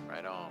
Right on.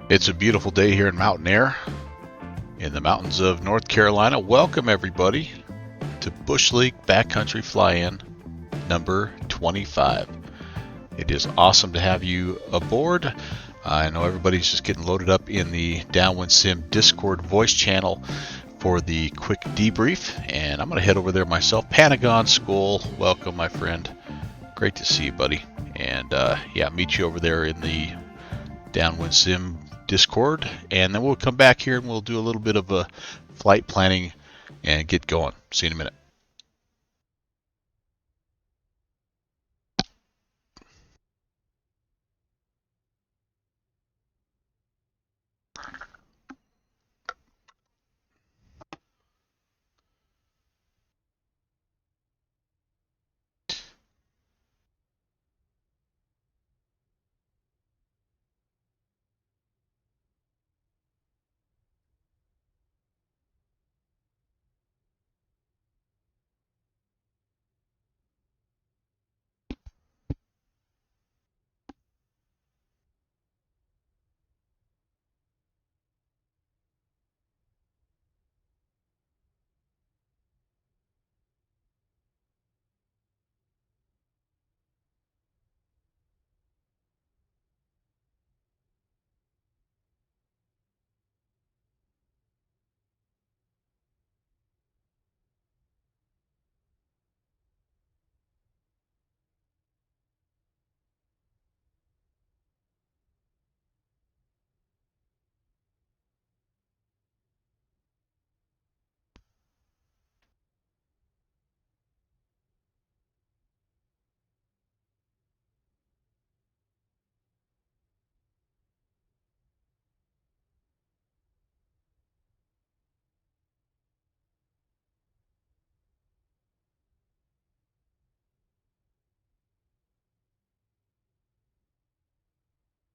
It's a beautiful day here in Mountain Air, in the mountains of North Carolina. Welcome, everybody, to Bush League Backcountry Fly-In number 25. It is awesome to have you aboard. I know everybody's just getting loaded up in the Downwind Sim Discord voice channel for the quick debrief, and I'm going to head over there myself. Panagon Skull, welcome, my friend. Great to see you, buddy. And yeah, meet you over there in the Downwind Sim Discord, and then we'll come back here and we'll do a little bit of a flight planning and get going. See you in a minute.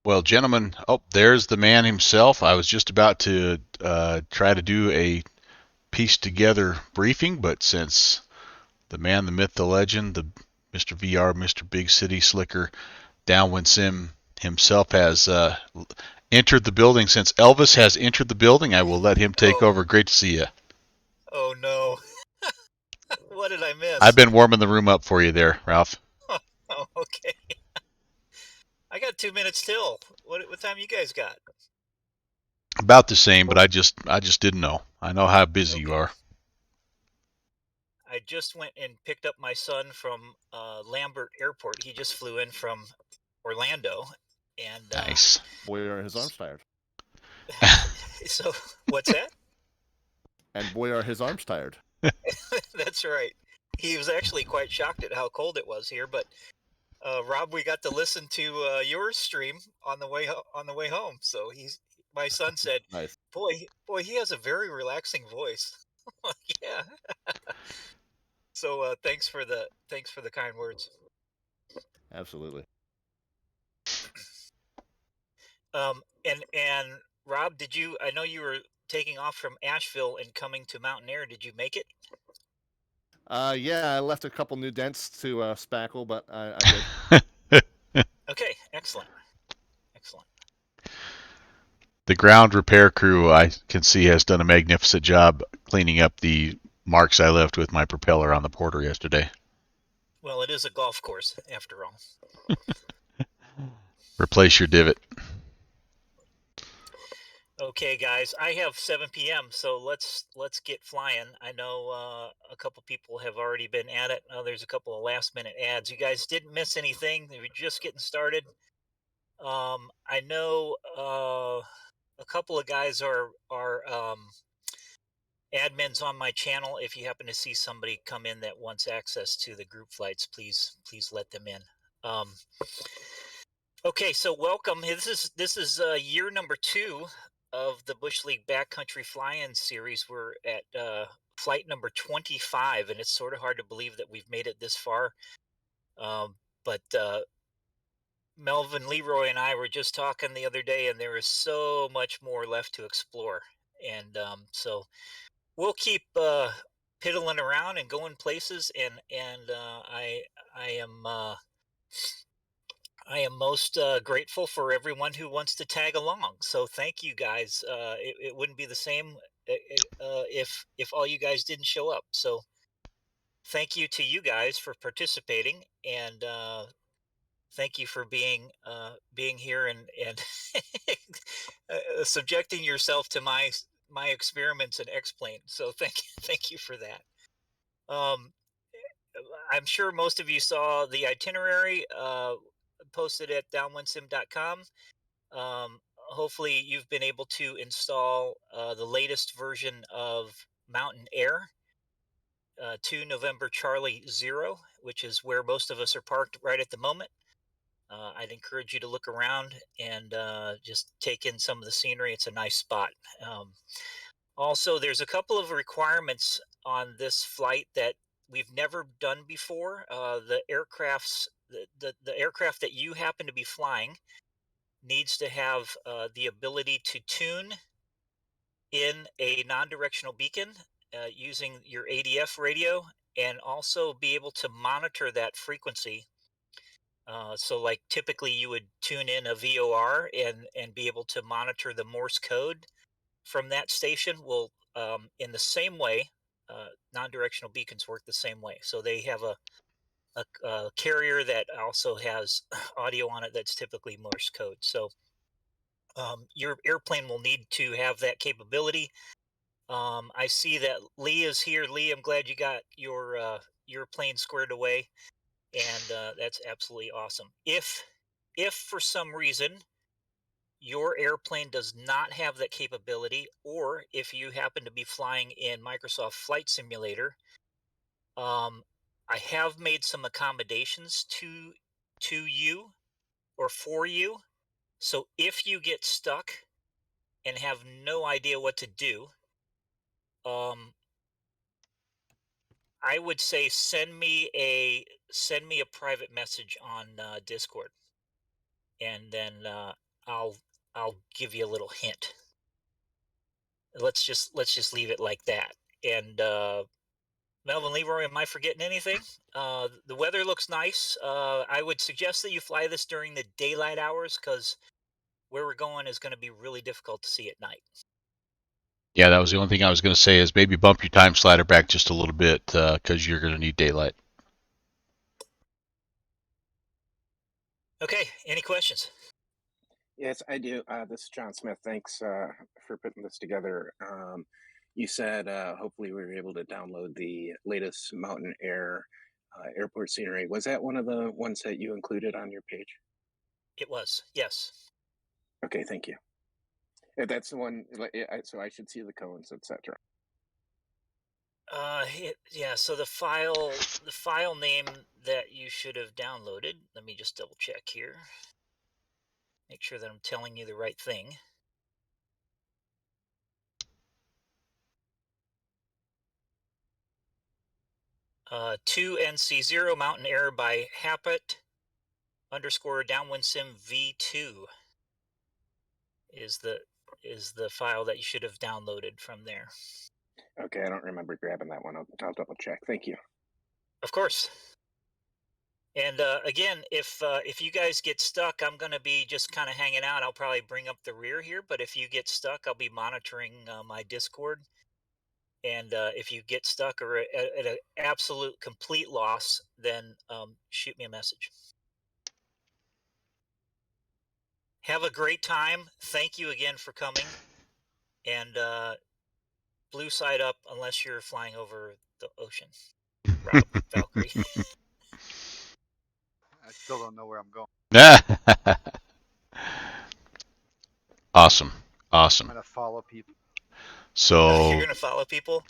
Well, gentlemen, oh, there's the man himself. I was just about to try to do a piece together briefing, but since the man, the myth, the legend, the Mr. VR, Mr. Big City Slicker, Downwind Sim himself has entered the building. Since Elvis has entered the building, I will let him take over. Great to see you. Oh no. What did I miss? I've been warming the room up for you there, Ralph. Oh, okay. I got 2 minutes till. What time you guys got? About the same, but I just didn't know. I know how busy you are. I just went and picked up my son from Lambert Airport. He just flew in from Orlando, and Nice. Boy, are his arms tired. So what's that? And boy, are his arms tired. That's right. He was actually quite shocked at how cold it was here, but Rob, we got to listen to your stream on the way home. So my son said, Nice. boy, he has a very relaxing voice." Yeah. So thanks for the kind words. Absolutely. And Rob, did you? I know you were taking off from Asheville and coming to Mountain Air. Did you make it? Yeah, I left a couple new dents to spackle, but I did. Okay, Excellent. Excellent. The ground repair crew, I can see, has done a magnificent job cleaning up the marks I left with my propeller on the Porter yesterday. Well, it is a golf course after all. Replace your divot. Okay, guys, I have 7 p.m., so let's get flying. I know a couple people have already been at it. There's a couple of last-minute ads. You guys didn't miss anything. We're just getting started. I know a couple of guys are admins on my channel. If you happen to see somebody come in that wants access to the group flights, please let them in. Okay, so welcome. This is year number 2 of the Bush League Backcountry Fly-In series. We're at flight number 25, and it's sort of hard to believe that we've made it this far. But Melvin, Leroy, and I were just talking the other day, and there is so much more left to explore. And so we'll keep piddling around and going places. And I am most grateful for everyone who wants to tag along. So thank you guys. It wouldn't be the same if all you guys didn't show up. So thank you to you guys for participating, and thank you for being here and subjecting yourself to my experiments and explain. So thank you for that. Um, I'm sure most of you saw the itinerary posted at downwindsim.com. Hopefully, you've been able to install the latest version of Mountain Air to November Charlie 0, which is where most of us are parked right at the moment. I'd encourage you to look around and just take in some of the scenery. It's a nice spot. Also, there's a couple of requirements on this flight that we've never done before. The aircraft that you happen to be flying needs to have the ability to tune in a non-directional beacon using your ADF radio, and also be able to monitor that frequency. So like typically you would tune in a VOR and be able to monitor the Morse code from that station. Well, in the same way, non-directional beacons work the same way. So they have a carrier that also has audio on it that's typically Morse code. So your airplane will need to have that capability. I see that Lee is here. Lee, I'm glad you got your plane squared away, and that's absolutely awesome. If for some reason your airplane does not have that capability, or if you happen to be flying in Microsoft Flight Simulator, I have made some accommodations to you or for you. So if you get stuck and have no idea what to do, um, I would say send me a private message on Discord, and then I'll I'll give you a little hint. Let's just leave it like that. And Melvin, Leroy, am I forgetting anything? The weather looks nice. I would suggest that you fly this during the daylight hours, because where we're going is going to be really difficult to see at night. Yeah, that was the only thing I was going to say is maybe bump your time slider back just a little bit because you're going to need daylight. Okay, any questions? Yes, I do. This is John Smith. Thanks for putting this together. You said hopefully we were able to download the latest Mountain Air airport scenery. Was that one of the ones that you included on your page? It was, yes. Okay, thank you. That's the one. So I should see the cones, etc. Yeah. So the file name that you should have downloaded. Let me just double check here. Make sure that I'm telling you the right thing. 2NC0 Mountain Air by Happet _ Downwind Sim V2 is the file that you should have downloaded from there. Okay, I don't remember grabbing that one. I'll double check. Thank you. Of course. And again, if you guys get stuck, I'm going to be just kind of hanging out. I'll probably bring up the rear here, but if you get stuck, I'll be monitoring my Discord. And if you get stuck or at an absolute complete loss, then shoot me a message. Have a great time. Thank you again for coming. And blue side up unless you're flying over the ocean. Rob, Valkyrie. I still don't know where I'm going. Awesome. I'm Awesome. gonna follow people. So You're going to follow people.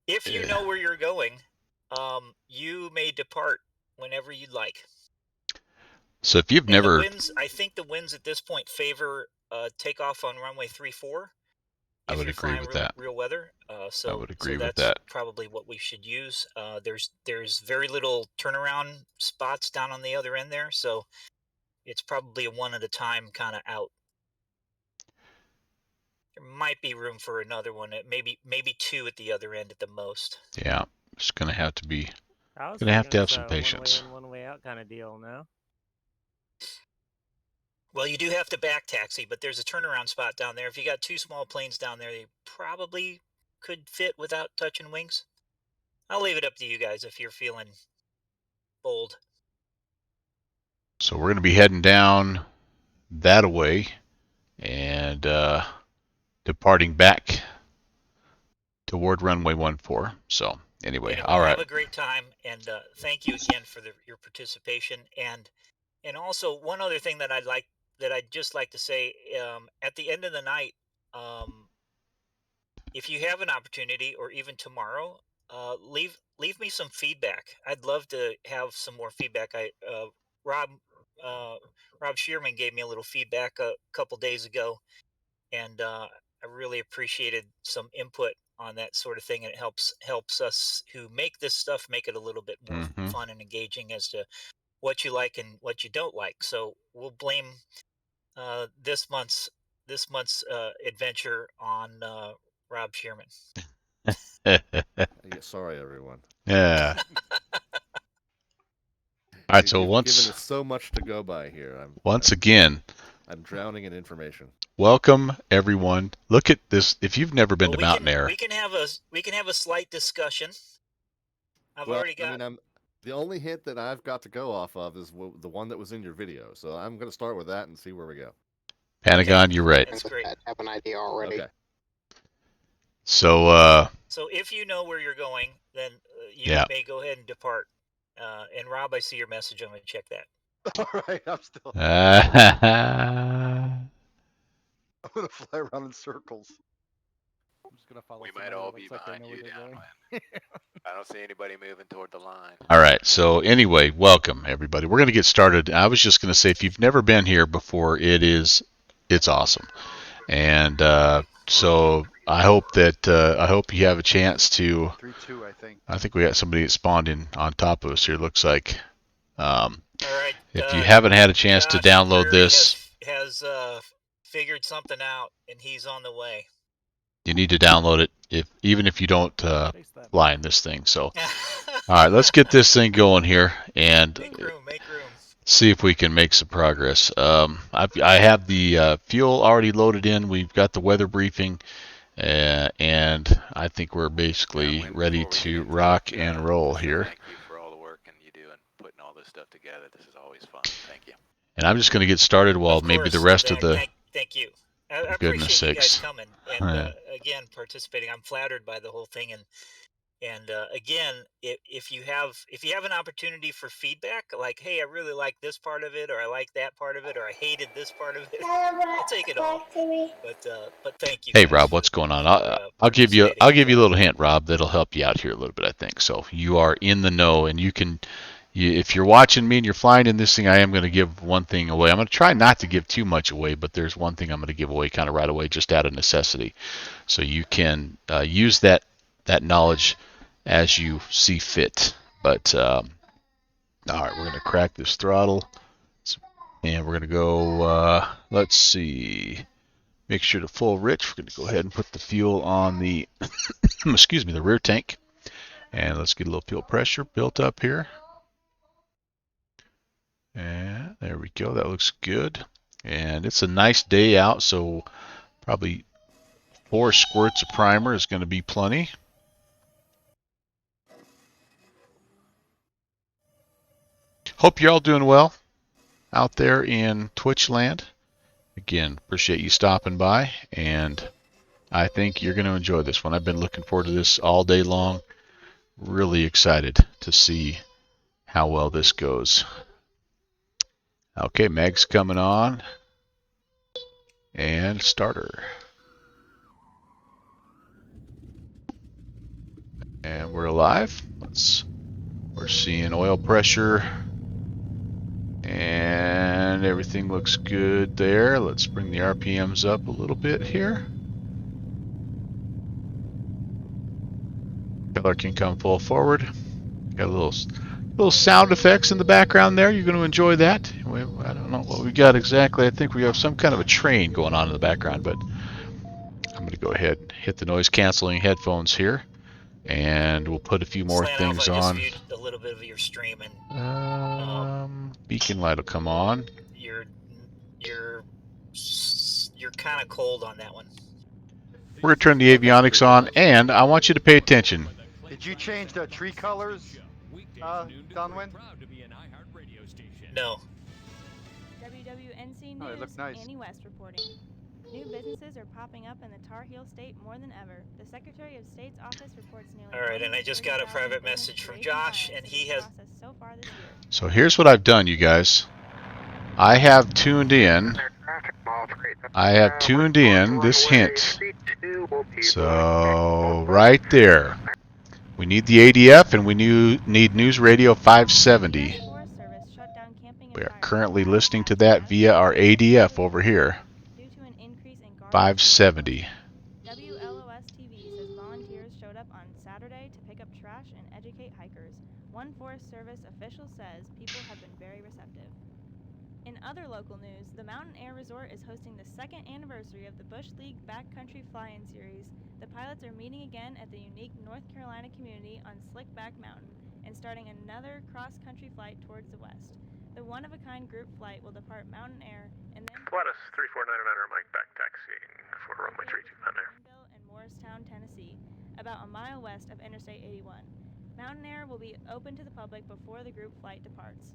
If you know where you're going, you may depart whenever you'd like. so if you've And never, the winds, I think the winds at this point favor takeoff on runway 34. I If would you're agree flying with that. real weather, I would agree with that's that. probably what we should use. There's very little turnaround spots down on the other end there, so it's probably a one at a time kind of out. There might be room for another one, maybe two at the other end at the most. Yeah, it's gonna have to be. I was Gonna have to thinking have it's some a patience. one way in, one way out kind of deal, no? Well, you do have to back taxi, but there's a turnaround spot down there. If you got two small planes down there, they probably could fit without touching wings. I'll leave it up to you guys if you're feeling bold. So we're gonna be heading down that way and departing back toward runway 14. So anyway, all right. Have a great time, and thank you again for your participation. And also one other thing that I'd just like to say, at the end of the night, if you have an opportunity, or even tomorrow, leave me some feedback. I'd love to have some more feedback. Rob Rob Shearman gave me a little feedback a couple days ago, and I really appreciated some input on that sort of thing, and it helps us who make this stuff make it a little bit more fun and engaging as to what you like and what you don't like. So we'll blame this month's adventure on Rob Shearman. Yeah, sorry, everyone. Yeah. All right. So You've given us so much to go by here. Once again, I'm drowning in information. welcome everyone. Look at this. If you've never been to Mountain Air, we can have a slight discussion. The only hint that I've got to go off of is the one that was in your video. So I'm going to start with that and see where we go. Pentagon, you're right. That's great. I have an idea already. Okay. So So if you know where you're going, then you may go ahead and depart. And Rob, I see your message. I'm going to check that. All right, I'm still. I'm I'm gonna fly around in circles. I'm just gonna follow. We might all be behind you downwind. I don't see anybody moving toward the line. All right. So anyway, welcome everybody. We're going to get started. I was just going to say, if you've never been here before, it's awesome. And so I hope you have a chance to. 3-2, I think. I think we got somebody that spawned in on top of us here. Looks like. All right. If you haven't had a chance to download this, has figured something out, and he's on the way. you need to download it, even if you don't fly in this thing. So, all right, let's get this thing going here and make room. See if we can make some progress. I have the fuel already loaded in. We've got the weather briefing, and I think we're basically ready to rock and roll here. Thank you for all the work you do and putting all this stuff together. This is always fun. Thank you. And I'm just going to get started while maybe the rest of the. Thank you. I goodness appreciate you guys sakes. coming and again participating. I'm flattered by the whole thing, and again, if you have an opportunity for feedback, like, hey, I really like this part of it, or I like that part of it, or I hated this part of it, I'll take it all. But thank you. Hey guys Rob, what's going on? I'll give you a little hint, Rob. That'll help you out here a little bit, I think. So you are in the know, and if you're watching me and you're flying in this thing, I am going to give one thing away. I'm going to try not to give too much away, but there's one thing I'm going to give away kind of right away, just out of necessity. So you can use that knowledge as you see fit. But all right, we're going to crack this throttle, and we're going to go. Let's see. Make sure to full rich. We're going to go ahead and put the fuel on the excuse me, the rear tank, and let's get a little fuel pressure built up here. And there we go. That looks good. And it's a nice day out, so probably 4 squirts of primer is going to be plenty. Hope you're all doing well out there in Twitch land. Again, appreciate you stopping by, and I think you're going to enjoy this one. I've been looking forward to this all day long. Really excited to see how well this goes. Okay, Meg's coming on. And starter. And we're live. We're seeing oil pressure. And everything looks good there. Let's bring the RPMs up a little bit here. Color can come full forward. Got a little sound effects in the background there. You're going to enjoy that. I don't know what we got exactly. I think we have some kind of a train going on in the background, but I'm going to go ahead and hit the noise canceling headphones here, and we'll put a few more things on. I just viewed a little bit of your stream, and beacon light will come on. You're kind of cold on that one. We're going to turn the avionics on, and I want you to pay attention. Did you change the tree colors, Donwin? No. WWNC Oh, they News, look nice. Annie West reporting. New businesses are popping up in the Tar Heel State more than ever. The Secretary of State's office reports nearly. All right, and I just got a private message from Josh, and he has. So here's what I've done, you guys. I have tuned in this hint. So right there. We need the ADF, and we need News Radio 570. We are currently listening to that via our ADF over here. 570. WLOS TV says volunteers showed up on Saturday to pick up trash and educate hikers. One Forest Service official says people have been very receptive. In other local news, the Mountain Air Resort is hosting the 2nd anniversary of the Bush League Backcountry Fly-In Series. The pilots are meeting again at the unique North Carolina community on Slickback Mountain and starting another cross-country flight towards the west. The one-of-a-kind group flight will depart Mountain Air and then Gladys 349er Mike back taxiing for runway 32 Mountain Air. in Morristown, Tennessee, about a mile west of Interstate 81. Mountain Air will be open to the public before the group flight departs.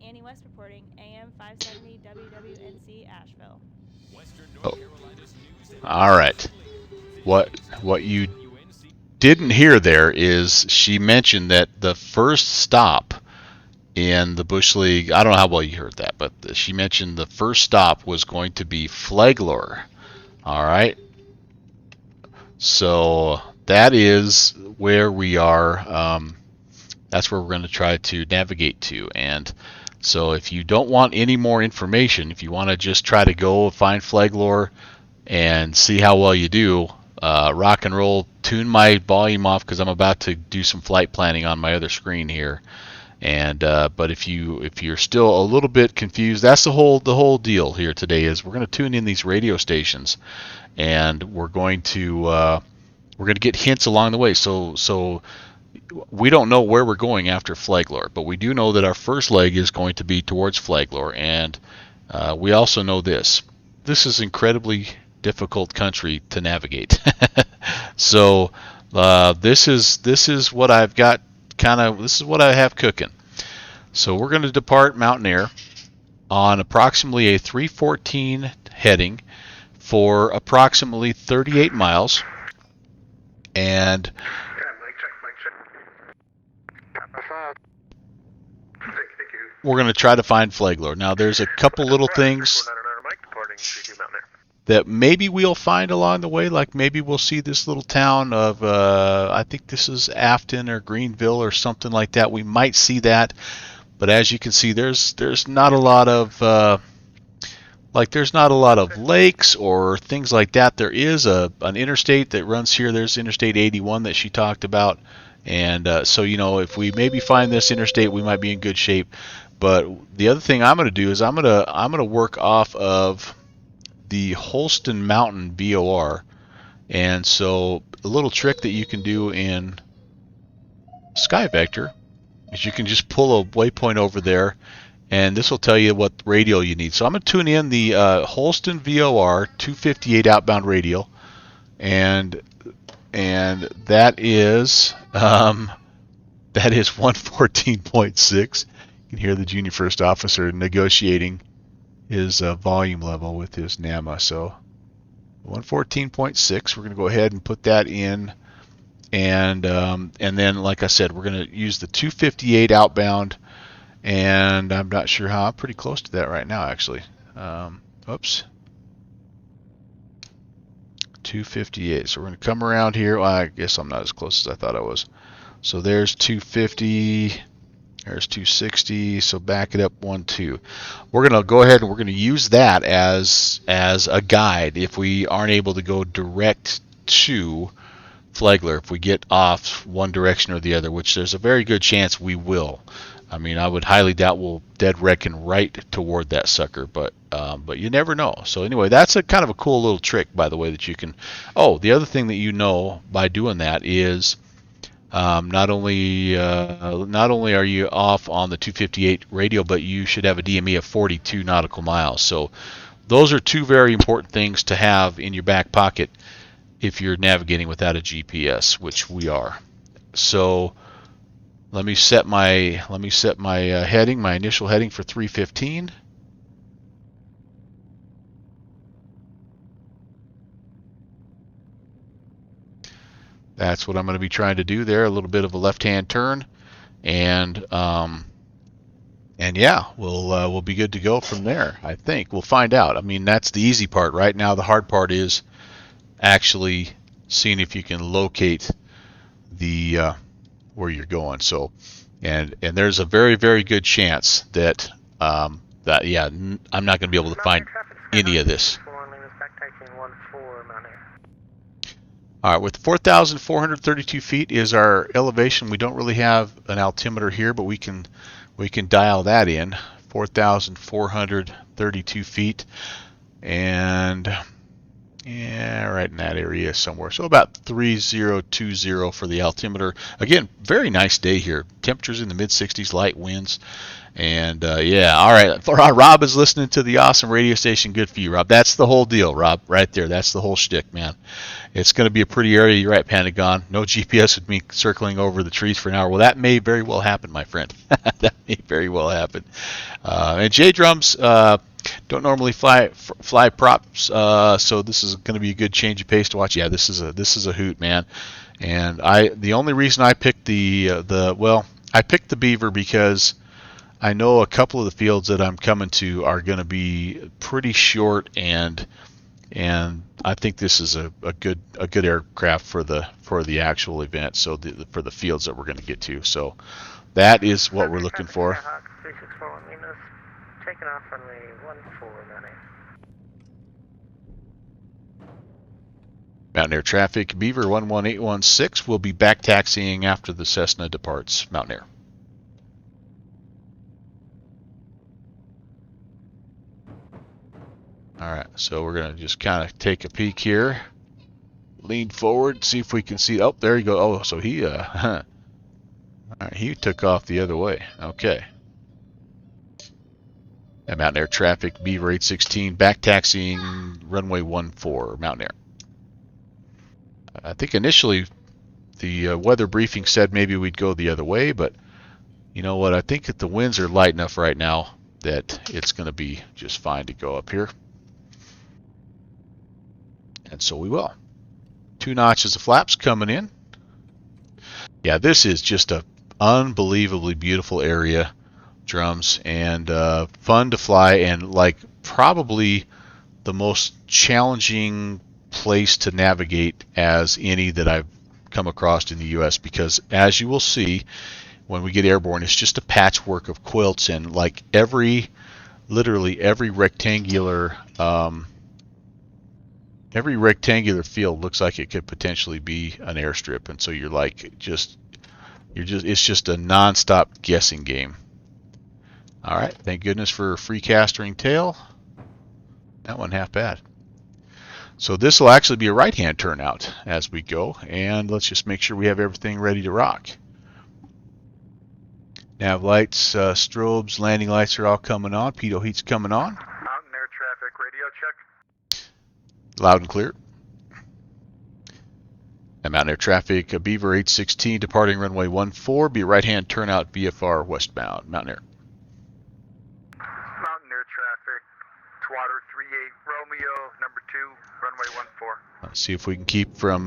Annie West reporting, AM 570 WWNC Asheville. Oh. All right. What you didn't hear there is she mentioned that the first stop in the Bush League, I don't know how well you heard that, but she mentioned the first stop was going to be Flagler. All right. So that is where we are. That's where we're going to try to navigate to. And so if you don't want any more information, if you want to just try to go find Flagler and see how well you do, rock and roll, tune my volume off because I'm about to do some flight planning on my other screen here. And but if you're still a little bit confused, that's the whole deal here today is we're going to tune in these radio stations, and we're going to get hints along the way. So we don't know where we're going after Flagler, but we do know that our first leg is going to be towards Flagler, and we also know this is incredibly difficult country to navigate. So this is what I've got. This is what I have cooking. So we're going to depart Mountain Air on approximately a 314 heading for approximately 38 miles. And we're going to try to find Flagler. Now there's a couple little things that maybe we'll find along the way, like maybe we'll see this little town of, I think this is Afton or Greenville or something like that. We might see that, but as you can see, there's not a lot of, there's not a lot of lakes or things like that. There is an interstate that runs here. There's Interstate 81 that she talked about, and so if we maybe find this interstate, we might be in good shape. But the other thing I'm going to do is I'm going to work off of the Holston Mountain VOR, and so a little trick that you can do in SkyVector is you can just pull a waypoint over there and this will tell you what radial you need. So I'm going to tune in the Holston VOR 258 outbound radial, and that is 114.6. You can hear the junior first officer negotiating his volume level with his NAMA. So 114.6. We're going to go ahead and put that in, and then, like I said, we're going to use the 258 outbound, and I'm not sure how. I'm pretty close to that right now, actually. Oops. 258. So we're going to come around here. Well, I guess I'm not as close as I thought I was. So there's 250. There's 260. So back it up 1-2. We're going to go ahead and we're going to use that as a guide if we aren't able to go direct to Flagler, if we get off one direction or the other, which there's a very good chance we will. I mean, I would highly doubt we'll dead reckon right toward that sucker, but you never know. So anyway, that's a kind of a cool little trick, by the way, that you can. Oh, the other thing that you know by doing that is not only are you off on the 258 radio, but you should have a DME of 42 nautical miles. So those are two very important things to have in your back pocket if you're navigating without a GPS, which we are. So let me set my heading, my initial heading for 315. That's what I'm going to be trying to do there. A little bit of a left-hand turn, and yeah, we'll be good to go from there. I think we'll find out. I mean, that's the easy part. Right now, the hard part is actually seeing if you can locate the where you're going. So, and there's a very, very good chance that I'm not going to be able to find any of this. All right, with 4,432 feet is our elevation. We don't really have an altimeter here, but we can dial that in. 4,432 feet, and yeah, right in that area somewhere. So about 3020 for the altimeter. Again, very nice day here. Temperatures in the mid-60s, light winds. And yeah, all right. Rob is listening to the awesome radio station. Good for you, Rob. That's the whole deal, Rob. Right there. That's the whole shtick, man. It's going to be a pretty area. You're right, Pentagon. No GPS with me circling over the trees for an hour. Well, that may very well happen, my friend. That may very well happen. And J-Drums don't normally fly props, so this is going to be a good change of pace to watch. Yeah, this is a hoot, man. And the only reason I picked I picked the Beaver because I know a couple of the fields that I'm coming to are going to be pretty short, and I think this is a good aircraft for the actual event. So for the fields that we're going to get to, so that is what we're looking for. Taking off runway 1498. Mountain Air traffic, Beaver 11816 will be back taxiing after the Cessna departs Mountain Air. All right, so we're going to just kind of take a peek here. Lean forward, see if we can see. Oh, there you go. Oh, so he all right, he took off the other way. Okay. And Mountain Air traffic, Beaver 816, back taxiing runway 14, Mountain Air. I think initially the weather briefing said maybe we'd go the other way, but you know what? I think that the winds are light enough right now that it's going to be just fine to go up here. And so we will. 2 notches of flaps coming in. Yeah, this is just a unbelievably beautiful area, Drums, and fun to fly, and like probably the most challenging place to navigate as any that I've come across in the U.S. because, as you will see when we get airborne, it's just a patchwork of quilts, and like literally every rectangular field looks like it could potentially be an airstrip, and so you're just it's just a non-stop guessing game. All right, thank goodness for free castering tail. That one half bad. So this will actually be a right-hand turnout as we go, and let's just make sure we have everything ready to rock. Nav lights, strobes, landing lights are all coming on. Pitot heat's coming on. Mountain air traffic radio check. Loud and clear. And Mountain Air traffic, Beaver 816 departing runway 14. Be right-hand turnout VFR westbound. Mountain Air. Mountain air traffic. Twatter 38 Romeo number 2 runway 14. Let's see if we can keep from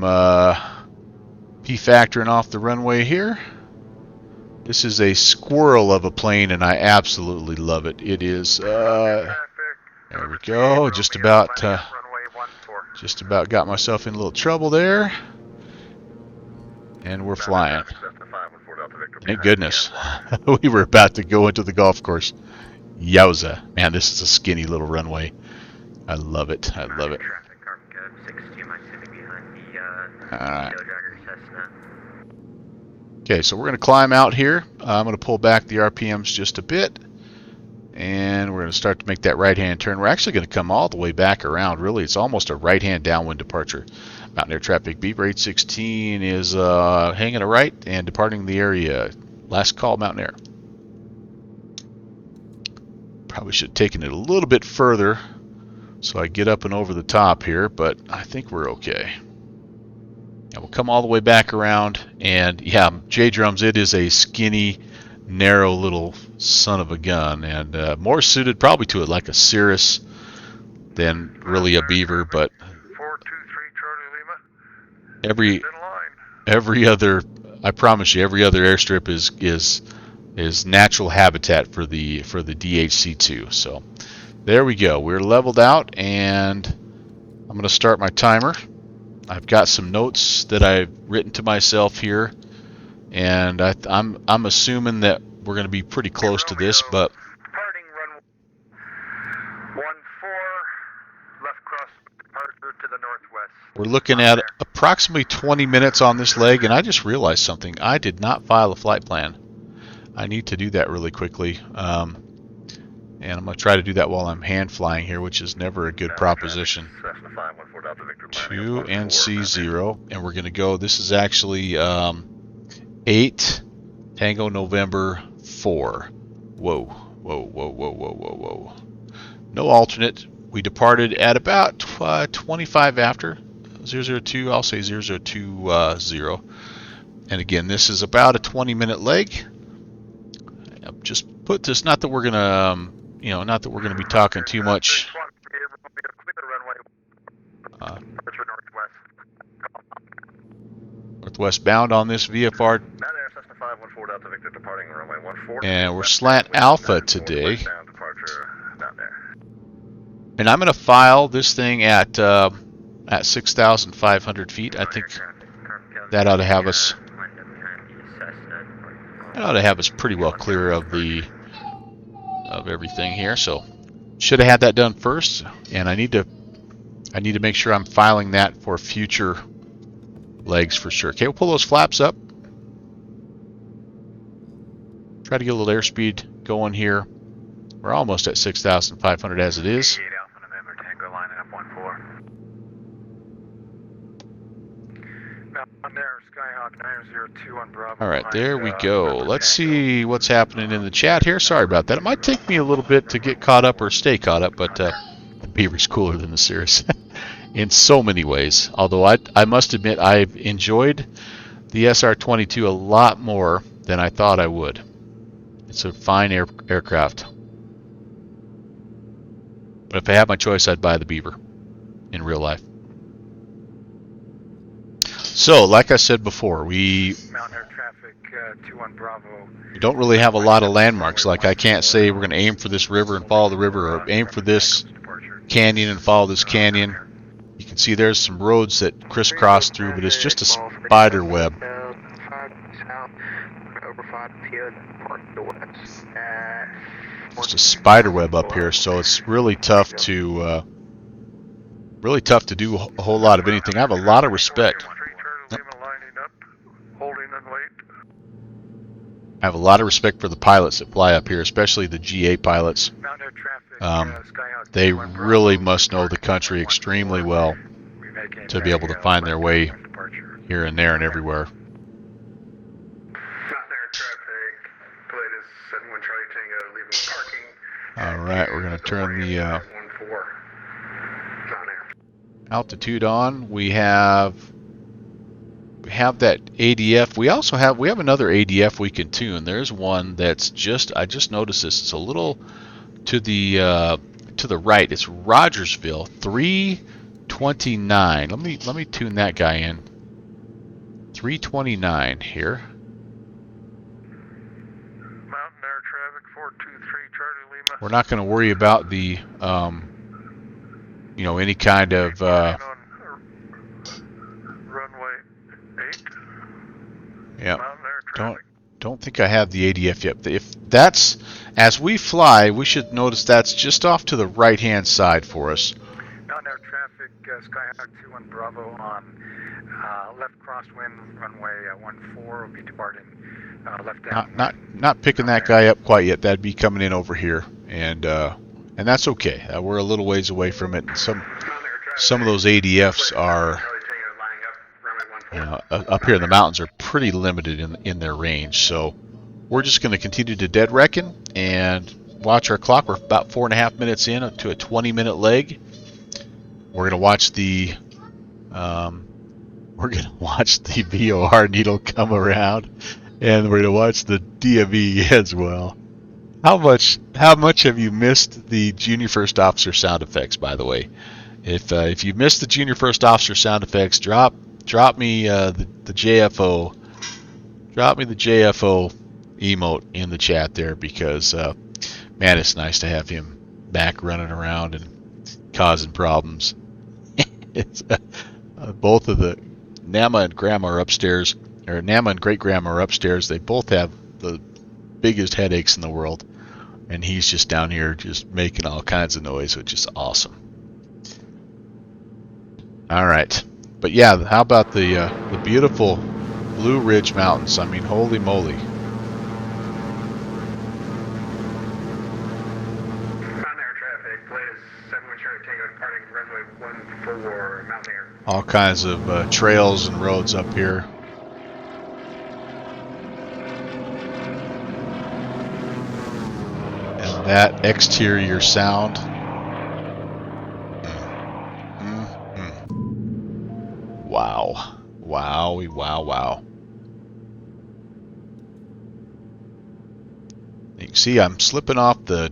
P-factoring off the runway here. This is a squirrel of a plane, and I absolutely love it. It is, there we go, just about got myself in a little trouble there. And we're flying. Thank goodness. We were about to go into the golf course. Yowza. Man, this is a skinny little runway. I love it. I love it. Alright. Okay, so we're going to climb out here. I'm going to pull back the RPMs just a bit. And we're going to start to make that right-hand turn. We're actually going to come all the way back around. Really, it's almost a right-hand downwind departure. Mountain Air traffic, Beaver 816 is hanging a right and departing the area. Last call, Mountain Air. Probably should have taken it a little bit further so I get up and over the top here, but I think we're okay. And we'll come all the way back around, and yeah, J-Drums, it is a skinny, narrow little son of a gun, and more suited probably to it like a Cirrus than really a Beaver, but 423 Charlie Lima. every other, I promise you, every other airstrip is natural habitat for the DHC2. So there we go. We're leveled out, and I'm going to start my timer. I've got some notes that I've written to myself here, and I'm assuming that we're going to be pretty close to this, but Departing runway 14, left cross departure to the northwest. we're looking at approximately 20 minutes on this leg, and I just realized something. I did not file a flight plan. I need to do that really quickly, and I'm going to try to do that while I'm hand flying here, which is never a good proposition. 2 NC0, and we're going to go, this is actually 8 Tango November 4. Whoa, whoa, whoa, whoa, whoa, whoa, whoa. No alternate. We departed at about 25 after 002. I'll say 020. And again, this is about a 20-minute leg. I've just put this, not that we're gonna, not that we're gonna be talking too much. Northwest bound on this VFR. And we're slant alpha today. And I'm going to file this thing at 6,500 feet. I think that ought to have us. That ought to have us pretty well clear of everything here. So should have had that done first, and I need to make sure I'm filing that for future legs for sure. Okay, we'll pull those flaps up. Try to get a little airspeed going here. We're almost at 6,500 as it is. All right, there we go. Let's see what's happening in the chat here. Sorry about that. It might take me a little bit to get caught up or stay caught up, but the Beaver's cooler than the Cirrus in so many ways. Although I must admit I've enjoyed the SR-22 a lot more than I thought I would. It's a fine aircraft. But if I had my choice, I'd buy the Beaver in real life. So, like I said before, we don't really have a lot of landmarks. Like, I can't say we're going to aim for this river and follow the river, or aim for this canyon and follow this canyon. You can see there's some roads that crisscross through, but it's just a spider web. It's a spider web up here, so it's really tough to do a whole lot of anything. I have a lot of respect. I have a lot of respect for the pilots that fly up here, especially the GA pilots. They really must know the country extremely well to be able to find their way here and there and everywhere. All right, we're going to turn the altitude on. We have that ADF. We have another ADF we can tune. There's one that's I just noticed this. It's a little to the right. It's Rogersville 329. Let me tune that guy in. 329 here. Mountain air traffic 423 Charlie Lima. We're not going to worry about the any kind of runway 8. yeah. Mountain air traffic. Don't think I have the ADF yet. If that's as we fly, we should notice that's just off to the right hand side for us. Mountain air traffic, Skyhawk 21 Bravo on left crosswind runway 14 will be departing left down. Not picking that guy up quite yet. That'd be coming in over here, and that's okay. We're a little ways away from it. Some of those ADFs are up here in the mountains are pretty limited in their range. So we're just going to continue to dead reckon and watch our clock. We're about 4.5 minutes in to a 20-minute leg. We're going to watch the VOR needle come around, and we're going to watch the DME as well. How much have you missed the junior first officer sound effects, by the way? If you missed the junior first officer sound effects, drop me the JFO. Drop me the JFO emote in the chat there, because man, it's nice to have him back running around and causing problems. It's, both of the Nama and Grandma are upstairs, or Nama and Great Grandma are upstairs. They both have the biggest headaches in the world, and he's just down here just making all kinds of noise, which is awesome. All right, but yeah, how about the beautiful Blue Ridge Mountains? I mean, holy moly! Mountain air traffic, latest 71 Charlie Tango departing runway 14 Mountain Air. All kinds of trails and roads up here. And that exterior sound. Wow. Wowie, wow, wow. You can see I'm slipping off the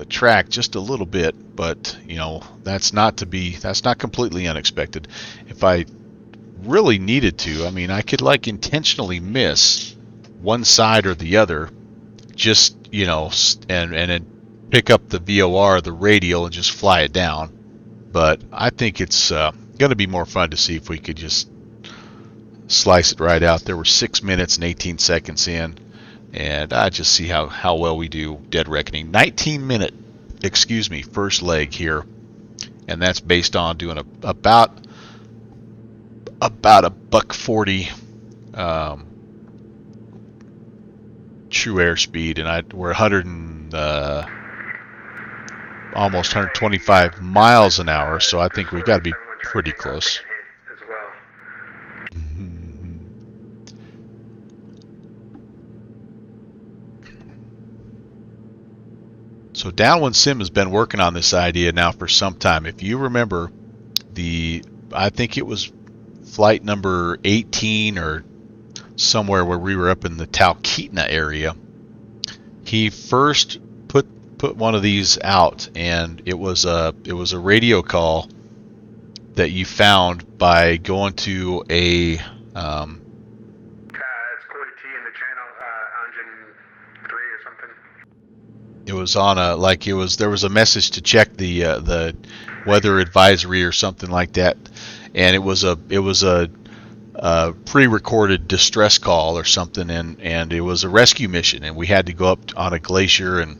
track just a little bit, but that's not completely unexpected. If I really needed to, I mean, I could intentionally miss one side or the other, just and then pick up the VOR, the radial, and just fly it down. But I think it's going to be more fun to see if we could just slice it right out. There were 6 minutes and 18 seconds in, and I just see how well we do dead reckoning. 19-minute, first leg here, and that's based on doing about a $140 true airspeed, and we're 100 and almost 125 miles an hour, so I think we've got to be pretty close. So Downwind Sim has been working on this idea now for some time. If you remember, I think it was flight number 18 or somewhere where we were up in the Talkeetna area, he first put one of these out, and it was a radio call that you found by going to a it's Cody T in the channel, engine 3 or something. It was on there was a message to check the weather advisory or something like that, and it was a pre-recorded distress call or something, and it was a rescue mission, and we had to go up on a glacier, and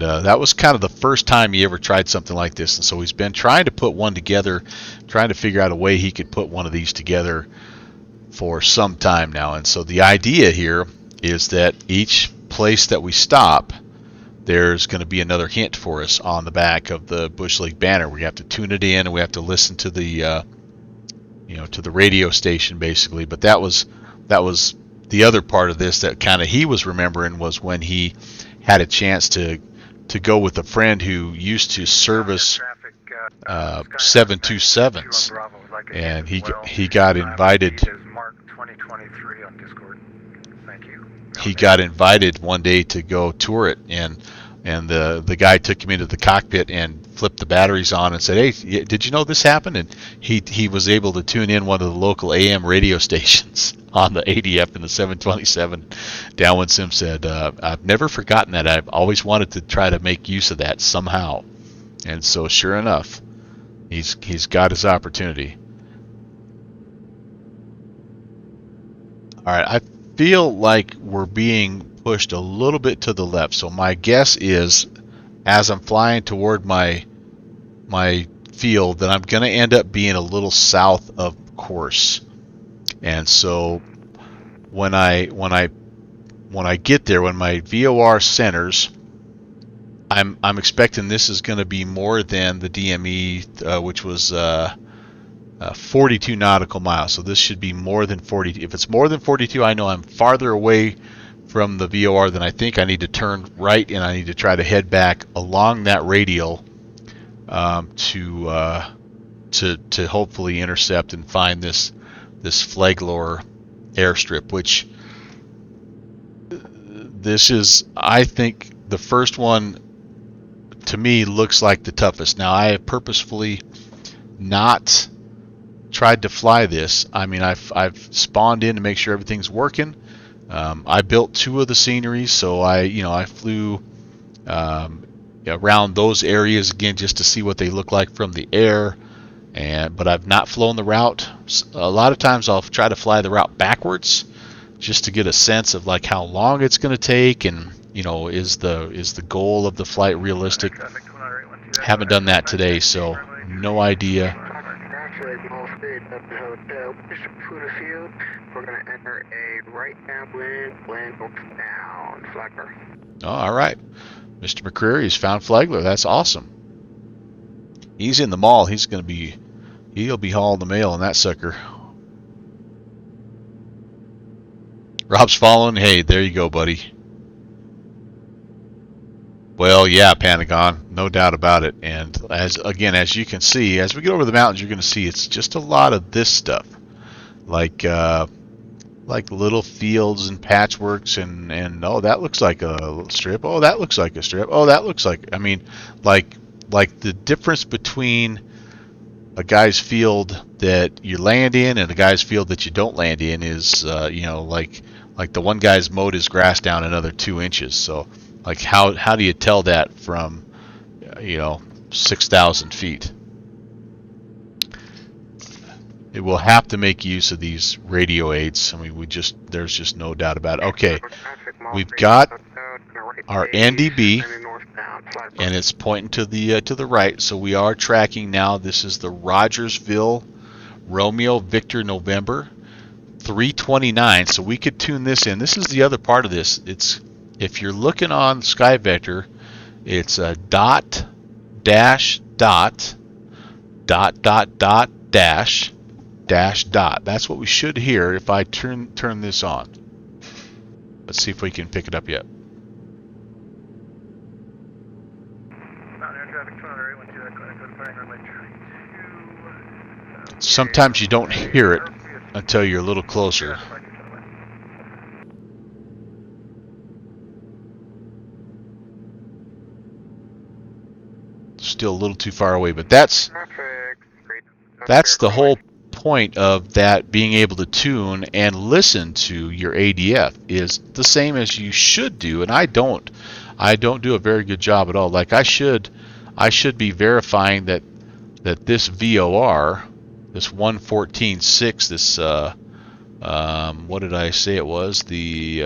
that was kind of the first time he ever tried something like this. And so he's been trying to put one together, trying to figure out a way he could put one of these together for some time now. And so the idea here is that each place that we stop, there's going to be another hint for us on the back of the Bush League banner. We have to tune it in, and we have to listen to the to the radio station basically. But that was the other part of this that kind of he was remembering, was when he had a chance to to go with a friend who used to service 727s, and he got invited. He got invited one day to go tour it, and the guy took him into the cockpit and flipped the batteries on and said, "Hey, did you know this happened?" And he was able to tune in one of the local AM radio stations on the ADF in the 727. Downwind Sim said, "I've never forgotten that. I've always wanted to try to make use of that somehow." And so, sure enough, he's got his opportunity. All right, I feel like we're being pushed a little bit to the left. So my guess is, as I'm flying toward my field, that I'm going to end up being a little south of course. And so when I get there, when my VOR centers, I'm expecting this is going to be more than the DME, which was 42 nautical miles. So this should be more than 40. If it's more than 42, I know I'm farther away from the VOR than I think. I need to turn right, and I need to try to head back along that radial to hopefully intercept and find this Flaglor airstrip, which this is, I think, the first one to me looks like the toughest. Now, I have purposefully not tried to fly this. I mean, I've spawned in to make sure everything's working. I built 2 of the sceneries, so I flew around those areas again just to see what they look like from the air. But I've not flown the route. A lot of times I'll try to fly the route backwards just to get a sense of like how long it's going to take, and is the goal of the flight realistic. Haven't done that today, so no idea. We're going to enter a right downwind, land northbound, Flagler. Oh, all right. Mr. McCreary has found Flagler. That's awesome. He's in the mall. He'll be hauling the mail on that sucker. Rob's following. Hey, there you go, buddy. Well, yeah, Pentagon, no doubt about it. And as you can see, as we get over the mountains, you're going to see it's just a lot of this stuff, like little fields and patchworks, and oh, that looks like a strip. Oh, that looks like a strip. Oh, that looks like. I mean, like the difference between a guy's field that you land in and a guy's field that you don't land in is, like the one guy's mowed his grass down another 2 inches. So, like, how do you tell that from, 6,000 feet? It will have to make use of these radio aids. I mean, there's just no doubt about it. Okay, we've got our NDB, and it's pointing to the right. So we are tracking now. This is the Rogersville Romeo Victor November 329. So we could tune this in. This is the other part of this. It's, if you're looking on Sky Vector, it's a dot dash dot dot dot dot dash dash dot. That's what we should hear if I turn this on. Let's see if we can pick it up yet. Sometimes you don't hear it until you're a little closer. Still a little too far away, but that's the whole point of that, being able to tune and listen to your ADF is the same as you should do, and I don't do a very good job at all. Like I should be verifying that this VOR, this 114.6, this what did I say it was, the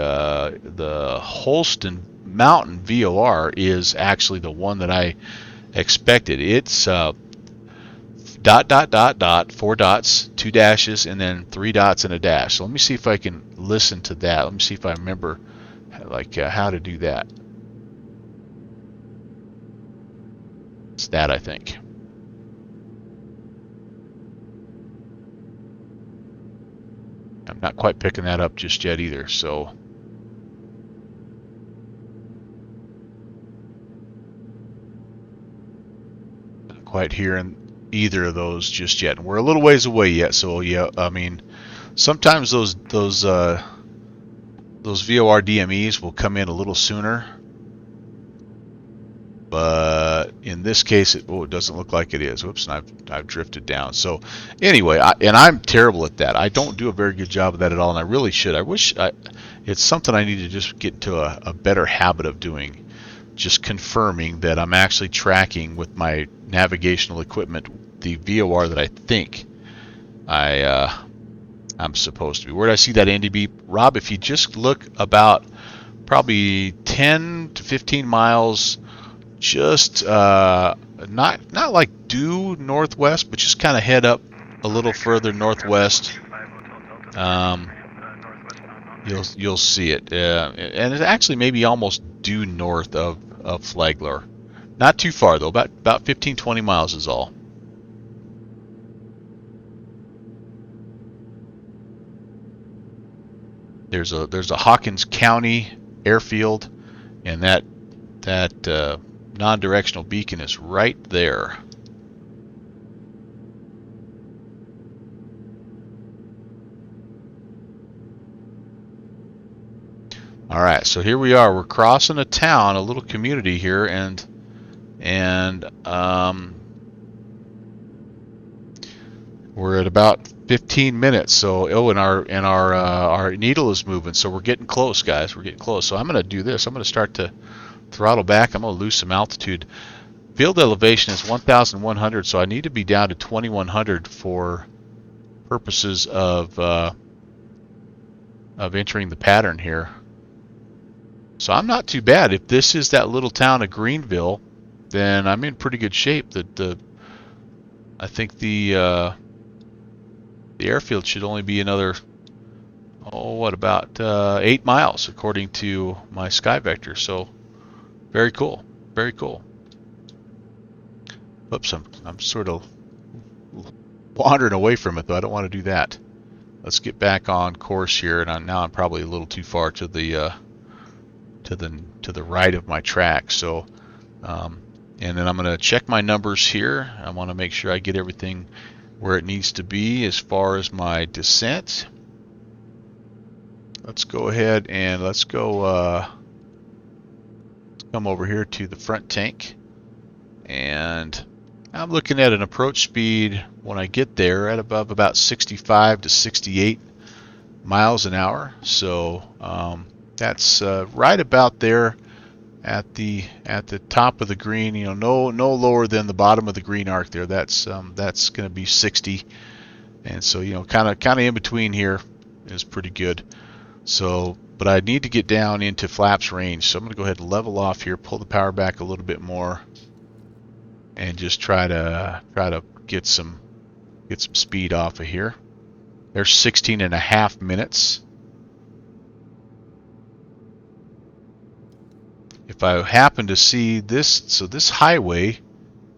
Holston Mountain VOR is actually the one that I expected. It's dot dot dot dot, 4 dots, 2 dashes, and then 3 dots and a dash. So let me see if I can listen to that. Let me see if I remember how to do that. It's that, I think. I'm not quite picking that up just yet either, so quite hearing either of those just yet. And we're a little ways away yet, so yeah, I mean, sometimes those VOR DMEs will come in a little sooner, but in this case, it doesn't look like it is. Whoops, and I've drifted down. So anyway, I'm terrible at that. I don't do a very good job of that at all, and I really should. It's something I need to just get into a better habit of doing. Just confirming that I'm actually tracking with my navigational equipment the VOR that I think I'm supposed to be. Where did I see that Andy beep? Rob, if you just look about probably 10 to 15 miles, just not like due northwest, but just kind of head up a little further northwest. You'll see it, and it's actually maybe almost due north of Flagler. Not too far though, about 15-20 miles is all. There's a Hawkins County airfield, and that non-directional beacon is right there. All right, so here we are. We're crossing a town, a little community here, and we're at about 15 minutes. So and our needle is moving, so we're getting close, guys. We're getting close. So I'm going to do this. I'm going to start to throttle back. I'm going to lose some altitude. Field elevation is 1,100, so I need to be down to 2,100 for purposes of entering the pattern here. So I'm not too bad. If this is that little town of Greenville, then I'm in pretty good shape. I think the airfield should only be another, about 8 miles according to my sky vector. So very cool, very cool. Oops, I'm sort of wandering away from it though. I don't want to do that. Let's get back on course here, and now I'm probably a little too far to the right of my track. So and then I'm going to check my numbers here. I want to make sure I get everything where it needs to be as far as my descent. Let's go ahead and let's come over here to the front tank, and I'm looking at an approach speed when I get there at above about 65 to 68 miles an hour. So that's right about there at the top of the green. No lower than the bottom of the green arc there. That's going to be 60, and so kind of in between here is pretty good. So, but I need to get down into flaps range, so I'm going to go ahead and level off here, pull the power back a little bit more, and just try to get some speed off of here. There's 16.5 minutes. If I happen to see this, so this highway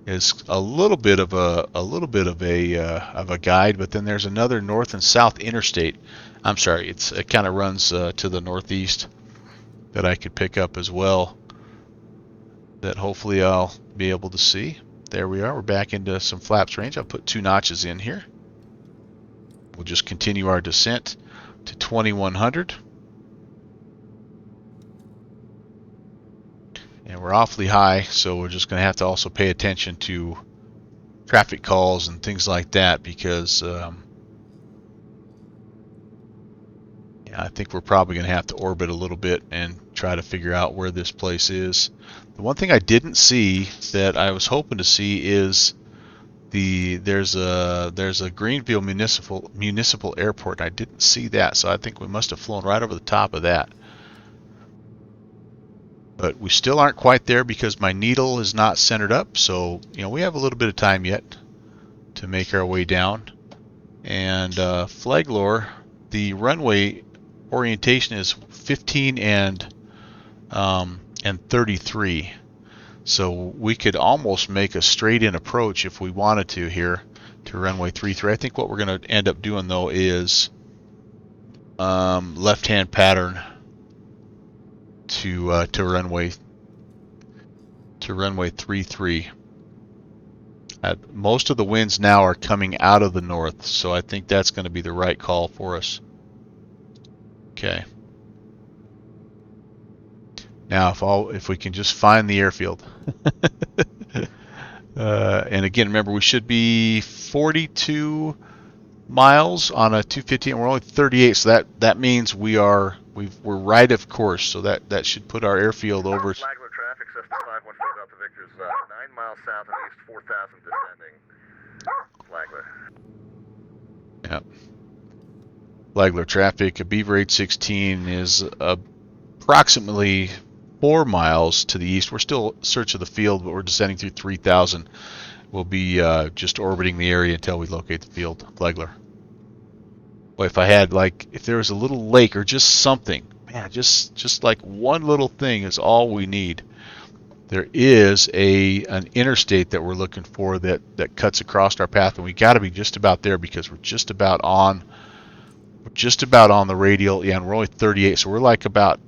is a little bit of a guide, but then there's another north and south interstate. I'm sorry, it kind of runs to the northeast that I could pick up as well. That hopefully I'll be able to see. There we are. We're back into some flaps range. I'll put 2 notches in here. We'll just continue our descent to 2,100. And we're awfully high, so we're just going to have to also pay attention to traffic calls and things like that, because I think we're probably going to have to orbit a little bit and try to figure out where this place is. The one thing I didn't see that I was hoping to see is there's a Greenville municipal airport, and I didn't see that, so I think we must have flown right over the top of that. But we still aren't quite there because my needle is not centered up, so we have a little bit of time yet to make our way down. And Flagler, the runway orientation is 15 and 33, so we could almost make a straight-in approach if we wanted to here to runway 33. I think what we're going to end up doing though is left-hand pattern to runway 33. Most of the winds now are coming out of the north, so I think that's going to be the right call for us. Okay. Now, if we can just find the airfield. And again, remember, we should be 42 miles on a 250, and we're only 38, so that means we're right of course, so that should put our airfield over. Flagler traffic, Cessna 515 Delta Victor's 9 miles south of east, 4,000 descending. Flagler. Yeah. Flagler traffic, Beaver 816 is approximately 4 miles to the east. We're still search of the field, but we're descending through 3,000. We'll be just orbiting the area until we locate the field. Flagler. Boy, if I had, like, if there was a little lake or just something, man, just like one little thing is all we need. There is an interstate that we're looking for that cuts across our path, and we got to be just about there because we're just about on the radial. Yeah, and we're only 38, so we're like about,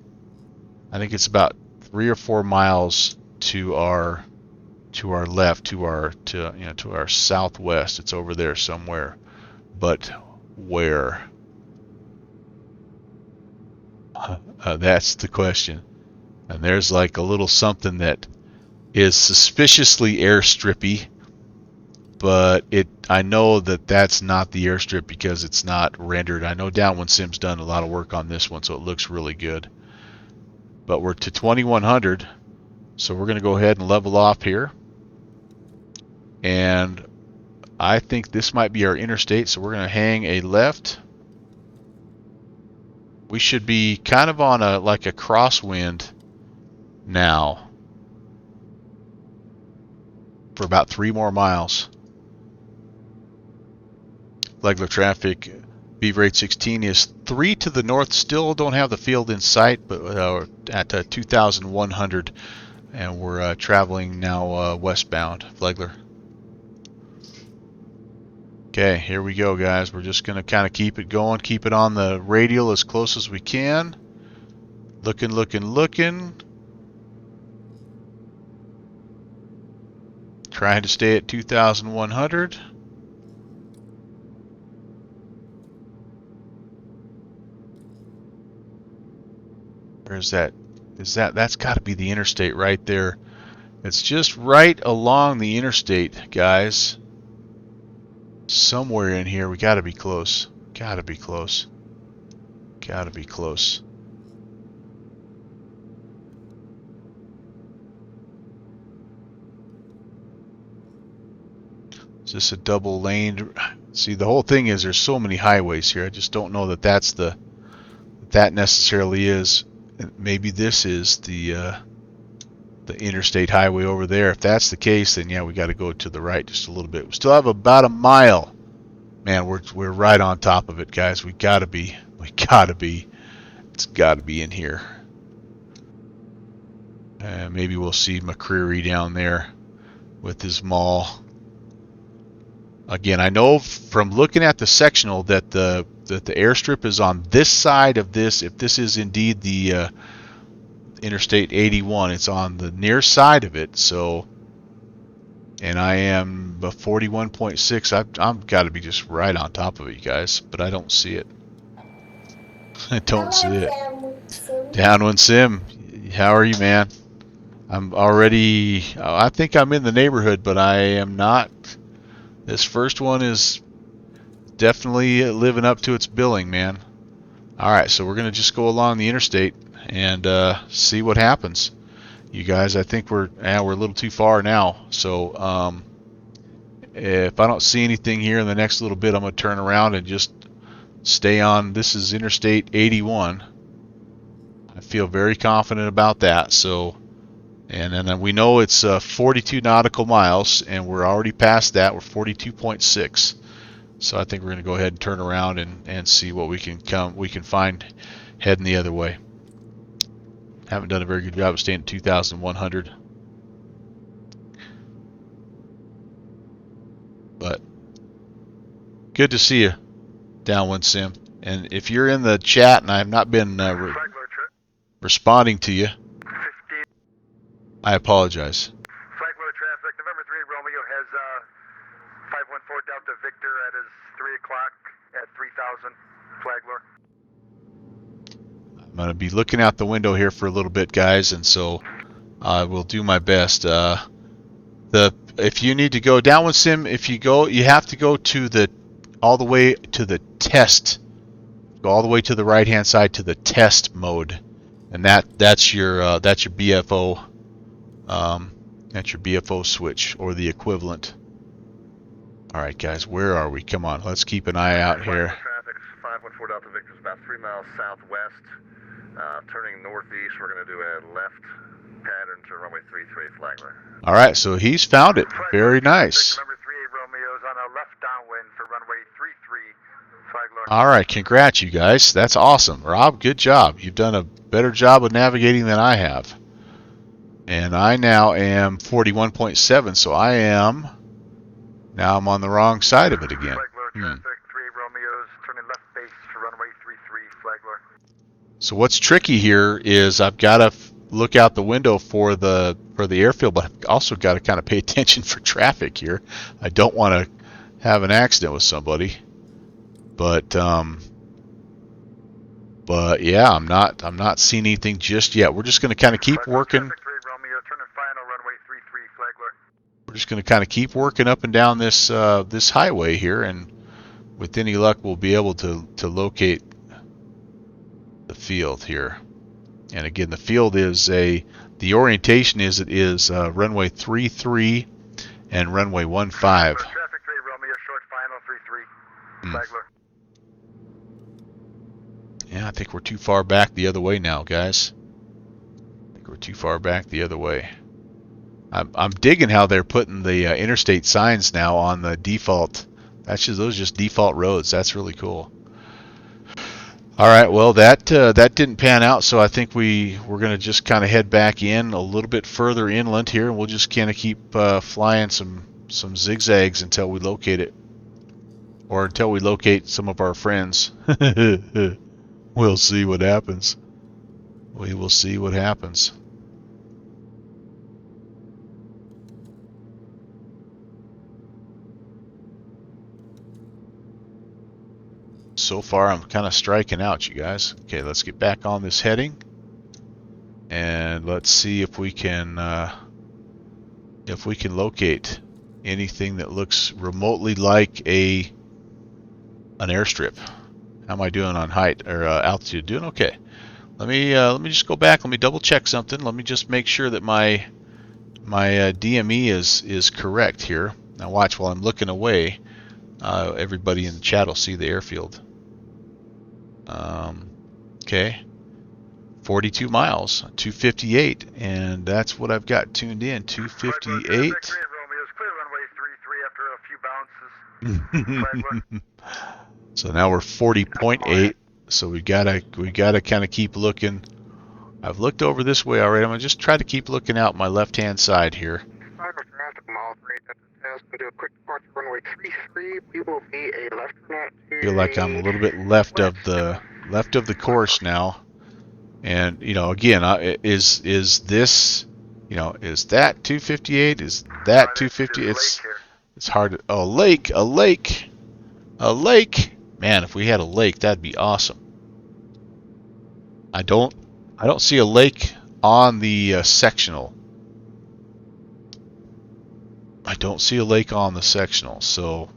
I think it's about 3 or 4 miles to our left, to our southwest. It's over there somewhere, but where? That's the question. And there's like a little something that is suspiciously airstrippy, but I know that's not the airstrip because it's not rendered. I know Downwind Sim's done a lot of work on this one, so it looks really good. But we're to 2100, so we're going to go ahead and level off here. And I think this might be our interstate, so we're going to hang a left. We should be kind of on a crosswind now for about 3 more miles. Flagler traffic, Beaver 816 is 3 to the north. Still don't have the field in sight, but at 2,100, and we're traveling now westbound. Flagler. Okay, here we go, guys. We're just going to kind of keep it going, keep it on the radial as close as we can. Looking. Trying to stay at 2,100. Where's that? That's got to be the interstate right there. It's just right along the interstate, guys. Somewhere in here. We got to be close. Gotta be close. Is this a double lane? See, the whole thing is there's so many highways here. I just don't know that that necessarily is. Maybe this is the interstate highway over there. If that's the case, then yeah, we got to go to the right just a little bit. We still have about a mile. Man, we're right on top of it, guys. We gotta be. It's gotta be in here. Maybe we'll see McCreary down there with his maul. Again, I know from looking at the sectional that the airstrip is on this side of this. If this is indeed the Interstate 81, it's on the near side of it. So, and I am 41.6. I'm got to be just right on top of it, you guys. But I don't see it. I don't see it. Downwind Sim, how are you, man? I'm already. I think I'm in the neighborhood, but I am not. This first one is definitely living up to its billing, man. All right, so we're gonna just go along the interstate and see what happens. You guys, I think we're a little too far now. So if I don't see anything here in the next little bit, I'm gonna turn around and just stay on. This is Interstate 81. I feel very confident about that. So, and then we know it's 42 nautical miles, and we're already past that. We're 42.6. So I think we're going to go ahead and turn around and see what we can find heading the other way. Haven't done a very good job of staying at 2,100. But good to see you, Downwind Sim. And if you're in the chat and I have not been responding to you, 15. I apologize. Flagler traffic, November 3 Romeo has out to Victor at his 3 o'clock at 3,000 Flagler. I'm going to be looking out the window here for a little bit, guys, and so I will do my best. If you need to go downwind sim, if you go, you have to go to all the way to the test. Go all the way to the right hand side to the test mode, and that's your BFO. That's your BFO switch or the equivalent. All right, guys, where are we? Come on, let's keep an eye out here. Traffic 514 Delta Victor's about 3 miles southwest. Turning northeast, we're going to do a left pattern to runway 33 Flagler. All right, so he's found it. Very nice. Number 38 Romeo's on a left downwind for runway 33 Flagler. All right, congrats, you guys. That's awesome. Rob, good job. You've done a better job of navigating than I have. And I now am 41.7, so now I'm on the wrong side of it again. Flagler traffic, 38 Romeo's turning left base for runway 33 Flagler. So what's tricky here is I've got to look out the window for the airfield, but I've also got to kind of pay attention for traffic here. I don't want to have an accident with somebody. But yeah, I'm not seeing anything just yet. We're just going to kind of keep working. We're just going to kind of keep working up and down this this highway here, and with any luck, we'll be able to locate the field here. And again, the field is the orientation is runway 33 and runway 15. Traffic 3 Romeo, short final 33 Flagler. Yeah, I think we're too far back the other way now, guys. I think we're too far back the other way. I'm digging how they're putting the interstate signs now on the default. Those are just default roads. That's really cool. All right, well that didn't pan out, so I think we're gonna just kind of head back in a little bit further inland here, and we'll just kind of keep flying some zigzags until we locate it, or until we locate some of our friends. We'll see what happens. We will see what happens. So far, I'm kind of striking out, you guys. Okay, let's get back on this heading, and let's see if we can locate anything that looks remotely like an airstrip. How am I doing on height or altitude? Doing okay. Let me just go back. Let me double check something. Let me just make sure that my DME is correct here. Now watch while I'm looking away. Everybody in the chat will see the airfield. Okay, 42 miles, 258, and that's what I've got tuned in. 258. Romeo's clear runway 33 after a few bounces. So now we're 40.8. So we gotta kind of keep looking. I've looked over this way already. I'm gonna just try to keep looking out my left-hand side here. Do a quick departure runway 33. We will be a left turn. I feel like I'm a little bit left of the course now, and again, is this, is that 258? Is that 250? It's hard to. Oh, a lake. Man, if we had a lake, that'd be awesome. I don't see a lake on the sectional. I don't see a lake on the sectional, so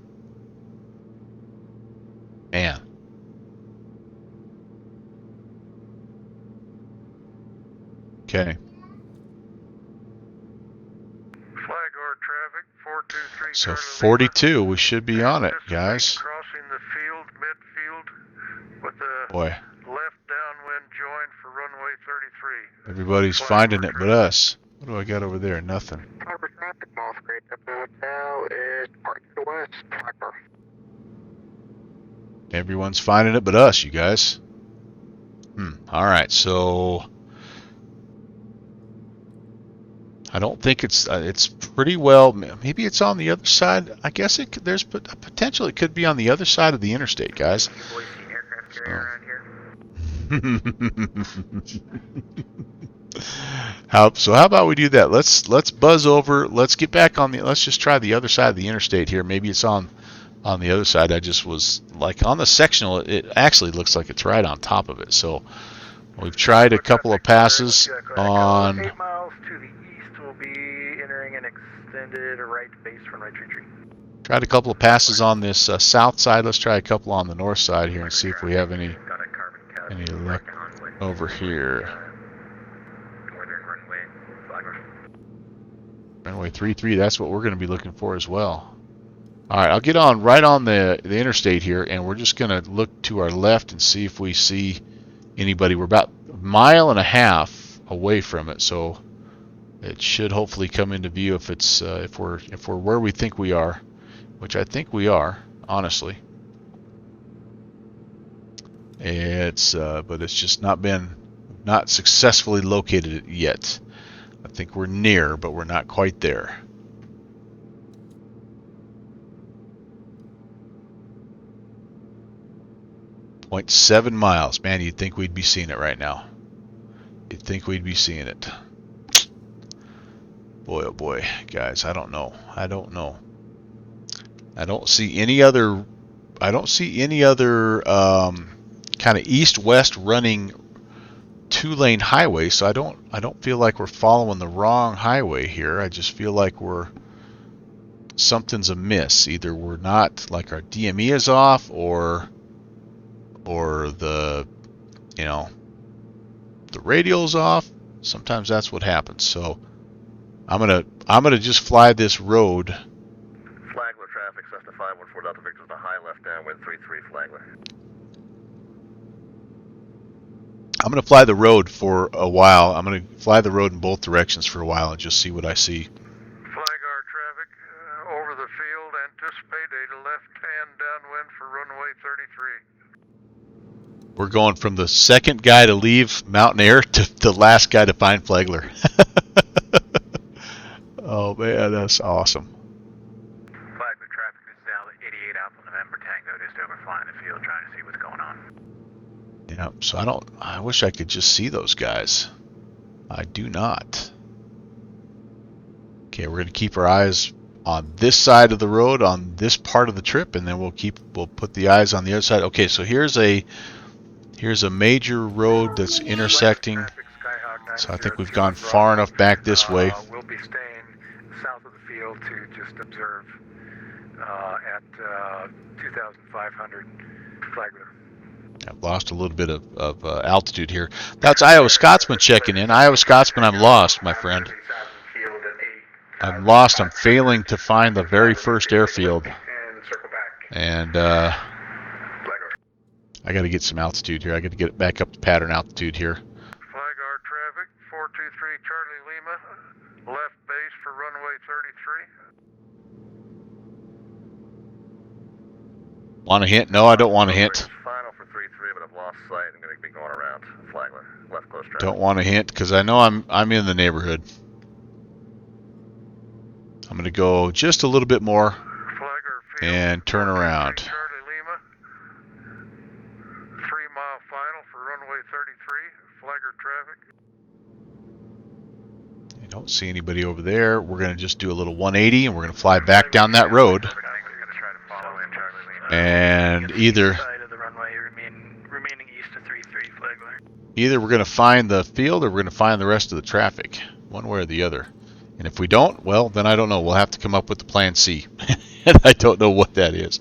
man. Okay. Flagler traffic 423. So 42, we should be on it, guys. Crossing the field, midfield, with the Boy, left downwind join for runway 33. everybody's finding it but us. What do I got over there? Nothing. Flagler traffic, Moss Great Hotel is departing to the west. Flagler. Everyone's finding it but us, you guys. All right, so I don't think it's pretty well. Maybe it's on the other side. I guess there's a potential. It could be on the other side of the interstate, guys. So how about we do that? Let's buzz over. Let's get back on the. Let's just try the other side of the interstate here. Maybe it's on on the other side. I just was like on the sectional, it actually looks like it's right on top of it. So we've tried a couple of passes on. 8 miles to the east, we'll be entering an extended right base runway 33. Tried a couple of passes on this south side. Let's try a couple on the north side here and see if we have any luck over here. Runway 33, that's what we're going to be looking for as well. All right, I'll get on right on the interstate here, and we're just going to look to our left and see if we see anybody. We're about a mile and a half away from it, so it should hopefully come into view if it's if we're where we think we are, which I think we are, honestly. It's but it's just not successfully located it yet. I think we're near, but we're not quite there. .7 miles. Man, you'd think we'd be seeing it right now. You'd think we'd be seeing it. Boy, oh boy, guys, I don't know. I don't know. I don't see any other kind of east-west running two-lane highway, so I don't feel like we're following the wrong highway here. I just feel like something's amiss. Either we're not, like, our DME is off, or the the radial's off. Sometimes that's what happens. So I'm gonna just fly this road. Flagler traffic, Cessna 514 Delta Victor's the high left downwind 33 Flagler. I'm gonna fly the road for a while. I'm gonna fly the road in both directions for a while and just see what I see. Flagar traffic over the field. Anticipate a left-hand downwind for runway 33. We're going from the second guy to leave Mountain Air to the last guy to find Flagler. Oh man, that's awesome. Flagler traffic is now 88 Alpha November Tango, just overflying the field trying to see what's going on. Yeah, so I wish I could just see those guys. I do not. Okay, we're going to keep our eyes on this side of the road, on this part of the trip, and then we'll put the eyes on the other side. Okay, so here's a major road that's intersecting. So I think we've gone far enough back this way. We'll be staying south of the field to just observe at 2,500 Flagler. I've lost a little bit of altitude here. That's Iowa Scotsman checking in. Iowa Scotsman, I'm lost, my friend. I'm lost. I'm failing to find the very first airfield. And I got to get some altitude here. I got to get it back up to pattern altitude here. Flagar traffic, 423 Charlie Lima, left base for runway 33. Want a hint? No, I don't want a hint. Final for 33, but I've lost sight. I'm going to be going around Flagler, left close traffic. Don't want a hint because I know I'm in the neighborhood. I'm going to go just a little bit more and turn around. Charlie Lima, 3-mile final for runway 33, Flagger traffic. I don't see anybody over there. We're going to just do a little 180 and we're going to fly back down that road. And either we're going to find the field or we're going to find the rest of the traffic, one way or the other. And if we don't, well, then I don't know. We'll have to come up with the plan C. And I don't know what that is.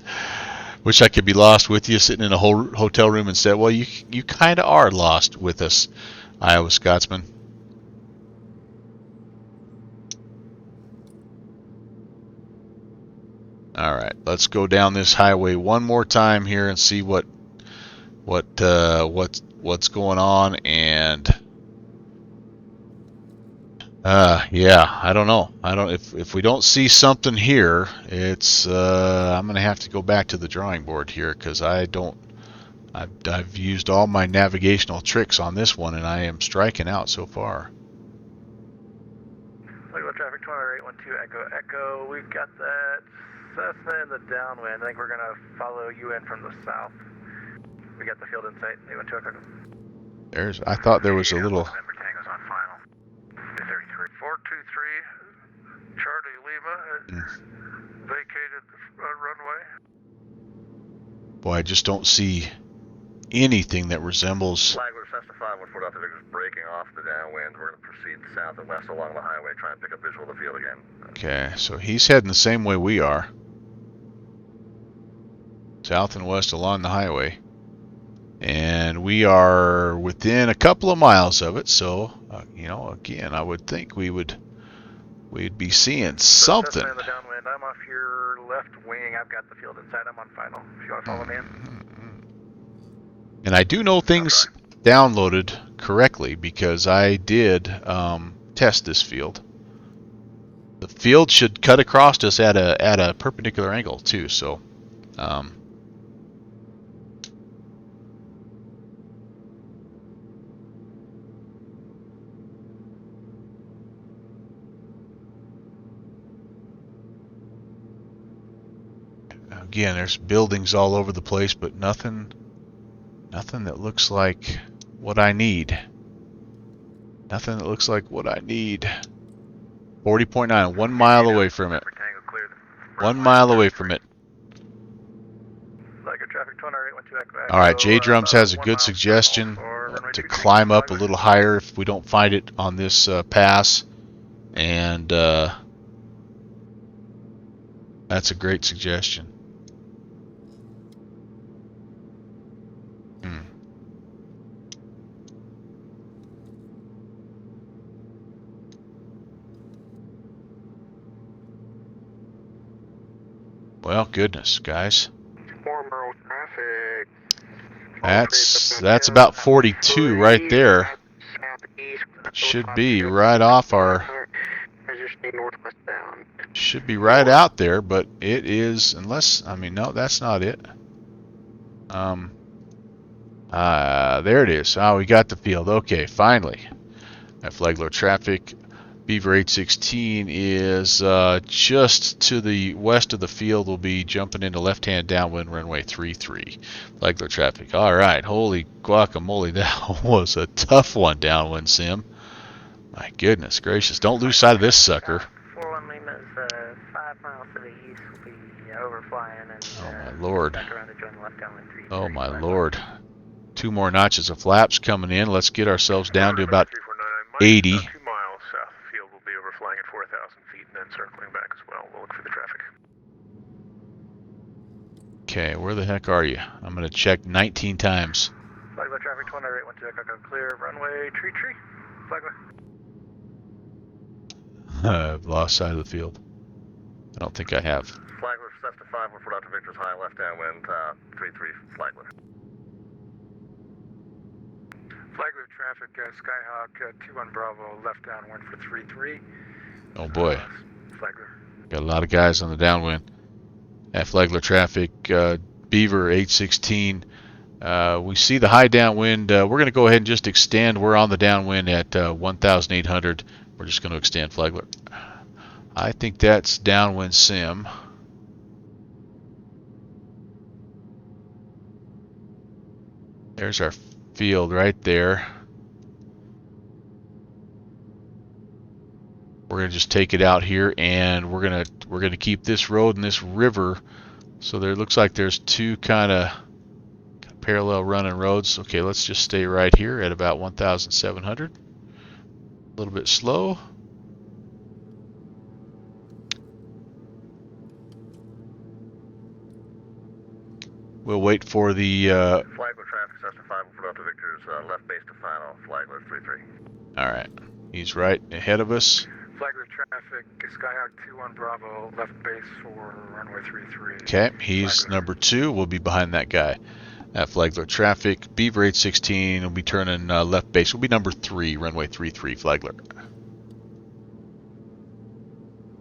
Wish I could be lost with you sitting in a whole hotel room instead. Well, you kind of are lost with us, Iowa Scotsman. All right, let's go down this highway one more time here and see what's going on. And yeah, I don't know. If we don't see something here, it's I'm gonna have to go back to the drawing board here because I've used all my navigational tricks on this one and I am striking out so far. Flagler traffic 2812 Echo. We've got that Cessna in the downwind. I think we're gonna follow you in from the south. We got the field in sight. 812 Echo. I thought there was a little. November Tango's on final. 423 Charlie Lima vacated the runway. Boy, I just don't see anything that resembles. Flagler, Cessna 514 Delta Victor's breaking off the downwind. We're going to proceed south and west along the highway, try and pick up visual of the field again. Okay, so he's heading the same way we are. South and west along the highway. And we are within a couple of miles of it, so, you know, again, I would think we'd be seeing something. Cessna in the downwind. I'm off your left wing. I've got the field inside. I'm on final. If you want to follow me in. And I do know things downloaded correctly because I did test this field. The field should cut across us at a perpendicular angle too, so again, there's buildings all over the place, but nothing that looks like what I need. Nothing that looks like what I need. 40.9, 1 mile away from it. 1 mile away from it. All right, J Drums has a good suggestion to climb up a little higher if we don't find it on this pass, and that's a great suggestion. Well, goodness, guys. That's about 42 right there. Should be right off our. Should be right out there, but it is, unless, I mean, no, that's not it. There it is. Oh, we got the field. Okay, finally. At Flagler traffic. Beaver 816 is just to the west of the field. We'll be jumping into left-hand downwind runway 33. Flagler traffic. All right, holy guacamole, that was a tough one downwind, Sim. My goodness gracious, don't lose sight of this sucker. 41 Lima is 5 miles to the east. We'll be overflying and oh my lord. back around to join the left downwind 33. Oh my lord. 2 more notches of flaps coming in. Let's get ourselves down to about 80. Flying at 4,000 feet and then circling back as well. We'll look for the traffic. Okay, where the heck are you? I'm going to check 19 times. Flagler traffic 2812 Echo clear runway tree. Flagler. I've lost sight of the field. I don't think I have. Flagler Cessna 514 Delta Victor's high left downwind 33 Flagler. Flagler traffic Skyhawk 21 Bravo left downwind for 33. Oh boy. Flagler. Got a lot of guys on the downwind. At Flagler traffic, Beaver 816. We see the high downwind. We're going to go ahead and just extend. We're on the downwind at 1,800. We're just going to extend Flagler. I think that's downwind Sim. There's our field right there. We're gonna just take it out here, and we're gonna keep this road and this river. So there looks like there's two kind of parallel running roads. Okay, let's just stay right here at about 1,700. A little bit slow. We'll wait for the Flagler traffic, Cessna 514 Delta Victor's left base to final, Flagler 33. All right, he's right ahead of us. Flagler traffic Skyhawk 21 Bravo left base for runway 33. Okay, he's Flagler. Number 2. We'll be behind that guy. At Flagler traffic, Beaver 816 will be turning left base. We'll be number 3, runway 33, Flagler.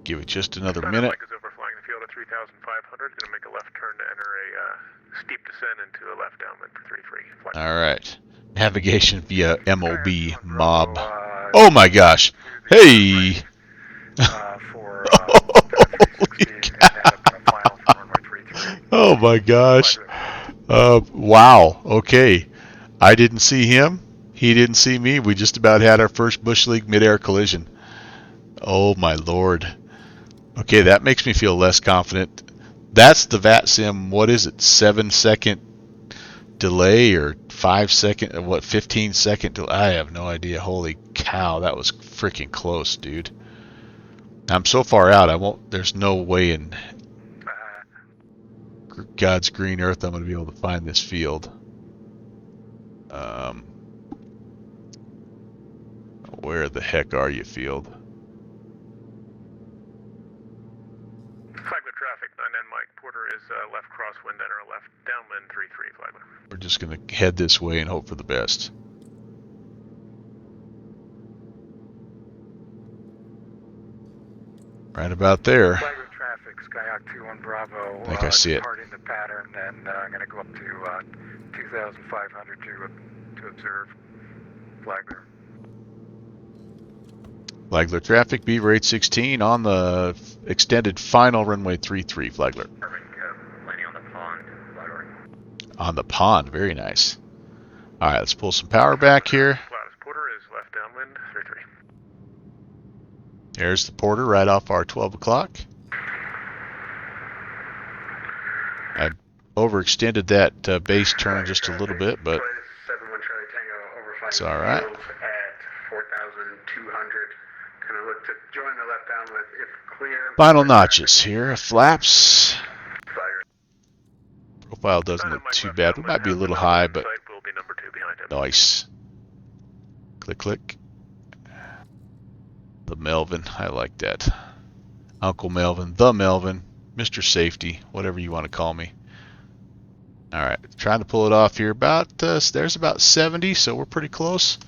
Give it just another minute. Mike is overflying the field at 3,500. Going to make a left turn to enter a steep descent into a left downwind for 33. All right. Navigation via MOB, mob. Oh my gosh. Hey. Oh my gosh. Wow. Okay. I didn't see him. He didn't see me. We just about had our first Bush League midair collision. Oh my lord. Okay, that makes me feel less confident That's the VATSIM, what is it, 7-second delay or 5-second, what, 15-second delay? I have no idea. Holy cow, that was freaking close, dude. I'm so far out, there's no way in God's green earth I'm going to be able to find this field. Where the heck are you, field? Flagler traffic, 99 Mike. Porter is left crosswind, enter left downwind 33 Flagler. We're just going to head this way and hope for the best. Right about there. Flagler traffic, Skyhawk 21 Bravo. I think I see it. Departing the pattern, and I'm going to go up to 2,500 to observe Flagler. Flagler traffic, Beaver 816 on the extended final runway 33, Flagler. Landing on the pond, Flagler. On the pond, very nice. All right, let's pull some power back here. Porter is left downwind 33. There's the Porter right off our 12 o'clock. I overextended that base turn just a little bit, but it's all right. At 4,200. Gonna look to join the left downwind if clear. Final notches here, flaps. Profile doesn't look too bad. We might be a little high, but nice. Click, click. The Melvin, I like that. Uncle Melvin, the Melvin, Mr. Safety, whatever you want to call me. All right, trying to pull it off here. There's about 70, so we're pretty close.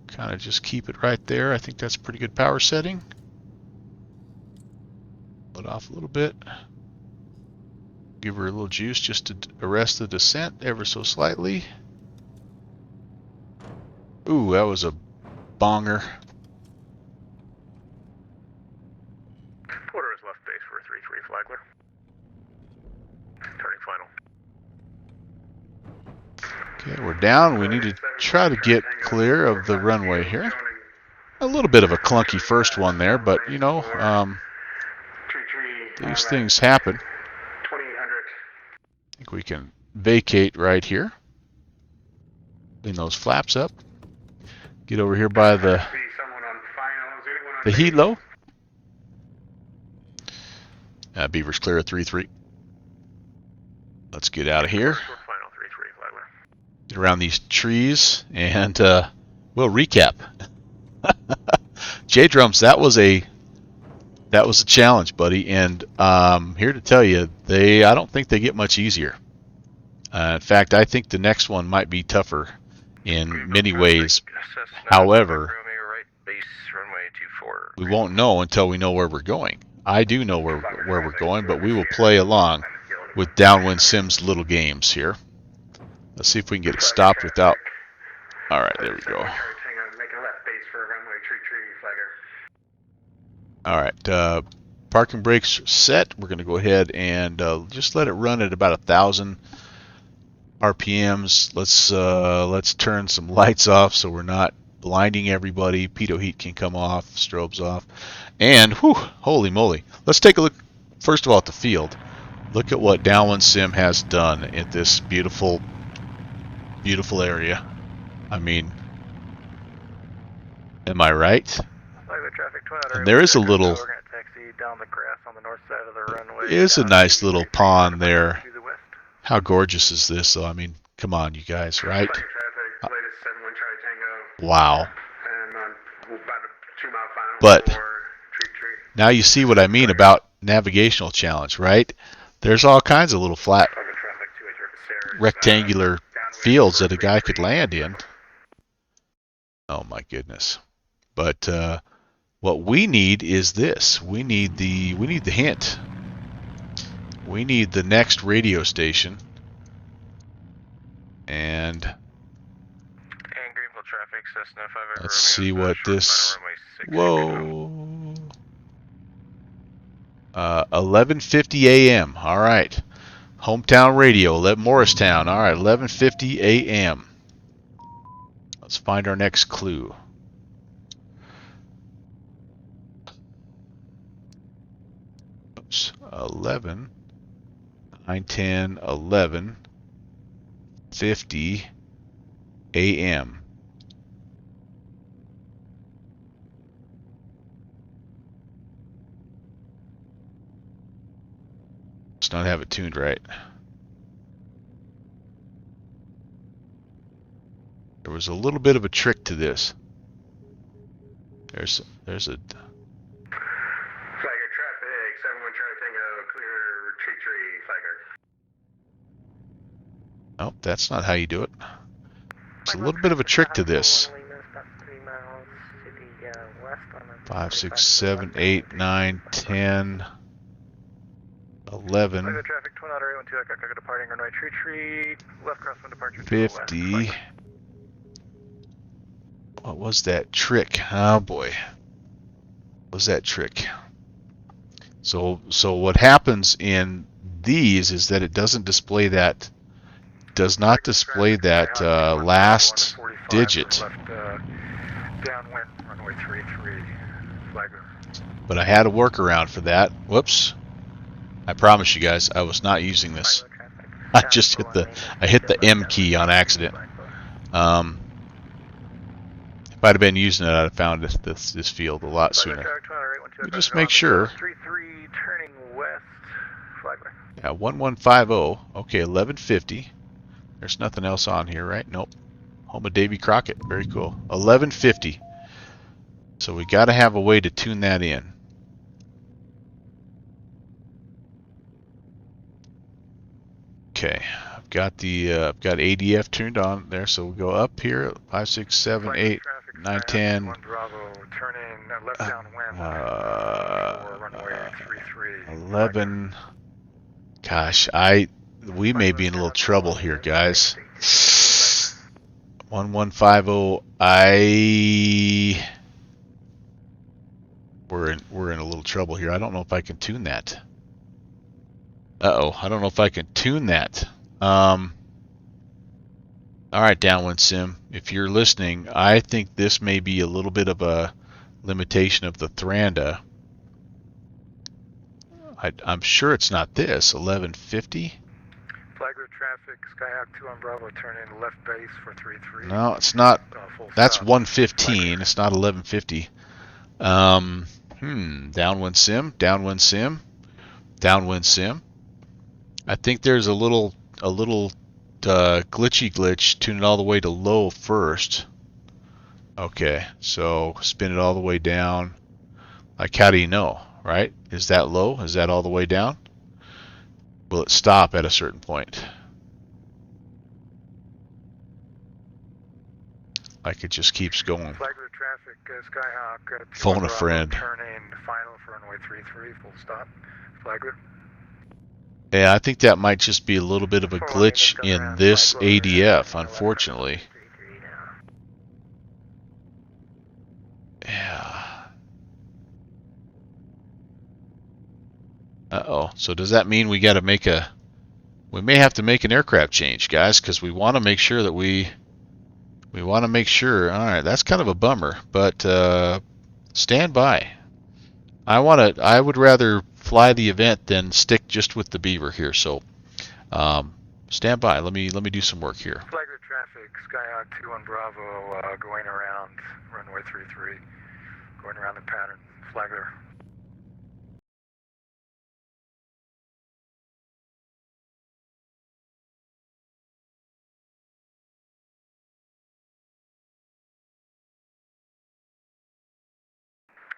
Kind of just keep it right there. I think that's a pretty good power setting. Pull it off a little bit. Give her a little juice just to arrest the descent ever so slightly. Ooh, that was a bonger. Porter is left base for 33 Flagler. Turning final. Okay, we're down. We need to try to get clear of the runway here. A little bit of a clunky first one there, but you know, these things happen. I think we can vacate right here. Clean those flaps up. Get over here by the helo. Beaver's clear at 3-3. Let's get out of here. Get around these trees and we'll recap. J-Drums, that was a challenge, buddy, and here to tell you, I don't think they get much easier. In fact, I think the next one might be tougher in many ways. However, we won't know until we know where we're going. I do know where we're going, but we will play along with Downwind Sim's little games here. Let's see if we can get it stopped without... All right, there we go. All right, parking brakes are set. We're going to go ahead and just let it run at about 1,000 RPMs. Let's turn some lights off so we're not blinding everybody. Pitot heat can come off, strobes off, and whew, holy moly! Let's take a look first of all at the field. Look at what Downwind Sim has done at this beautiful, beautiful area. I mean, am I right? And there is a little, is a nice little pond there. How gorgeous is this? So I mean, come on, you guys, right? Wow. But now you see what I mean about navigational challenge, right? There's all kinds of little flat rectangular fields that a guy could land in. Oh my goodness. But what we need is this. We need the hint. We need the next radio station. And Greenville traffic, Cessna 5 let's see what this. Whoa. 11:50 a.m. All right. Hometown radio, Morristown. All right, 11:50 a.m. Let's find our next clue. Oops, 11. 9, 10, 11, 50 a.m. Let's not have it tuned right. There was a little bit of a trick to this. There's a Flagger traffic, 71 Charlie Tango, clear tree, Flagger. Oh, that's not how you do it. There's a little bit of a trick to this. 5, 6, 7, 8, 9, 10, 11, Flagger traffic, Twin Otter 812, Echo departing runway tree, left crosswind departure to 50. the west. What was that trick? Oh boy. What was that trick? So what happens in these is that it doesn't display that, does not display that last digit. Left downwind runway 33, Flagger. But I had a workaround for that. Whoops. I promise you guys, I was not using this. I just hit the M key on accident. If I'd have been using it, I'd have found this field a lot sooner. Just make sure. 33 turning west, Flagler. Yeah, 1150. Okay, 1150. There's nothing else on here, right? Nope. Home of Davy Crockett. Very cool. 1150. So we got to have a way to tune that in. Okay, I've got ADF tuned on there, so we'll go up here. 5, 6, 7, 8, 9, 10. Bravo, turning left downwind. 11. Gosh, we may be in a little trouble here, guys. 1150. We're in a little trouble here. I don't know if I can tune that. Uh-oh, I don't know if I can tune that. All right, Downwind Sim, if you're listening, I think this may be a little bit of a limitation of the Thranda. I'm sure it's not this. 1150. Flagler traffic, Skyhawk 2 on Bravo, turn in left base for 33. No, it's not. That's stop. 115. It's not 1150. Downwind Sim, Downwind Sim, Downwind Sim. I think there's a little glitchy glitch. Tune it all the way to low first. Okay, so spin it all the way down. Like, how do you know, right? Is that low? Is that all the way down? Will it stop at a certain point? Like it just keeps going. Flagler traffic, Skyhawk. Phone a friend. Turn in final for runway 33, full stop. Flagler. Yeah, I think that might just be a little bit of a glitch in this ADF, unfortunately. Yeah. Uh-oh. So does that mean we got to we may have to make an aircraft change, guys, because we want to make sure that we want to make sure. All right, that's kind of a bummer, but stand by. I would rather fly the event than stick just with the Beaver here. So stand by. Let me do some work here. Flagler traffic, Skyhawk 2 on Bravo, going around runway 33, going around the pattern. Flagler.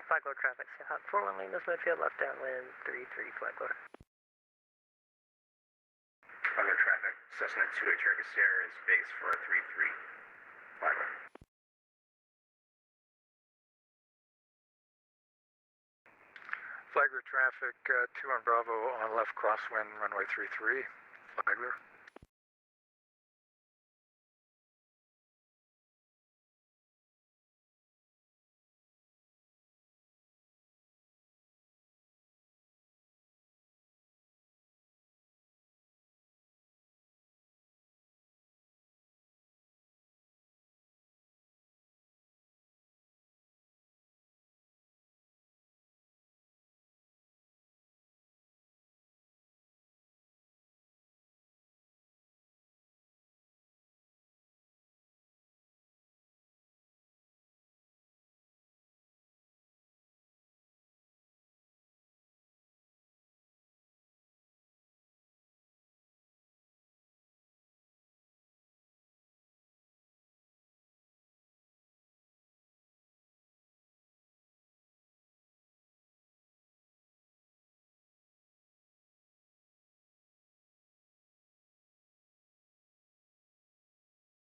Flagler traffic, Skyhawk 41 Lima midfield, left downwind, 33 Flagler. Flagler traffic, Cessna 2 at Cherokee Sierra is base for 33, Flagler. Flagler traffic, 2 on Bravo on left crosswind, runway 33, Flagler.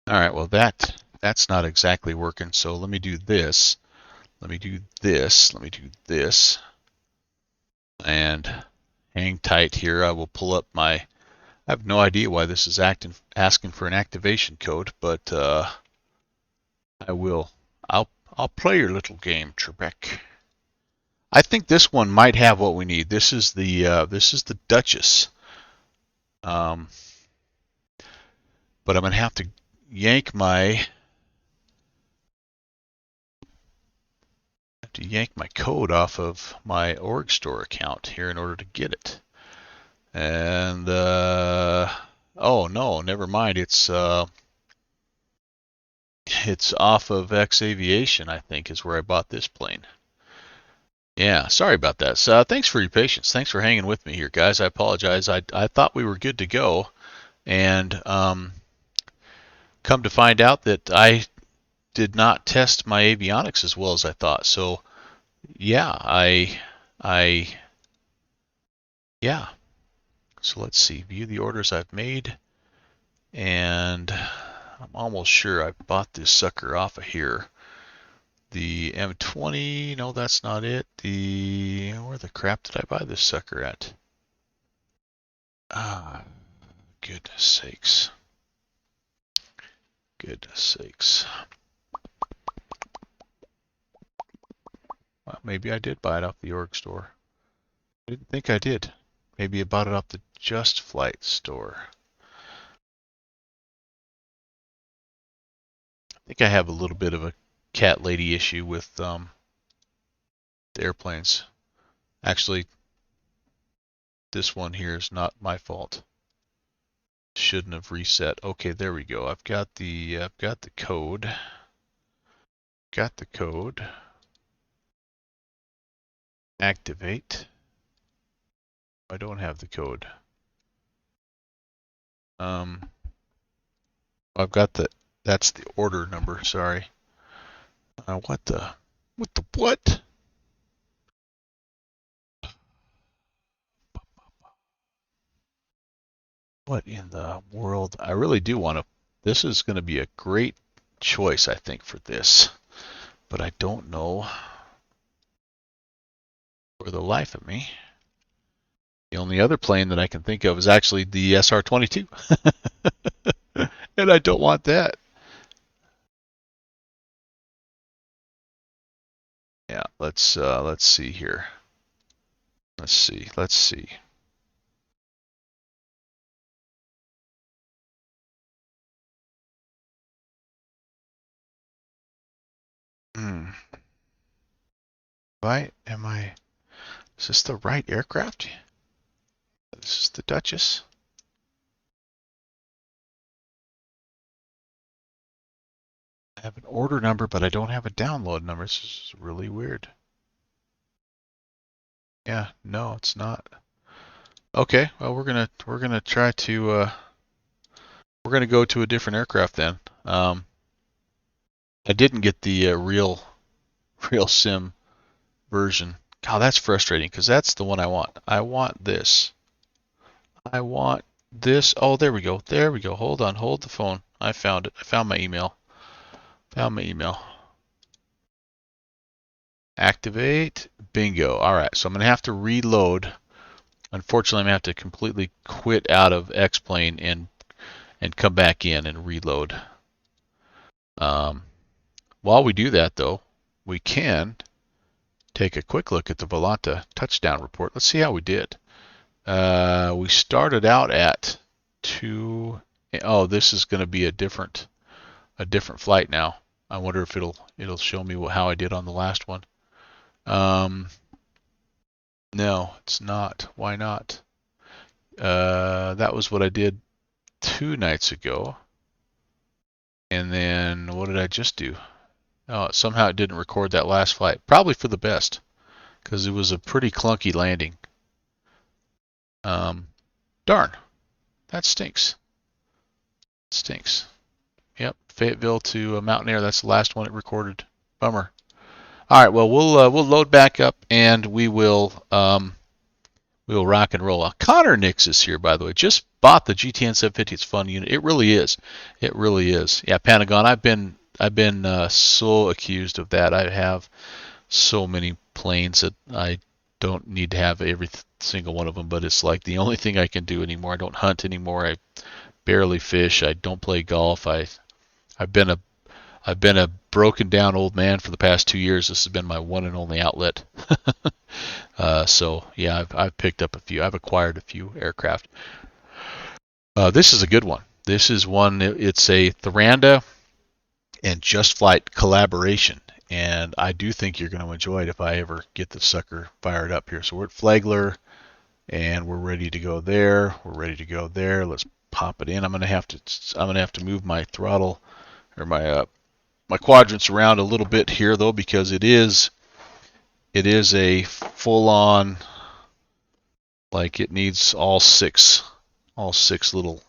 All right, well that's not exactly working. So let me do this. Let me do this. Let me do this. And hang tight here. I will pull up my. I have no idea why this is asking for an activation code, but I will. I'll play your little game, Trebek. I think this one might have what we need. This is the Duchess. But I'm gonna have to yank my code off of my org store account here in order to get it. And oh no, never mind. It's off of X Aviation, I think, is where I bought this plane. Yeah, sorry about that. So thanks for your patience. Thanks for hanging with me here, guys. I apologize. I thought we were good to go, and come to find out that I did not test my avionics as well as I thought. So yeah, yeah. So let's see. View the orders I've made, and I'm almost sure I bought this sucker off of here. The M20, no, that's not it. Where the crap did I buy this sucker at? Ah, goodness sakes. Goodness sakes. Well, maybe I did buy it off the org store. I didn't think I did. Maybe I bought it off the Just Flight store. I think I have a little bit of a cat lady issue with the airplanes. Actually, this one here is not my fault. Shouldn't have reset. Okay, there we go. I've got the code. Got the code. Activate. I don't have the code. I've got that's the order number, sorry. What the what? What in the world? I really do want to, this is going to be a great choice, I think, for this, but I don't know for the life of me. The only other plane that I can think of is actually the SR-22, and I don't want that. Yeah, let's see here. Let's see. Is this the right aircraft? This is the Duchess. I have an order number, but I don't have a download number. This is really weird. Yeah, no, it's not. Okay, well we're gonna try to we're gonna go to a different aircraft then. I didn't get the real sim version. God, that's frustrating because that's the one I want. I want this. I want this. Oh, there we go. There we go. Hold on. Hold the phone. I found it. I found my email. Found my email. Activate. Bingo. All right. So I'm going to have to reload. Unfortunately, I'm going to have to completely quit out of X-Plane and come back in and reload. While we do that, though, we can take a quick look at the Volanta touchdown report. Let's see how we did. We started out at 2. Oh, this is going to be a different flight now. I wonder if it'll show me how I did on the last one. No, it's not. Why not? That was what I did 2 nights ago. And then what did I just do? Oh, somehow it didn't record that last flight. Probably for the best, because it was a pretty clunky landing. Darn. That stinks. It stinks. Yep, Fayetteville to Mountain Air. That's the last one it recorded. Bummer. All right, well we'll load back up and we will rock and roll. Connor Nix is here, by the way. Just bought the GTN 750. It's a fun unit. It really is. It really is. Yeah, Pentagon. I've been so accused of that. I have so many planes that I don't need to have every single one of them, but it's like the only thing I can do anymore. I don't hunt anymore. I barely fish. I don't play golf. I've been a broken down old man for the past 2 years. This has been my one and only outlet. So yeah, I've picked up a few. I've acquired a few aircraft. This is a good one. This is one. It's a Thranda and Just Flight collaboration, and I do think you're going to enjoy it if I ever get the sucker fired up here. So we're at Flagler, and we're ready to go there. We're ready to go there. Let's pop it in. I'm gonna have to move my throttle or my quadrants around a little bit here though, because it is a full-on, like it needs all six little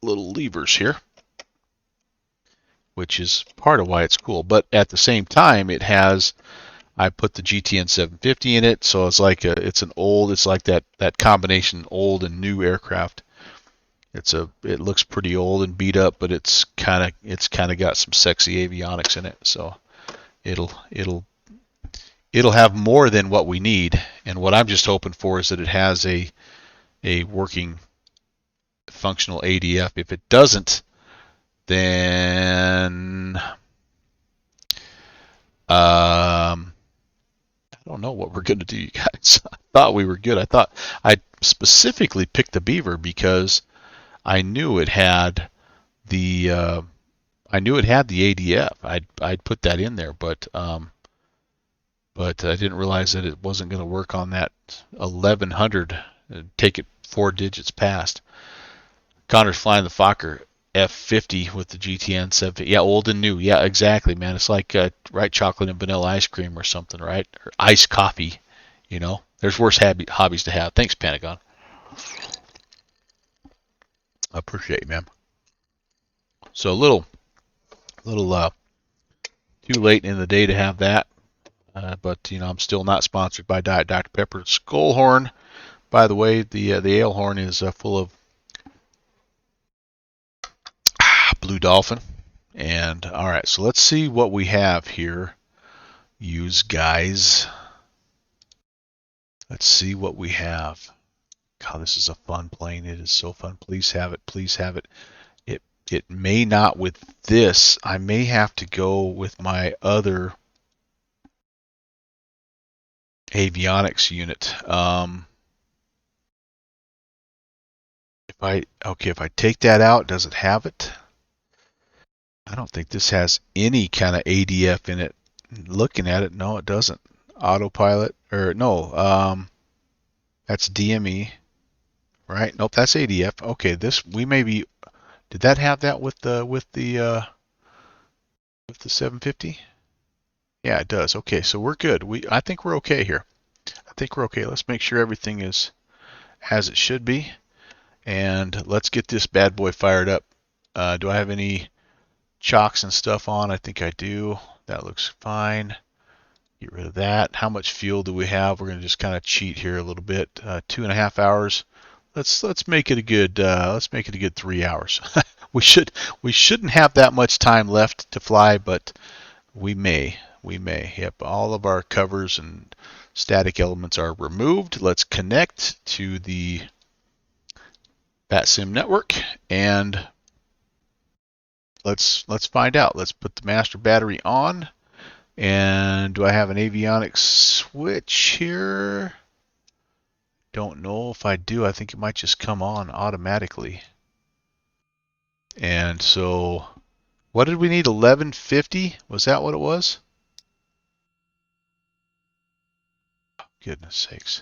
levers here, which is part of why it's cool. But at the same time, I put the GTN 750 in it, so it's like it's like that combination old and new aircraft. It looks pretty old and beat up, but it's kind of got some sexy avionics in it. So it'll have more than what we need. And what I'm just hoping for is that it has a working, functional ADF. If it doesn't, then I don't know what we're going to do, you guys. I thought we were good. I specifically picked the Beaver because I knew it had the ADF. I'd put that in there, but I didn't realize that it wasn't going to work on that 1100. Take it 4 digits past. Connor's flying the Fokker F50 with the GTN 750. Yeah, old and new. Yeah, exactly, man. It's like right, chocolate and vanilla ice cream or something, right? Or iced coffee. You know, there's worse hobbies to have. Thanks, Pentagon. I appreciate it, man. So a little too late in the day to have that, but you know, I'm still not sponsored by Diet Dr. Pepper. Skullhorn, by the way, the ale horn is full of Blue Dolphin. And all right, so let's see what we have here, yous guys. Let's see what we have. God, this is a fun plane. It is so fun. Please have it. Please have it. It may not with this. I may have to go with my other avionics unit. If I take that out, does it have it? I don't think this has any kind of ADF in it. Looking at it, no, it doesn't. Autopilot, or no, that's DME, right? Nope, that's ADF. Okay, this we may be. Did that have that with the 750? Yeah, it does. Okay, so we're good. I think we're okay here. I think we're okay. Let's make sure everything is as it should be, and let's get this bad boy fired up. Do I have any chocks and stuff on? I think I do. That looks fine. Get rid of that. How much fuel do we have? We're going to just kind of cheat here a little bit. 2.5 hours. Let's make it a good 3 hours. we shouldn't have that much time left to fly, but we may. Yep, all of our covers and static elements are removed. Let's connect to the BatSim network and let's find out. Let's put the master battery on. And do I have an avionics switch here? Don't know if I do. I think it might just come on automatically. And so, what did we need? 1150? Was that what it was? Oh, goodness sakes.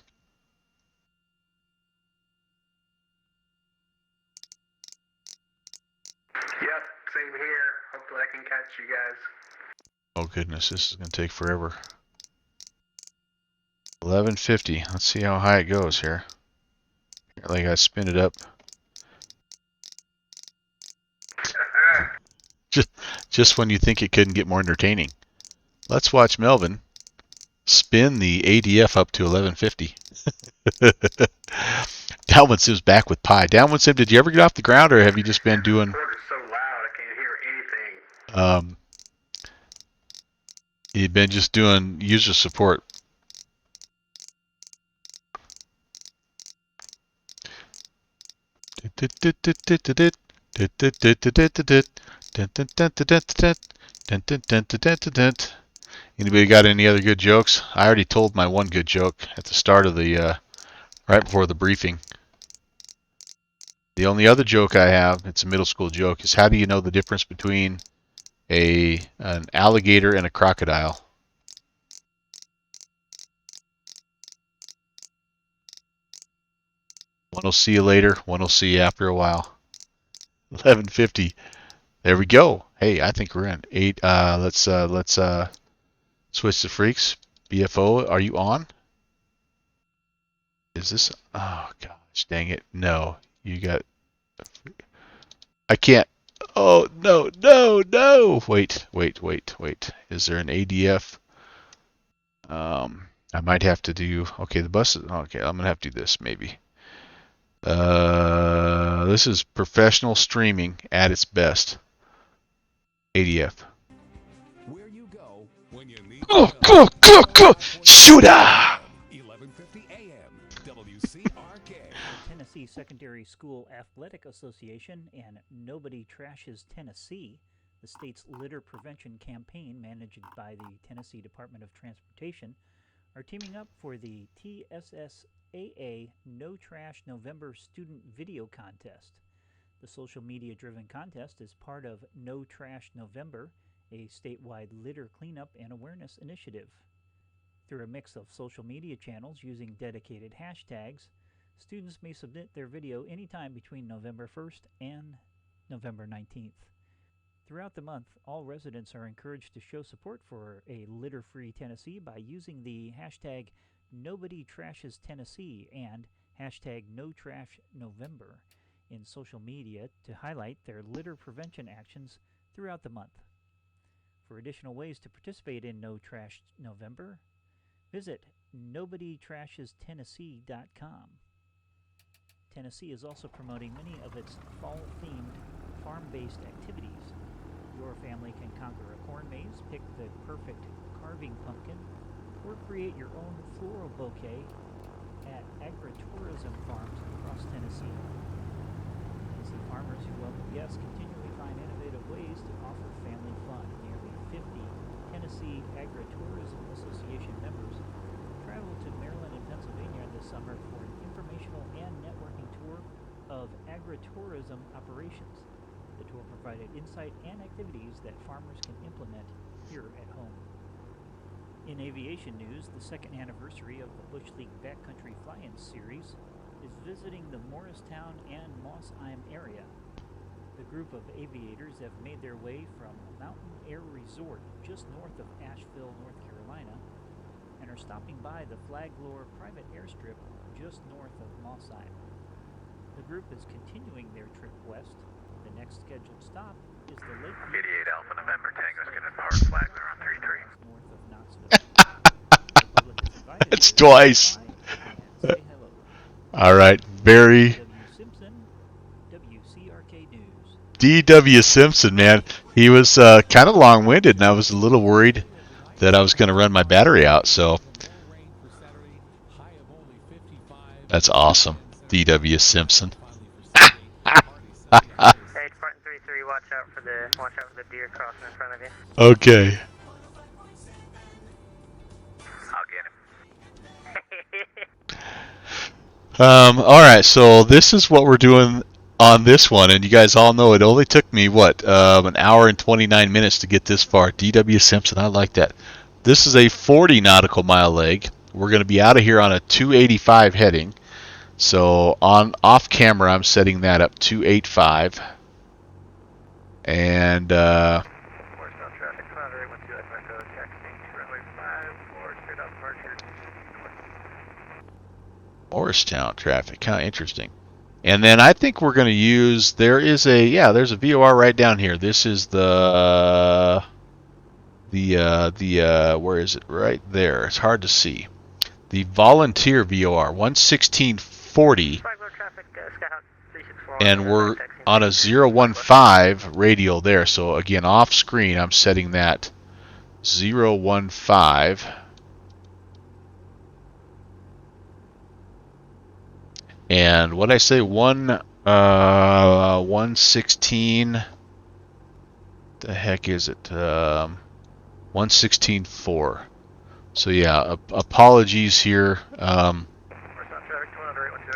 Yep, same here. Hopefully I can catch you guys. Oh goodness, this is going to take forever. 1150. Let's see how high it goes here. Apparently I got to spin it up. Just when you think it couldn't get more entertaining. Let's watch Melvin spin the ADF up to 1150. Downwind Sim's back with pie. Downwind Sim, did you ever get off the ground, or have you just been doing? It's so loud, I can't hear anything. You've been just doing user support. Anybody got any other good jokes? I already told my one good joke at the start of the, right before the briefing. The only other joke I have, it's a middle school joke, is how do you know the difference between an alligator and a crocodile? One will see you later, one will see you after a while. 11:50. There we go. Hey, I think we're in. Let's switch to freaks. BFO, are you on? Is this? Oh gosh, dang it! No, you got. I can't. Oh no, no, no! Wait. Is there an ADF? I might have to do. Okay, the bus is. Okay, I'm gonna have to do this maybe. This is professional streaming at its best. ADF. Where you go when you need Go! Shooter! 11:50 a.m. WCRK. Tennessee Secondary School Athletic Association and Nobody Trashes Tennessee, the state's litter prevention campaign managed by the Tennessee Department of Transportation, are teaming up for the TSSAA No Trash November Student Video Contest. The social media-driven contest is part of No Trash November, a statewide litter cleanup and awareness initiative. Through a mix of social media channels using dedicated hashtags, students may submit their video anytime between November 1st and November 19th. Throughout the month, all residents are encouraged to show support for a litter-free Tennessee by using the hashtag #NobodyTrashesTennessee and hashtag #NoTrashNovember in social media to highlight their litter prevention actions throughout the month. For additional ways to participate in No Trash November, visit NobodyTrashesTennessee.com. Tennessee is also promoting many of its fall-themed, farm-based activities. Your family can conquer a corn maze, pick the perfect carving pumpkin, or create your own floral bouquet at agritourism farms across Tennessee. Tennessee farmers who welcome guests continually find innovative ways to offer family fun. Nearly 50 Tennessee Agritourism Association members travel to Maryland and Pennsylvania this summer for an informational and networking tour of agritourism operations. The tour provided insight and activities that farmers can implement here at home. In aviation news, the second anniversary of the Bush League Backcountry Fly-In series is visiting the Morristown and Moss Isle area. The group of aviators have made their way from Mountain Air Resort just north of Asheville, North Carolina, and are stopping by the Flaglore private airstrip just north of Moss Isle. The group is continuing their trip west. The next scheduled stop is the Lake 88 Alpha November Tango's going to park Flagler on 33. North of Knoxville. The public is invited It's to twice. stop by and say hello. All right, very. W. Simpson, WCRK News. D.W. Simpson, man. He was kind of long-winded, and I was a little worried that I was going to run my battery out, so that's awesome. D.W. Simpson. Hey, Spartan 3-3, watch out for the deer crossing in front of you. Okay. I'll get him. All right, so this is what we're doing on this one, and you guys all know it only took me, an hour and 29 minutes to get this far. D.W. Simpson, I like that. This is a 40 nautical mile leg. We're going to be out of here on a 285 heading. So off camera, I'm setting that up 285. And Morristown traffic, kind of interesting. And then I think we're going to use, there's a VOR right down here. This is where is it? Right there. It's hard to see. The volunteer VOR, 11640. and we're on a 015 radial there. So again, off screen, I'm setting that 015. And what I say, 116. The heck is it? 116.4. So yeah, apologies here.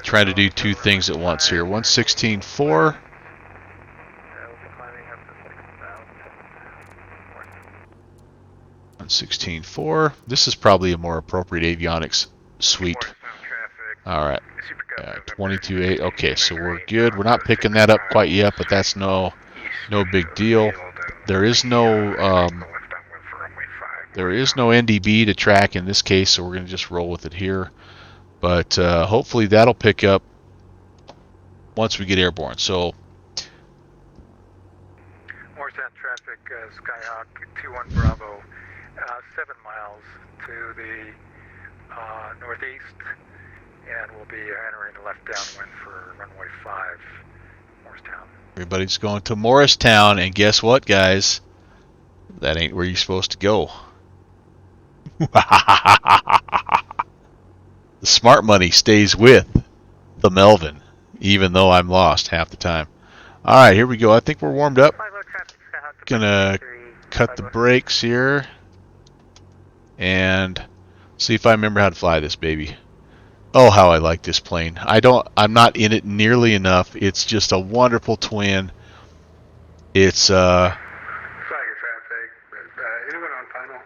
Trying to do two things at once here. 116.4. 116.4. This is probably a more appropriate avionics suite. All right. 22.8. Okay, so we're good. We're not picking that up quite yet, but that's no big deal. There is no NDB to track in this case, so we're going to just roll with it here. But hopefully that'll pick up once we get airborne. So Morristown traffic, Skyhawk 21 Bravo, 7 miles to the northeast, and we'll be entering the left downwind for runway 5, Morristown. Everybody's going to Morristown, and guess what, guys? That ain't where you're supposed to go. The smart money stays with the Melvin, even though I'm lost half the time. All right, here we go. I think we're warmed up. Gonna cut the brakes here and see if I remember how to fly this baby. Oh, how I like this plane. I'm not in it nearly enough. It's just a wonderful twin. It's Flagger traffic. Anyone on final?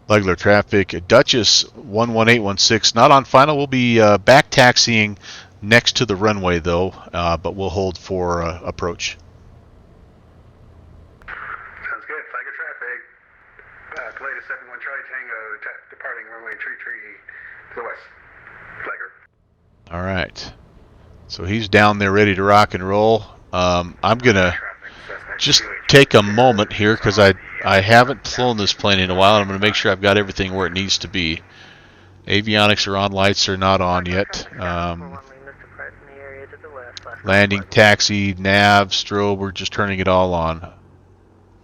regular traffic. Duchess 11816 not on final. We'll be back taxiing next to the runway though, but we'll hold for approach. Sounds good. Flagger traffic. Delay to 71 Charlie Tango, departing runway 33 to the west. Flagger. All right. So he's down there ready to rock and roll. I'm going to just take a moment here because I haven't flown this plane in a while. And I'm going to make sure I've got everything where it needs to be. Avionics are on, lights are not on yet. Landing, taxi, nav, strobe, we're just turning it all on.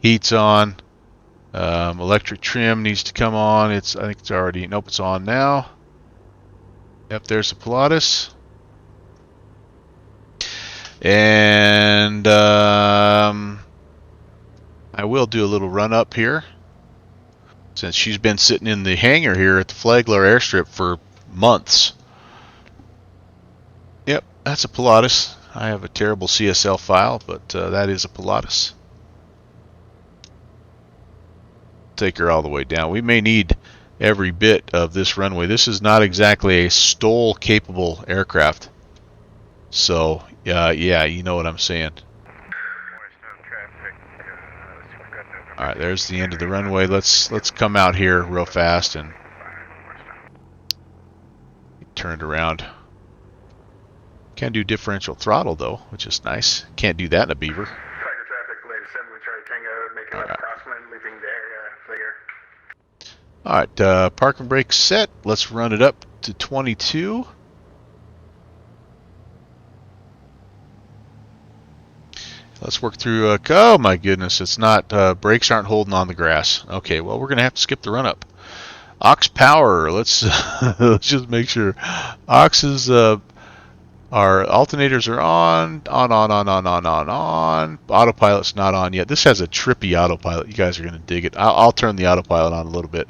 Heat's on. Electric trim needs to come on. I think it's already, nope, it's on now. Yep, there's the Pilatus. And I will do a little run up here since she's been sitting in the hangar here at the Flagler airstrip for months. Yep, that's a Pilatus. I have a terrible CSL file, but that is a Pilatus. Take her all the way down. We may need every bit of this runway. This is not exactly a STOL capable aircraft. So, yeah, you know what I'm saying. All right, there's the end of the runway. Let's come out here real fast and turn it around. Can do differential throttle though, which is nice. Can't do that in a Beaver. Flagger traffic, delay to 71 Charlie Tango, making left crosswind, leaving the area. Flagger. All right, park and brake set. Let's run it up to 22. Let's work through, oh my goodness, it's not, brakes aren't holding on the grass. Okay, well, we're going to have to skip the run up. Aux power, let's, let's just make sure. Aux's, our alternators are on. Autopilot's not on yet. This has a trippy autopilot. You guys are going to dig it. I'll turn the autopilot on a little bit.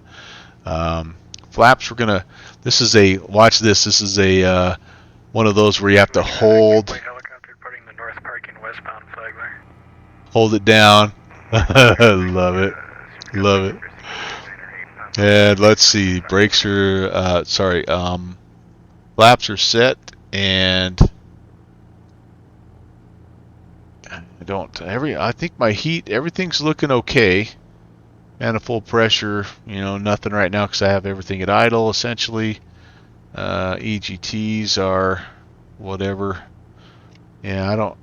Flaps, we're going to, this is a, watch this, this is a, one of those where you have to hold. Hold it down. Love it. Love it. And let's see. Brakes are, flaps are set, and I think my heat, everything's looking okay. Manifold pressure, nothing right now because I have everything at idle essentially. EGTs are whatever. Yeah, I don't,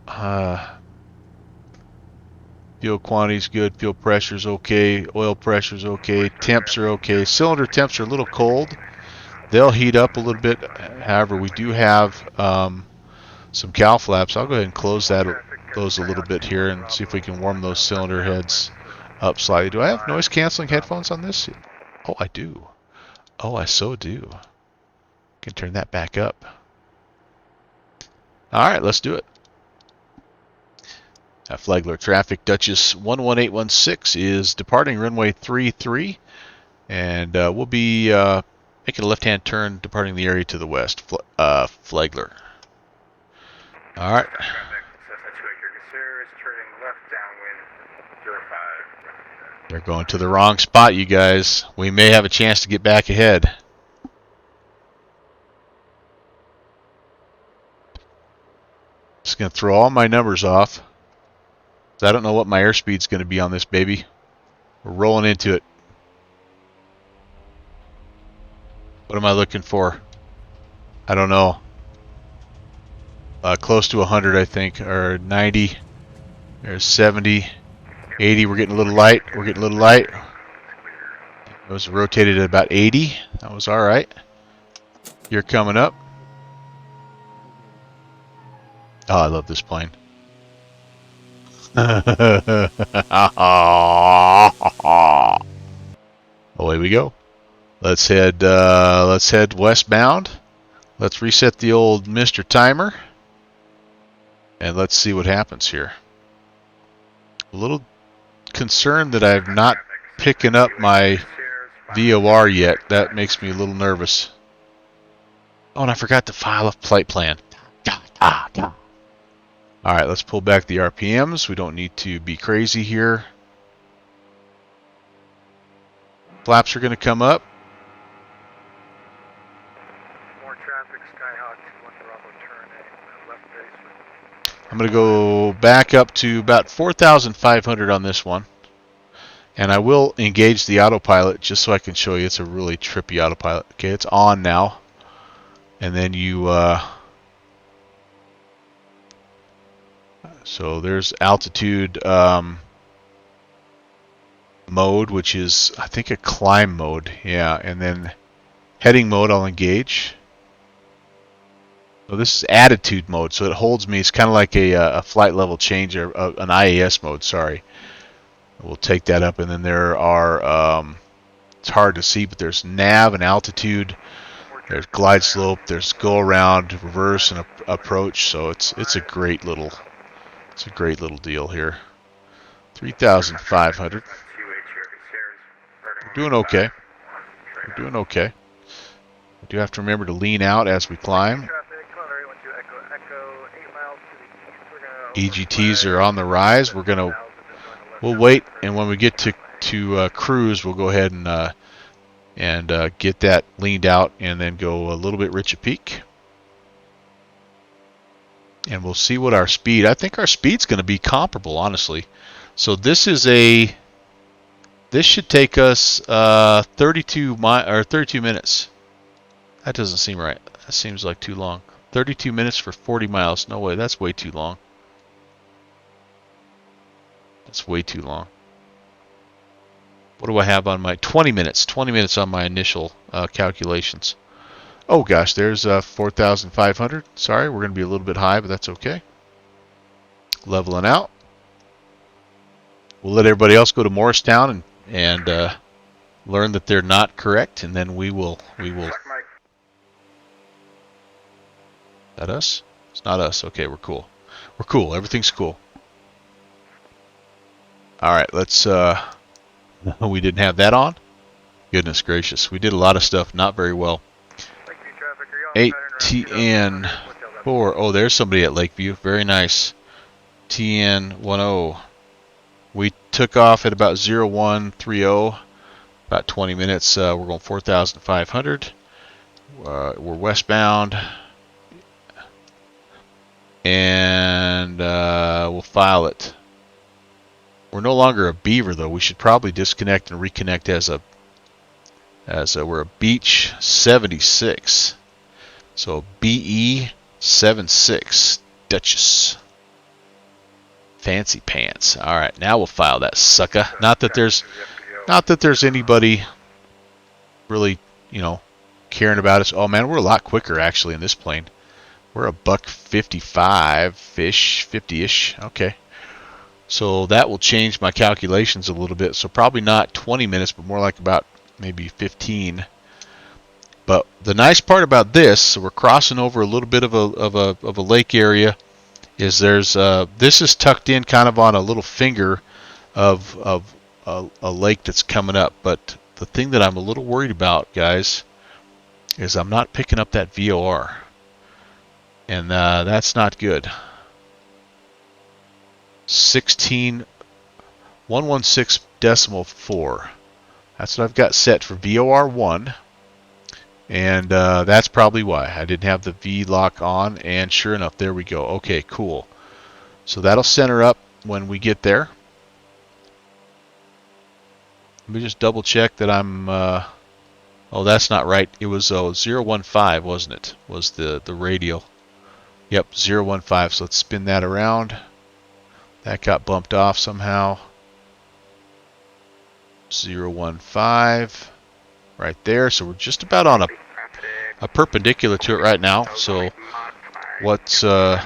fuel quantity's good, fuel pressure's okay, oil pressure's okay, temps are okay. Cylinder temps are a little cold. they'll heat up a little bit. However, we do have some cow flaps. I'll go ahead and close those a little bit here and see if we can warm those cylinder heads up slightly. Do I have noise canceling headphones on this? Oh, I do. Oh, I so do. Can turn that back up. All right, let's do it. Flagler traffic, Duchess 11816 is departing runway 33, and we'll be making a left-hand turn departing the area to the west. Flagler. All right. They're going to the wrong spot, you guys. We may have a chance to get back ahead. Just going to throw all my numbers off. I don't know what my airspeed's going to be on this baby. We're rolling into it. What am I looking for? I don't know. Close to 100, I think, or 90. There's 70, 80. We're getting a little light. We're getting a little light. It was rotated at about 80. That was all right. You're coming up. Oh, I love this plane. Away we go. Let's head westbound. Let's reset the old Mr. Timer. And let's see what happens here. A little concerned that I'm not picking up my VOR yet. That makes me a little nervous. Oh, and I forgot to file a flight plan. All right, let's pull back the RPMs. We don't need to be crazy here. Flaps are going to come up. More traffic, Skyhawk 1 Bravo, turn a left base. I'm going to go back up to about 4,500 on this one. And I will engage the autopilot just so I can show you. It's a really trippy autopilot. Okay, it's on now. And then you... So there's altitude mode, which is, I think, a climb mode. Yeah, and then heading mode I'll engage. So this is attitude mode, so it holds me. It's kind of like a flight level change, or an IAS mode, sorry. We'll take that up, and then there are, it's hard to see, but there's nav and altitude. There's glide slope, there's go around, reverse, and approach. So it's a great little... It's a great little deal here. 3,500. We're doing okay. We're doing okay. We do have to remember to lean out as we climb. EGTs are on the rise. We'll wait, and when we get to cruise, we'll go ahead and get that leaned out, and then go a little bit rich at peak. And we'll see what our speed. I think our speed's going to be comparable, honestly. So this should take us 32 minutes. That doesn't seem right. That seems like too long. 32 minutes for 40 miles. No way. That's way too long. That's way too long. What do I have on my 20 minutes? 20 minutes on my initial calculations. Oh gosh, there's 4,500. Sorry, we're going to be a little bit high, but that's okay. Leveling out. We'll let everybody else go to Morristown and learn that they're not correct, and then we will. Is that us? It's not us. Okay, we're cool. We're cool. Everything's cool. All right, let's. We didn't have that on. Goodness gracious, we did a lot of stuff not very well. 8TN4. Oh, there's somebody at Lakeview. Very nice. TN10. We took off at about 0130. About 20 minutes. We're going 4,500. We're westbound. And we'll file it. We're no longer a Beaver, though. We should probably disconnect and reconnect we're a Beach 76. So BE76 Duchess. Fancy pants. All right, now we'll file that sucker. Not that there's anybody really, caring about us. Oh man, we're a lot quicker actually in this plane. We're a buck 55-ish, 50-ish. Okay. So that will change my calculations a little bit. So probably not 20 minutes, but more like about maybe 15. But the nice part about this, so we're crossing over a little bit of a lake area, is there's this is tucked in kind of on a little finger of a lake that's coming up. But the thing that I'm a little worried about, guys, is I'm not picking up that VOR, and that's not good. 116.4. That's what I've got set for VOR1. And that's probably why I didn't have the V lock on, and sure enough, there we go. Okay, cool. So that'll center up when we get there. Let me just double check that I'm oh, that's not right. It was 015, wasn't it? Was the radial. Yep, 015. So let's spin that around. That got bumped off somehow. 015 right there. So we're just about on a perpendicular to it right now. So whatever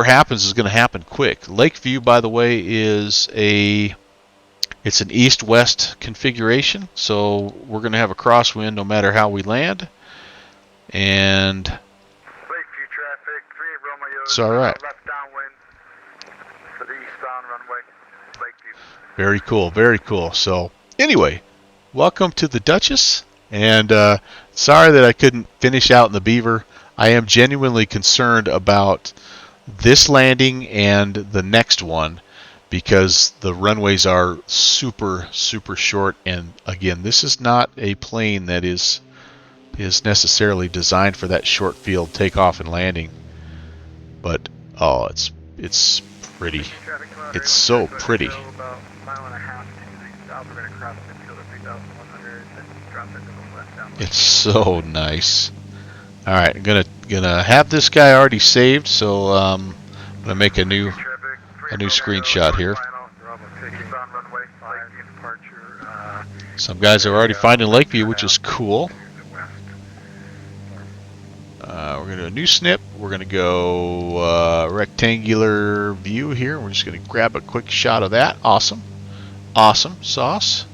happens is going to happen quick. Lakeview, by the way, is it's an east-west configuration. So we're going to have a crosswind no matter how we land. And Lakeview traffic, 38 Romeo. It's all right. Left downwind for the eastbound runway, Lakeview. Very cool, very cool. So anyway, welcome to the Duchess, and sorry that I couldn't finish out in the Beaver. I am genuinely concerned about this landing and the next one because the runways are super, super short, and again, this is not a plane that is necessarily designed for that short field takeoff and landing. But oh, it's pretty. It's so pretty. It's so nice. All right, I'm gonna have this guy already saved, so I'm gonna make a new screenshot here. Some guys are already finding Lakeview, which is cool. We're going to do a new snip. We're going to go rectangular view here. We're just going to grab a quick shot of that. Awesome. Awesome sauce.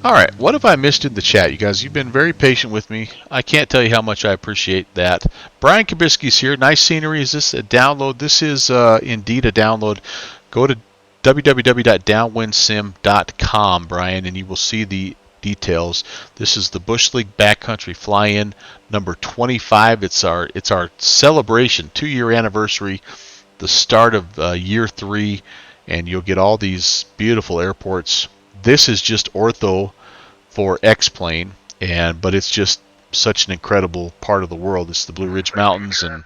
All right, what have I missed in the chat, you guys? You've been very patient with me. I can't tell you how much I appreciate that. Brian Kabisky's here. Nice scenery. Is this a download? This is indeed a download. Go to www.downwindsim.com, Brian, and you will see the details. This is the Bush League Backcountry Fly-In number 25. It's our celebration, 2-year anniversary, the start of year 3, and you'll get all these beautiful airports. This is just ortho for X-Plane, but it's just such an incredible part of the world. It's the Blue Ridge Mountains and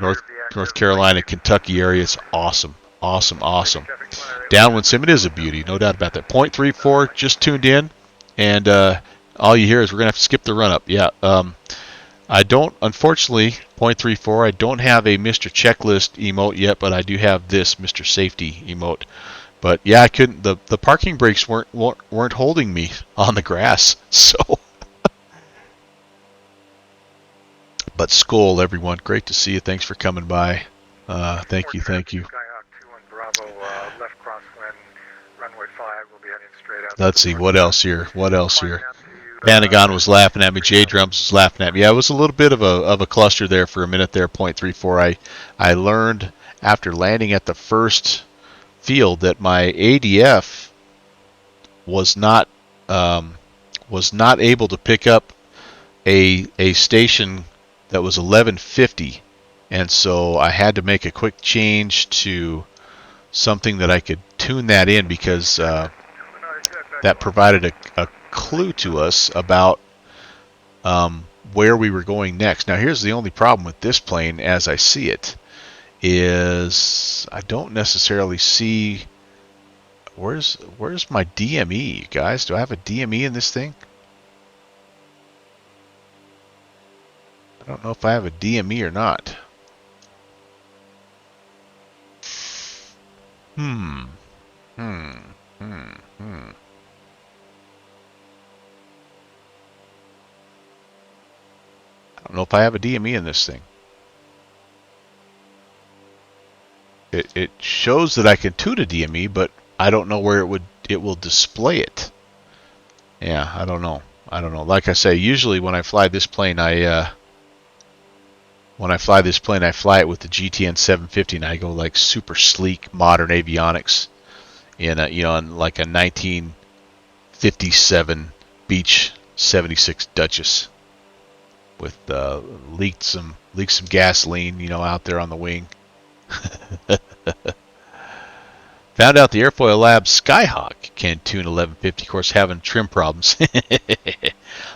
North Carolina, Kentucky area. It's awesome. Awesome, awesome. Downwind sim, it is a beauty, no doubt about that. 0.34, just tuned in, and all you hear is we're going to have to skip the run-up. Yeah, I don't, unfortunately, 0.34, I don't have a Mr. Checklist emote yet, but I do have this Mr. Safety emote. But yeah, I couldn't, the parking brakes weren't holding me on the grass, so. But Skull, everyone, great to see you. Thanks for coming by. Thank you. Let's see, what else here? Panagon was laughing at me. J-Drums was laughing at me. Yeah, it was a little bit of a cluster there for a minute there, 0.34. I learned after landing at the first field that my ADF was not able to pick up a station that was 1150, and so I had to make a quick change to something that I could tune that in, because that provided a clue to us about where we were going next. Now here's the only problem with this plane as I see it, is I don't necessarily see where's my DME, you guys? Do I have a DME in this thing? I don't know if I have a DME or not. I don't know if I have a DME in this thing. It shows that I can tune a DME, but I don't know where it will display it. Yeah, I don't know. Like I say, usually when I fly this plane, I fly it with the GTN 750, and I go like super sleek, modern avionics in in like a 1957 Beech 76 Duchess with leaked some gasoline, out there on the wing. Found out the Airfoil Labs Skyhawk can tune 1150. Of course, having trim problems.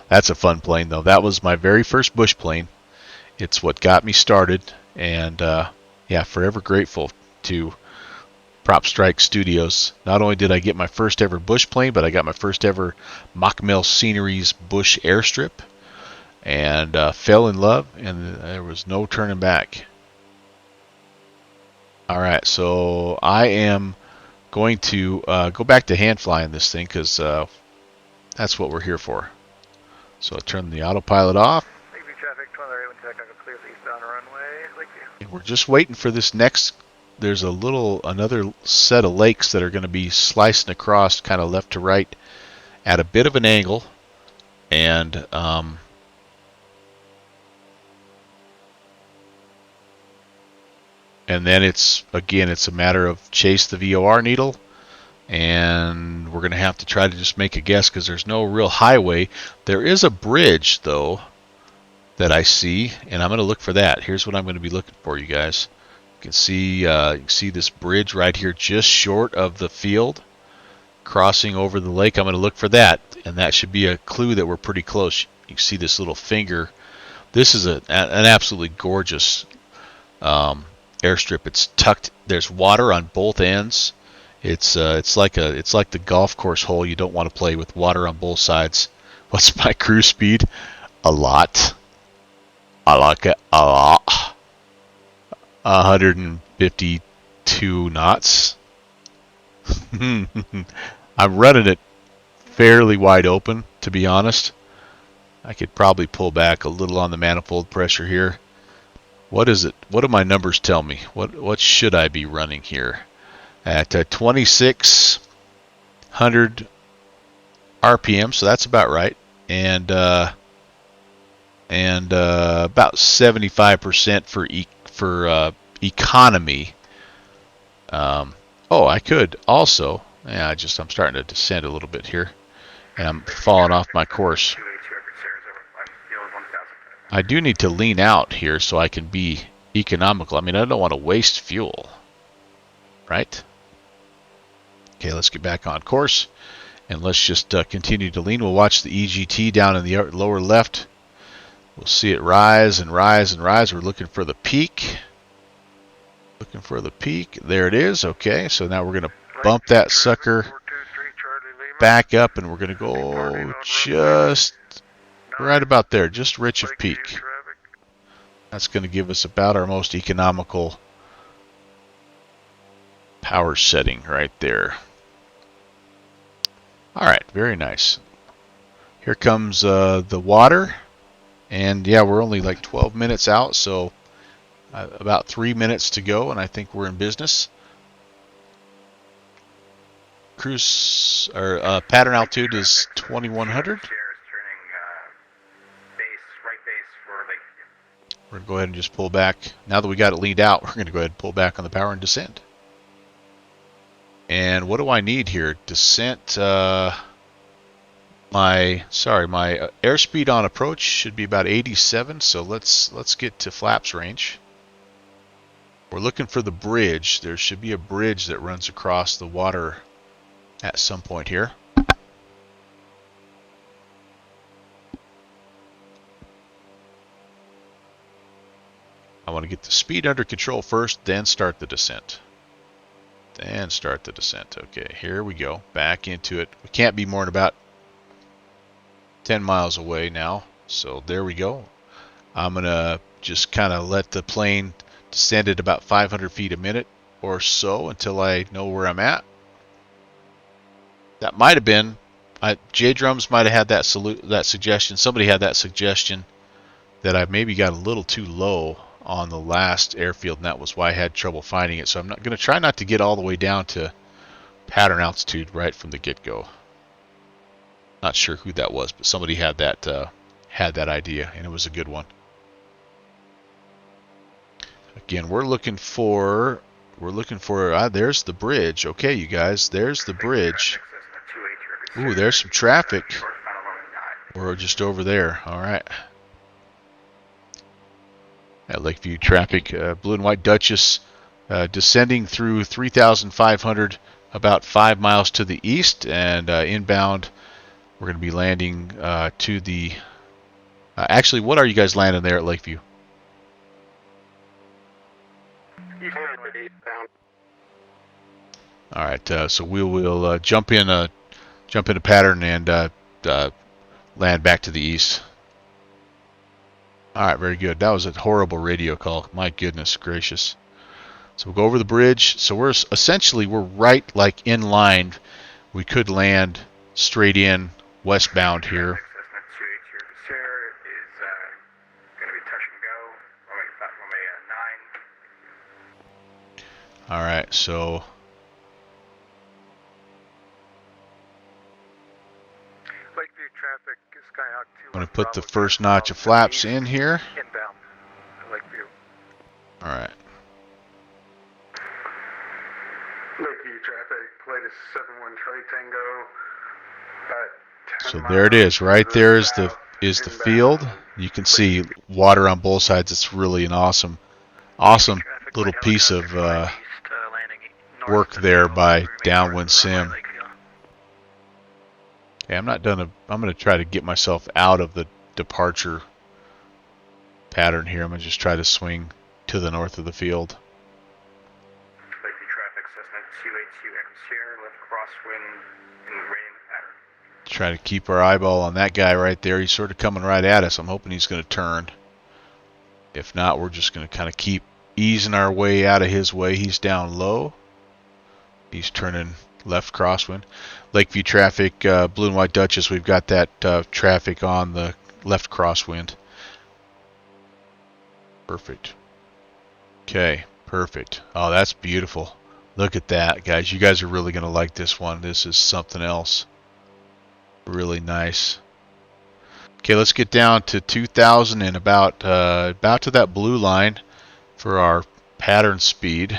That's a fun plane, though. That was my very first bush plane. It's what got me started, and yeah, forever grateful to Prop Strike Studios. Not only did I get my first ever bush plane, but I got my first ever Mockmill Sceneries bush airstrip, and fell in love, and there was no turning back. All right, so I am going to go back to hand flying this thing because that's what we're here for. So I'll turn the autopilot off. And we're just waiting for this next. There's another set of lakes that are going to be slicing across kind of left to right at a bit of an angle. And then it's a matter of chase the VOR needle. And we're going to have to try to just make a guess because there's no real highway. There is a bridge, though, that I see, and I'm going to look for that. Here's what I'm going to be looking for, you guys. You can see this bridge right here just short of the field crossing over the lake. I'm going to look for that, and that should be a clue that we're pretty close. You can see this little finger. This is an absolutely gorgeous airstrip. It's tucked. There's water on both ends. It's like the golf course hole you don't want to play with water on both sides. What's my cruise speed? A lot. I like it a lot. 152 knots. I'm running it fairly wide open, to be honest. I could probably pull back a little on the manifold pressure here. What is it? What do my numbers tell me? What should I be running here? At 2600 RPM, so that's about right, and about 75% for economy. Oh, I could also. Yeah, I'm starting to descend a little bit here, and I'm falling off my course. I do need to lean out here so I can be economical. I mean, I don't want to waste fuel, right? Okay, let's get back on course, and let's just continue to lean. We'll watch the EGT down in the lower left. We'll see it rise and rise and rise. We're looking for the peak. Looking for the peak. There it is. Okay, so now we're going to bump that sucker back up, and we're going to go just right about there, just rich of peak. That's going to give us about our most economical power setting right there. All right, very nice. Here comes the water, and yeah, we're only like 12 minutes out, so about 3 minutes to go, and I think we're in business. Cruise or pattern altitude is 2100. We're going to go ahead and just pull back. Now that we got it leaned out, we're going to go ahead and pull back on the power and descend. And what do I need here? Descent. My airspeed on approach should be about 87. So let's get to flaps range. We're looking for the bridge. There should be a bridge that runs across the water at some point here. I want to get the speed under control first, then start the descent. Okay, here we go. Back into it. We can't be more than about 10 miles away now. So there we go. I'm going to just kind of let the plane descend at about 500 feet a minute or so until I know where I'm at. That might have been, J Drums might have had that suggestion. Somebody had that suggestion that I maybe got a little too low on the last airfield, and that was why I had trouble finding it. So I'm not going to try not to get all the way down to pattern altitude right from the get-go. Not sure who that was, but somebody had that idea, and it was a good one. Again, we're looking for there's the bridge. Okay, you guys, there's the bridge. Ooh, there's some traffic. We're just over there. All right. At Lakeview traffic, Blue and White Duchess descending through 3,500, about 5 miles to the east, and inbound. We're going to be landing to the. Actually, what are you guys landing there at Lakeview? All right, so we will jump into pattern and land back to the east. All right, very good. That was a horrible radio call. My goodness gracious. So we'll go over the bridge. So we're right like in line. We could land straight in westbound here. All right, so Lakeview traffic, Skyhawk 2. I'm going to put the first notch of flaps in here. Inbound, Lakeview. All right. Lakeview traffic, latest 71 Charlie Tango. So there it is. Right there is the field. You can see water on both sides. It's really an awesome little piece of work there by Downwind Sim. Okay, I'm not done. I'm going to try to get myself out of the departure pattern here. I'm going to just try to swing to the north of the field. Lakeview traffic, Cessna 282 Sierra, left crosswind in rain pattern. Try to keep our eyeball on that guy right there. He's sort of coming right at us. I'm hoping he's going to turn. If not, we're just going to kind of keep easing our way out of his way. He's down low. He's turning left crosswind. Lakeview traffic, Blue and White Duchess, we've got that traffic on the left crosswind. Perfect. Okay, perfect. Oh, that's beautiful. Look at that, guys. You guys are really going to like this one. This is something else. Really nice. Okay, let's get down to 2,000 and about to that blue line for our pattern speed.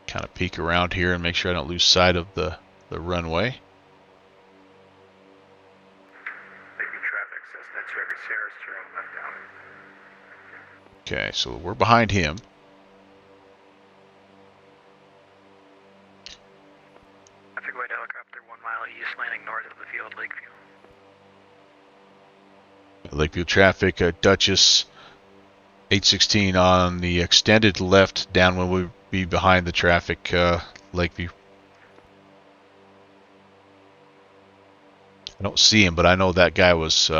Kind of peek around here and make sure I don't lose sight of the runway. Okay, so we're behind him. Traffic white helicopter 1 mile east, landing north of the field, Lakeview. Lakeview traffic, Duchess 816 on the extended left, downwind will be behind the traffic, Lakeview. I don't see him, but I know that guy was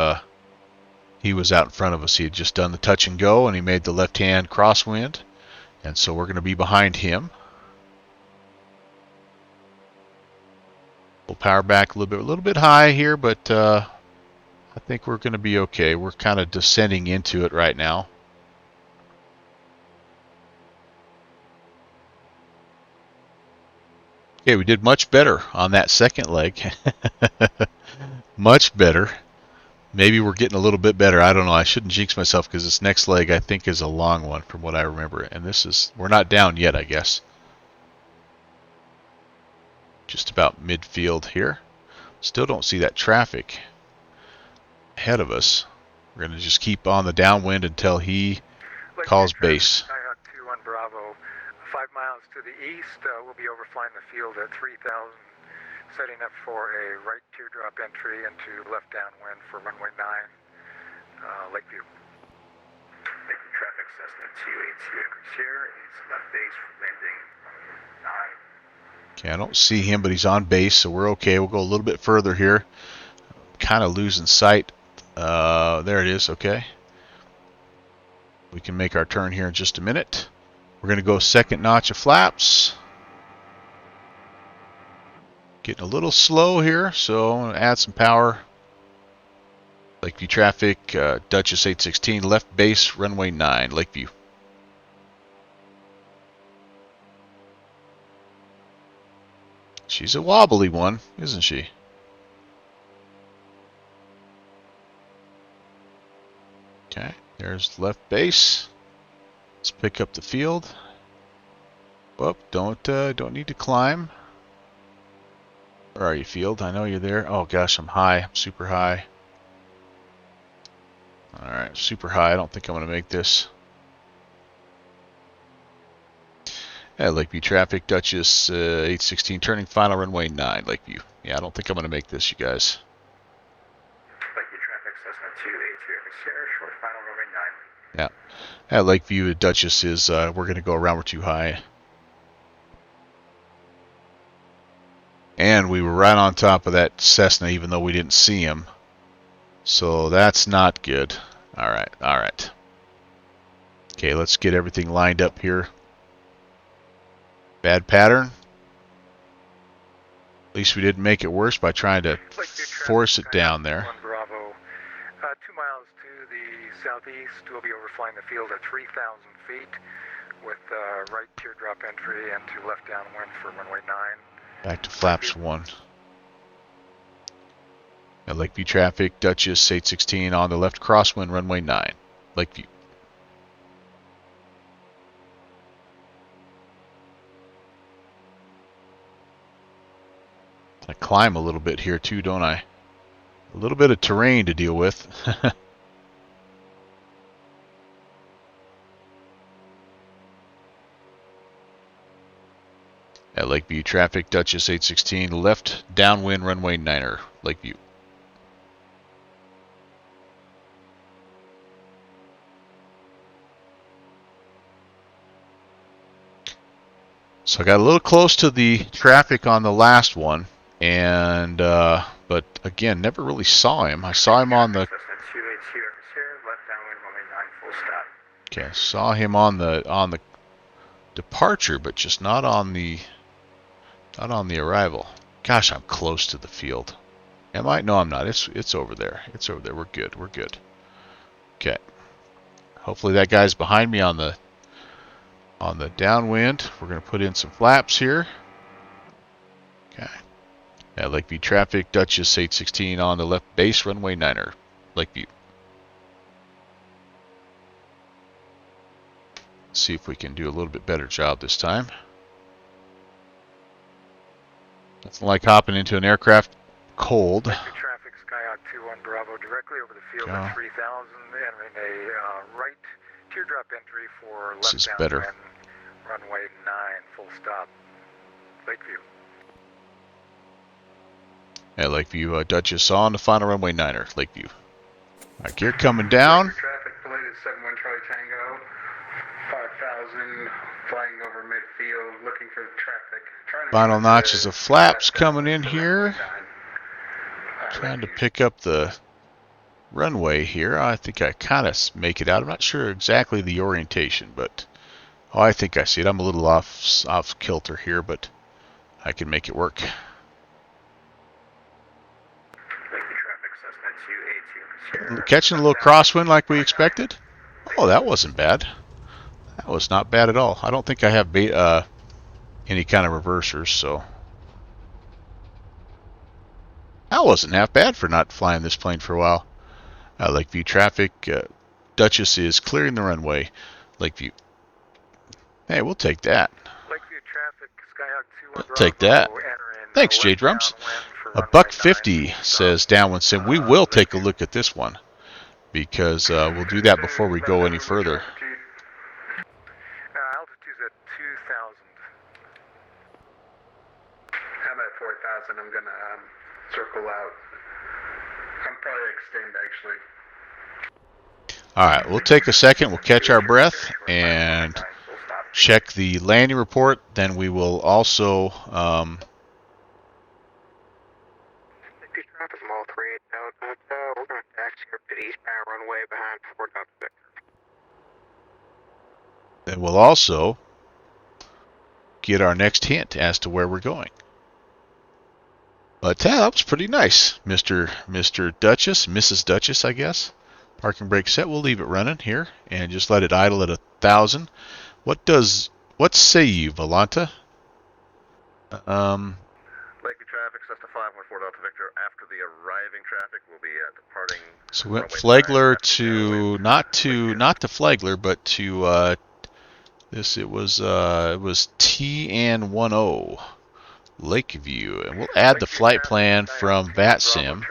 he was out in front of us. He had just done the touch and go, and he made the left-hand crosswind, and so we're going to be behind him. We'll power back a little bit high here, but I think we're going to be okay. We're kind of descending into it right now. Okay, we did much better on that second leg. Much better. Maybe we're getting a little bit better. I don't know. I shouldn't jinx myself because this next leg I think is a long one from what I remember. And we're not down yet, I guess. Just about midfield here. Still don't see that traffic ahead of us. We're going to just keep on the downwind until he calls base. Skyhawk 2 on Bravo. 5 miles to the east, we'll be overflying the field at 3,000, setting up for a right teardrop entry into left downwind for runway 9, Lakeview. Lakeview traffic, Cessna 282 Sierra is left base landing 9. Okay, I don't see him, but he's on base, so we're okay. We'll go a little bit further here. Kind of losing sight. There it is, okay. We can make our turn here in just a minute. We're going to go second notch of flaps. Getting a little slow here, so I'm going to add some power Lakeview traffic, Duchess 816, left base, runway 9, Lakeview. She's a wobbly one, isn't she? Okay, there's left base. Let's pick up the field. Whoop, don't need to climb. Where are you, field? I know you're there. Oh gosh, I'm high. I'm super high. Alright, super high. I don't think I'm going to make this. Lakeview traffic, Duchess 816, turning final runway 9, Lakeview. Yeah, I don't think I'm going to make this, you guys. Lakeview traffic, Cessna 282, Sierra, short final runway 9. Yeah. At Lakeview, Duchess is, we're going to go around, we're too high. And we were right on top of that Cessna, even though we didn't see him. So that's not good. Alright, alright. Okay, let's get everything lined up here. Bad pattern. At least we didn't make it worse by trying to force it down there. Bravo. 2 miles to the southeast, we'll be overflying the field at 3,000 feet with right teardrop entry and to left downwind for runway 9. Back to flaps 1. At Lakeview traffic, Duchess 816 on the left crosswind, runway 9, Lakeview. I climb a little bit here too, don't I? A little bit of terrain to deal with. At Lakeview traffic, Duchess 816, left downwind runway 9er, Lakeview. So I got a little close to the traffic on the last one, and but again, never really saw him. I saw him on the. Okay, saw him on the departure, but just not on the arrival. Gosh, I'm close to the field. Am I? No, I'm not. It's over there. It's over there. We're good. We're good. Okay. Hopefully that guy's behind me on the downwind. We're going to put in some flaps here. Okay. At Lakeview traffic, Duchess 816 on the left base, runway 9er, Lakeview. Let's see if we can do a little bit better job this time. Nothing like hopping into an aircraft cold. Lakeview traffic, Skyhawk 21 Bravo, directly over the field at 3,000, entering a right teardrop entry for left this is better. downwind, runway 9, full stop, Lakeview. At Lakeview, Duchess on the final runway 9er, Lakeview. Alright, gear coming down. Traffic delayed at 71 Charlie Tango, 5,000, flying over midfield, looking for traffic. Final notches of flaps coming in here. Trying to pick up the runway here. I think I kind of make it out. I'm not sure exactly the orientation, but oh, I think I see it. I'm a little off kilter here, but I can make it work. Catching a little crosswind like we expected. Oh, that wasn't bad. That was not bad at all. I don't think I have any kind of reversers, so that wasn't half bad for not flying this plane for a while. Lakeview traffic, Duchess is clearing the runway. Lakeview. Hey, we'll take that. Lakeview traffic, Skyhawk 21 We'll take that. Thanks, J-Drums. $1.50 says downwind sim. We will take a look at this one because we'll do that before we go any further. Altitude's at 2,000. I'm at 4,000. I'm gonna circle out. I'm probably extend actually. All right, we'll take a second. We'll catch our breath and check the landing report. Then we will also. We're going to taxi up to the eastbound runway behind Fort Victor. Then we'll also get our next hint as to where we're going. But that was pretty nice, Mr. Duchess, Mrs. Duchess, I guess. Parking brake set. We'll leave it running here and just let it idle at 1,000. What say you, Volanta? Lakeview traffic, Cessna 514 Delta Victor. After the arriving traffic, will be departing. So we went Flagler to not to Flagler, but to this. It was TN10 Lakeview, and we'll add the flight plan from VATSIM.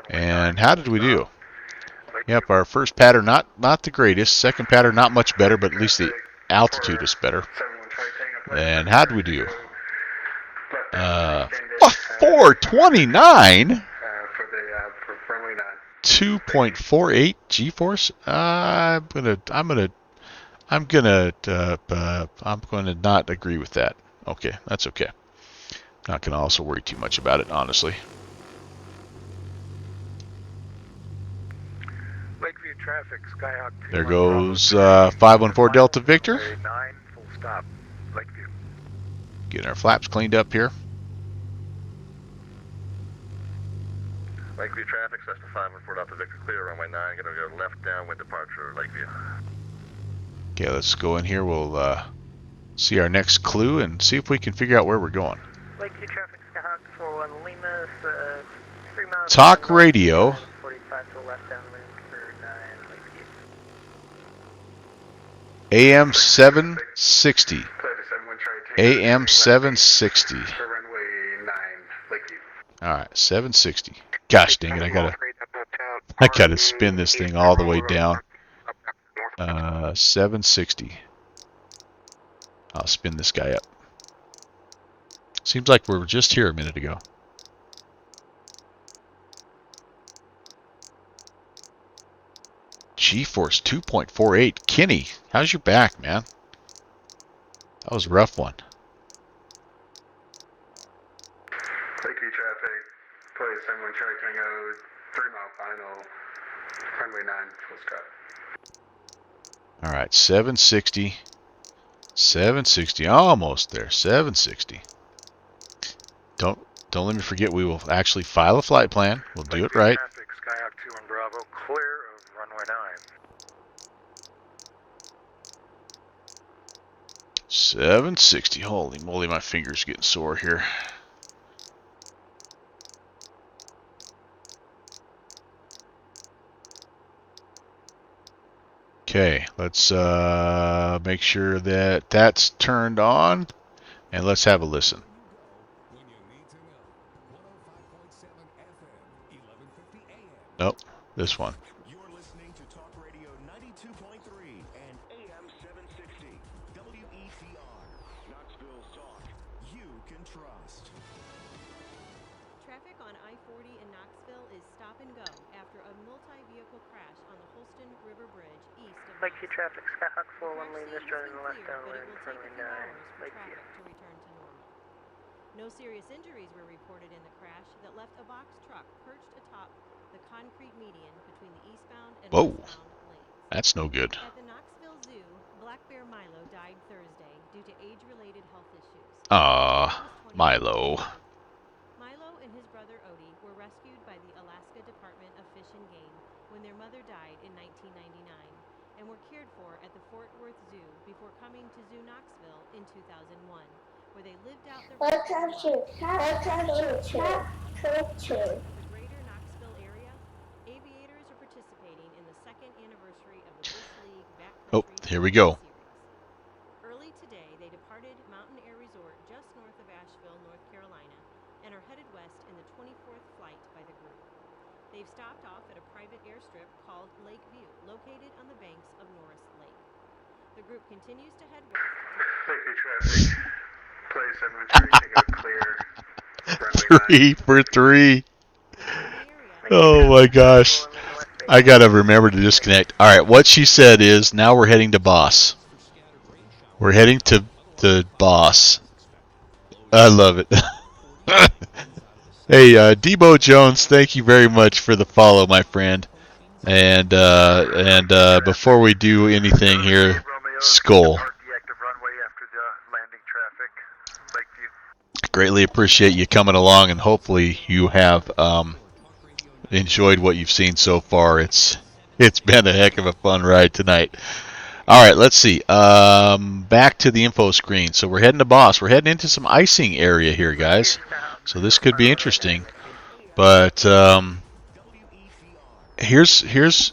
And how did we do? Yep, our first pattern not the greatest. Second pattern not much better, but at least the altitude is better. And how did we do? 429. 2.48 G-force. I'm gonna not agree with that. Okay, that's okay. Not gonna also worry too much about it, honestly. Lakeview traffic, Skyhawk 2. There goes 514 Delta Victor. 9, full stop, Lakeview. Getting our flaps cleaned up here. Lakeview traffic, Cessna 514 Delta Victor, clear runway 9. Gonna go left downwind departure, Lakeview. Okay, let's go in here. We'll see our next clue and see if we can figure out where we're going. Lakeview traffic, Skyhawk 41 Lima, 3 miles. Talk radio. 45 to the left downwind for 9, Lakeview. AM 760. AM 760. Alright, 760. Gosh dang it, I gotta spin this thing all the way down. 760. I'll spin this guy up. Seems like we were just here a minute ago. G-force 2.48. Kenny, how's your back, man? That was a rough one. Lakeview traffic, place 71 Charlie Tango, 3 mile final, runway 9, full stop. Alright, 760. 760, almost there. 760. Don't let me forget, we will actually file a flight plan. We'll do it right. Traffic, Skyhawk 2 and Bravo, clear of runway 9. 760. Holy moly, my fingers getting sore here. Okay, let's make sure that that's turned on, and let's have a listen. Nope, this one. You're listening to Talk Radio 92.3 and AM 760. WETR. Knoxville's talk you can trust. Traffic on I-40 in Knoxville is stop and go after a multi-vehicle crash on the Holston River Bridge east of Lakeview traffic, Skyhawk 41 Lima, Crash turning scene left has been downwind, cleared, but it will take a runway 9, few hours for Lakeview. traffic to return to normal. No serious injuries were reported in the crash that left a box truck perched atop the concrete median between the eastbound and Whoa, westbound lanes. that's no good. At the Knoxville Zoo, black bear Milo died Thursday due to age-related health issues. Milo. Milo and his brother Odie were rescued by the Alaska Department of Fish and Game when their mother died in 1999 and were cared for at the Fort Worth Zoo before coming to Zoo Knoxville in 2001, where they lived out their Welcome to the greater Knoxville area. Aviators are participating in the second anniversary of the Bush League Backcountry Oh, here we go. series. Early today, they departed Mountain Air Resort just north of Asheville, North Carolina, and are headed west in the 24th flight by the group. They've stopped off at a private airstrip called Lake View, located on the banks of Norris Lake. The group continues to head west. Lakeview traffic, place 71 Charlie Tango, clear, runway 9. 3 for 3. Oh my gosh. I gotta remember to disconnect. Alright, what she said is, now we're heading to Boss. We're heading to the Boss. I love it. Hey, Debo Jones, thank you very much for the follow, my friend. And before we do anything here, Skull. Greatly appreciate you coming along, and hopefully you have enjoyed what you've seen so far. It's been a heck of a fun ride tonight. All right, let's see. Back to the info screen. So we're heading to Boss. We're heading into some icing area here, guys. So this could be interesting. But here's.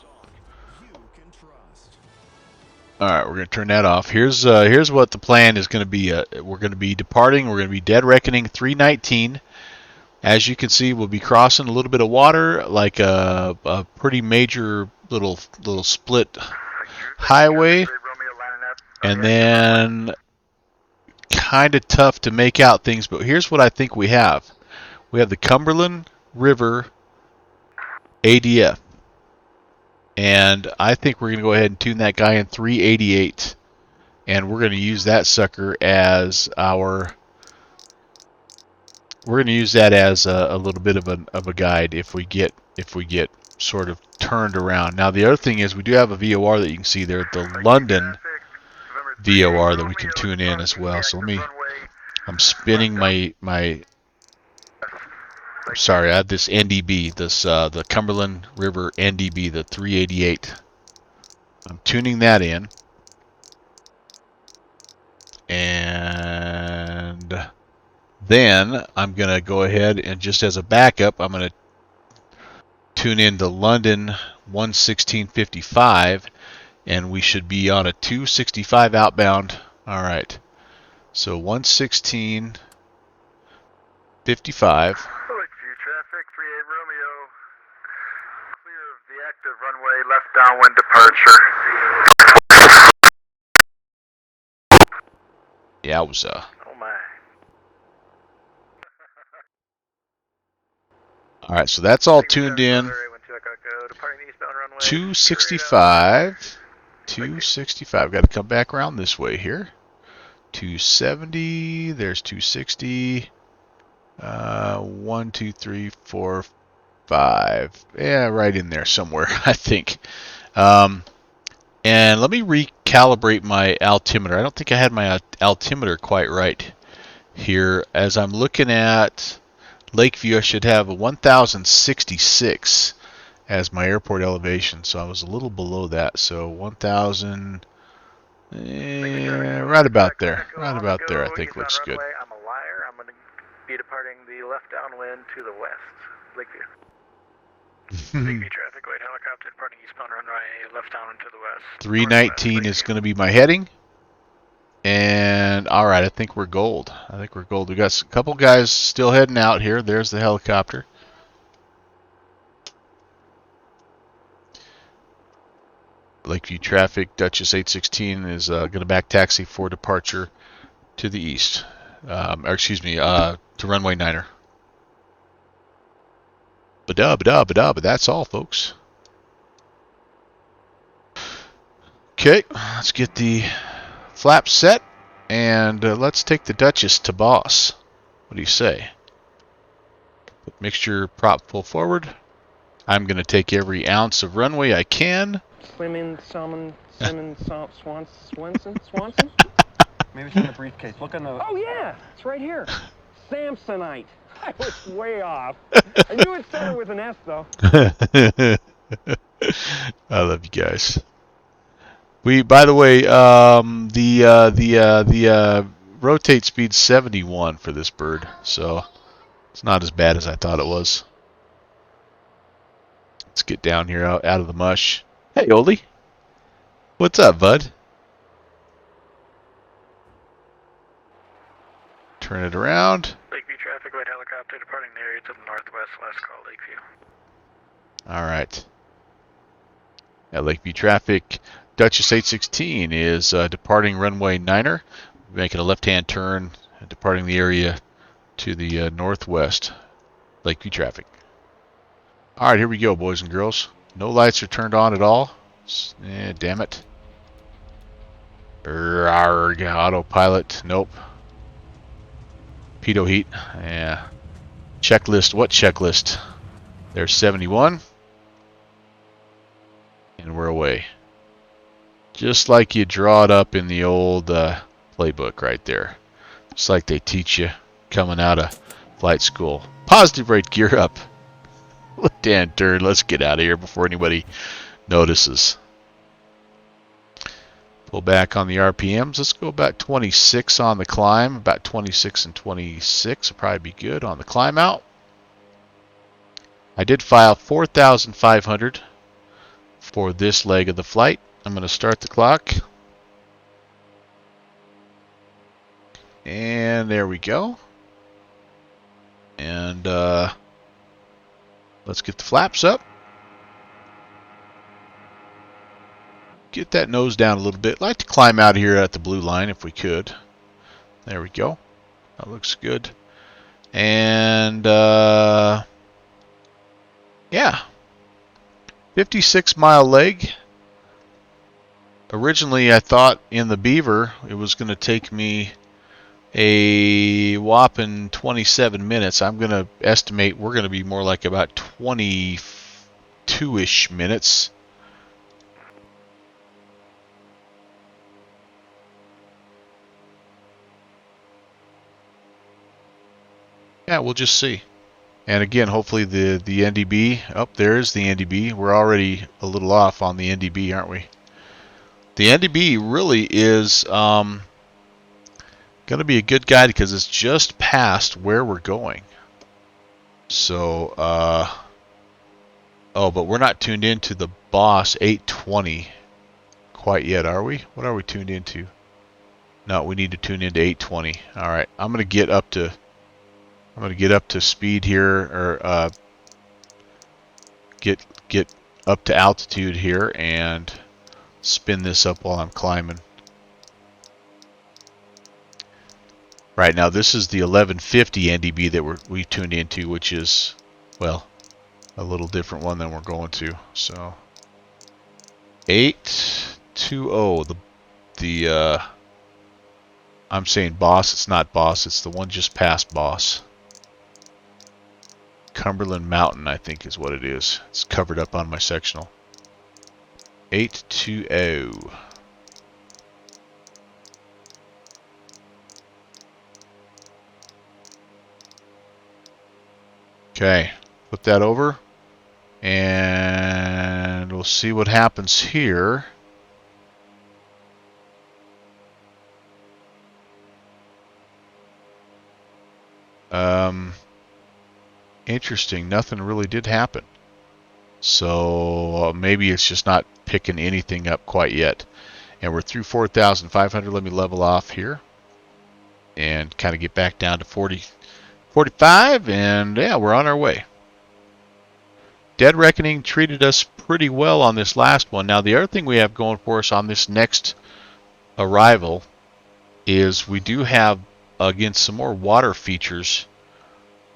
All right, we're going to turn that off. Here's what the plan is going to be. We're going to be departing. We're going to be Dead Reckoning 319. As you can see, we'll be crossing a little bit of water, like a pretty major little split highway, and then kind of tough to make out things. But here's what I think we have. We have the Cumberland River ADF. And I think we're going to go ahead and tune that guy in 388. And we're going to use that sucker as our... We're going to use that as a little bit of a guide if we get sort of turned around. Now the other thing is we do have a VOR that you can see there, the London VOR that we can tune in as well. So I'm spinning my sorry, I have this NDB, the Cumberland River NDB, the 388. I'm tuning that in. And then I'm going to go ahead and just as a backup, I'm going to tune in to London 11655, and we should be on a 265 outbound. All right. So 11655. Traffic 38 Romeo. Clear of the active runway, left downwind departure. Yeah, it was Oh my. All right, so that's all tuned in. 265. 265. Got to come back around this way here. 270. There's 260. 1, 2, 3, 4, 5. Yeah, right in there somewhere, I think. And let me recalibrate my altimeter. I don't think I had my altimeter quite right here. As I'm looking at Lakeview, I should have a 1066 as my airport elevation. So I was a little below that. So 1000, right about there. Right about there, I think looks good. I'm a liar. I'm going to be departing the left downwind to the west. Lakeview. Lakeview traffic, white helicopter departing eastbound runway, left downwind to the west. 319 is going to be my heading. And all right, I think we're gold. We got a couple guys still heading out here. There's the helicopter. Lakeview traffic, Duchess 816 is going to back taxi for departure to the east. Or excuse me, to runway 9er. Ba-da, but that's all, folks. Okay, let's get the flaps set, and let's take the Duchess to Boss. What do you say? Put mixture prop full forward. I'm going to take every ounce of runway I can. Swimming, Swanson? Maybe it's in the briefcase. Look on the... Oh, yeah! It's right here. Samsonite. I was way off. I knew it started with an S, though. I love you guys. By the way, the rotate speed's 71 for this bird, so it's not as bad as I thought it was. Let's get down here out of the mush. Hey, Oli. What's up, bud? Turn it around. Lakeview traffic, white helicopter departing the area to the northwest, last call, Lakeview. All right. At Lakeview traffic, Duchess 816 is departing runway 9er, making a left-hand turn, departing the area to the northwest. Lakeview traffic. All right, here we go, boys and girls. No lights are turned on at all. Damn it. Autopilot, nope. Pitot heat, yeah. Checklist, what checklist? There's 71. And we're away. Just like you draw it up in the old playbook right there. Just like they teach you coming out of flight school. Positive rate, gear up. Dan Turd, let's get out of here before anybody notices. Pull back on the RPMs. Let's go about 26 on the climb. About 26 and 26 will probably be good on the climb out. I did file 4,500 for this leg of the flight. I'm going to start the clock. And there we go. And let's get the flaps up. Get that nose down a little bit. I'd like to climb out here at the blue line if we could. There we go. That looks good. And yeah, 56-mile leg. Originally, I thought in the Beaver it was going to take me a whopping 27 minutes. I'm going to estimate we're going to be more like about 22-ish minutes. Yeah, we'll just see. And again, hopefully the NDB, there's the NDB. We're already a little off on the NDB, aren't we? The NDB really is going to be a good guide because it's just past where we're going. So, but we're not tuned into the Boss 820 quite yet, are we? What are we tuned into? No, we need to tune into 820. All right, I'm going to get up to speed here, or get up to altitude here and spin this up while I'm climbing. Right now, this is the 1150 NDB that we tuned into, which is, well, a little different one than we're going to. So 820, the I'm saying Boss. It's not Boss. It's the one just past Boss. Cumberland Mountain, I think, is what it is. It's covered up on my sectional. 820. Okay, flip that over, and we'll see what happens here. Interesting, nothing really did happen. So maybe it's just not picking anything up quite yet. And we're through 4,500. Let me level off here and kind of get back down to 45, and yeah, we're on our way. Dead Reckoning treated us pretty well on this last one. Now, the other thing we have going for us on this next arrival is we do have, again, some more water features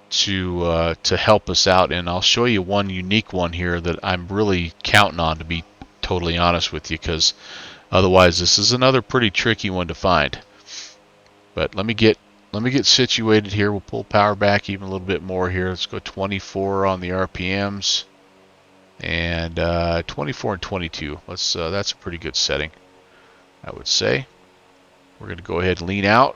to help us out, and I'll show you one unique one here that I'm really counting on, to be totally honest with you, because otherwise this is another pretty tricky one to find. But let me get situated here. We'll pull power back even a little bit more here. Let's go 24 on the RPMs, and 24 and 22. That's a pretty good setting, I would say. We're going to go ahead and lean out.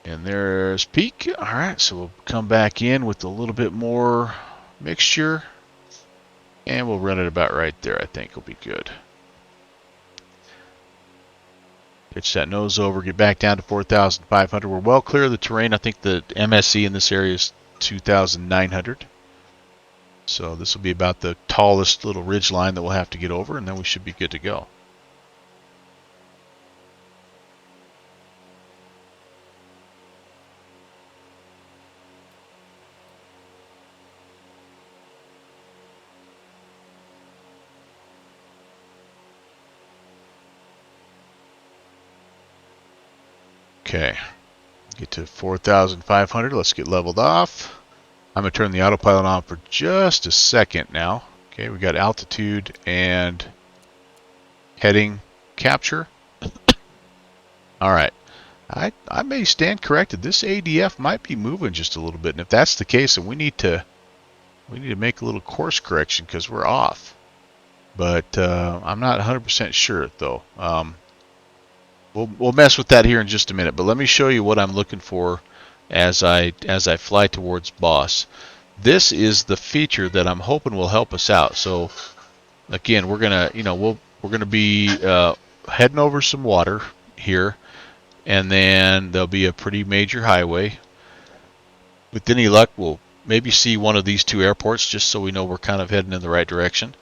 And there's peak. All right, so we'll come back in with a little bit more mixture, and we'll run it about right there. I think will be good. Pitch that nose over, get back down to 4,500. We're well clear of the terrain. I think the MSE in this area is 2,900. So this will be about the tallest little ridge line that we'll have to get over, and then we should be good to go. Okay, get to 4,500. Let's get leveled off. I'm going to turn the autopilot on for just a second now. Okay, we got altitude and heading capture. All right, I may stand corrected. This ADF might be moving just a little bit, and if that's the case, then we need to we need to make a little course correction because we're off. But I'm not 100% sure though. We'll mess with that here in just a minute. But let me show you what I'm looking for as I fly towards Boss. This is the feature that I'm hoping will help us out. So again, we're gonna we're gonna be heading over some water here, and then there'll be a pretty major highway. With any luck, we'll maybe see one of these two airports just so we know we're kind of heading in the right direction.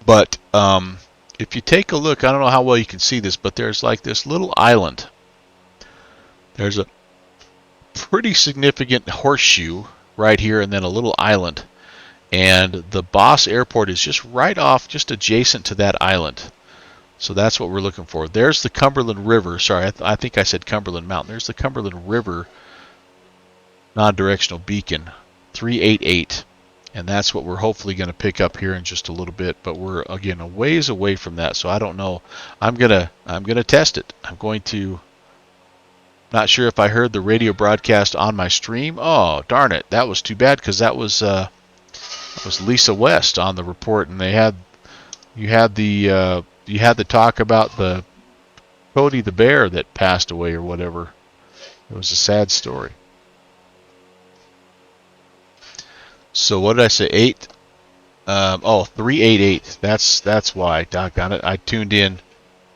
But if you take a look, I don't know how well you can see this, but there's like this little island. There's a pretty significant horseshoe right here and then a little island. And the Boss Airport is just right off, just adjacent to that island. So that's what we're looking for. There's the Cumberland River. Sorry, I think I said Cumberland Mountain. There's the Cumberland River non-directional beacon, 388. And that's what we're hopefully going to pick up here in just a little bit. But we're, again, a ways away from that. So I don't know. I'm gonna test it. I'm going to... Not sure if I heard the radio broadcast on my stream. Oh, darn it. That was too bad because that was Lisa West on the report, and you had the talk about the Cody the bear that passed away or whatever. It was a sad story. So what did I say? 388. That's why. Doggone it. I tuned in.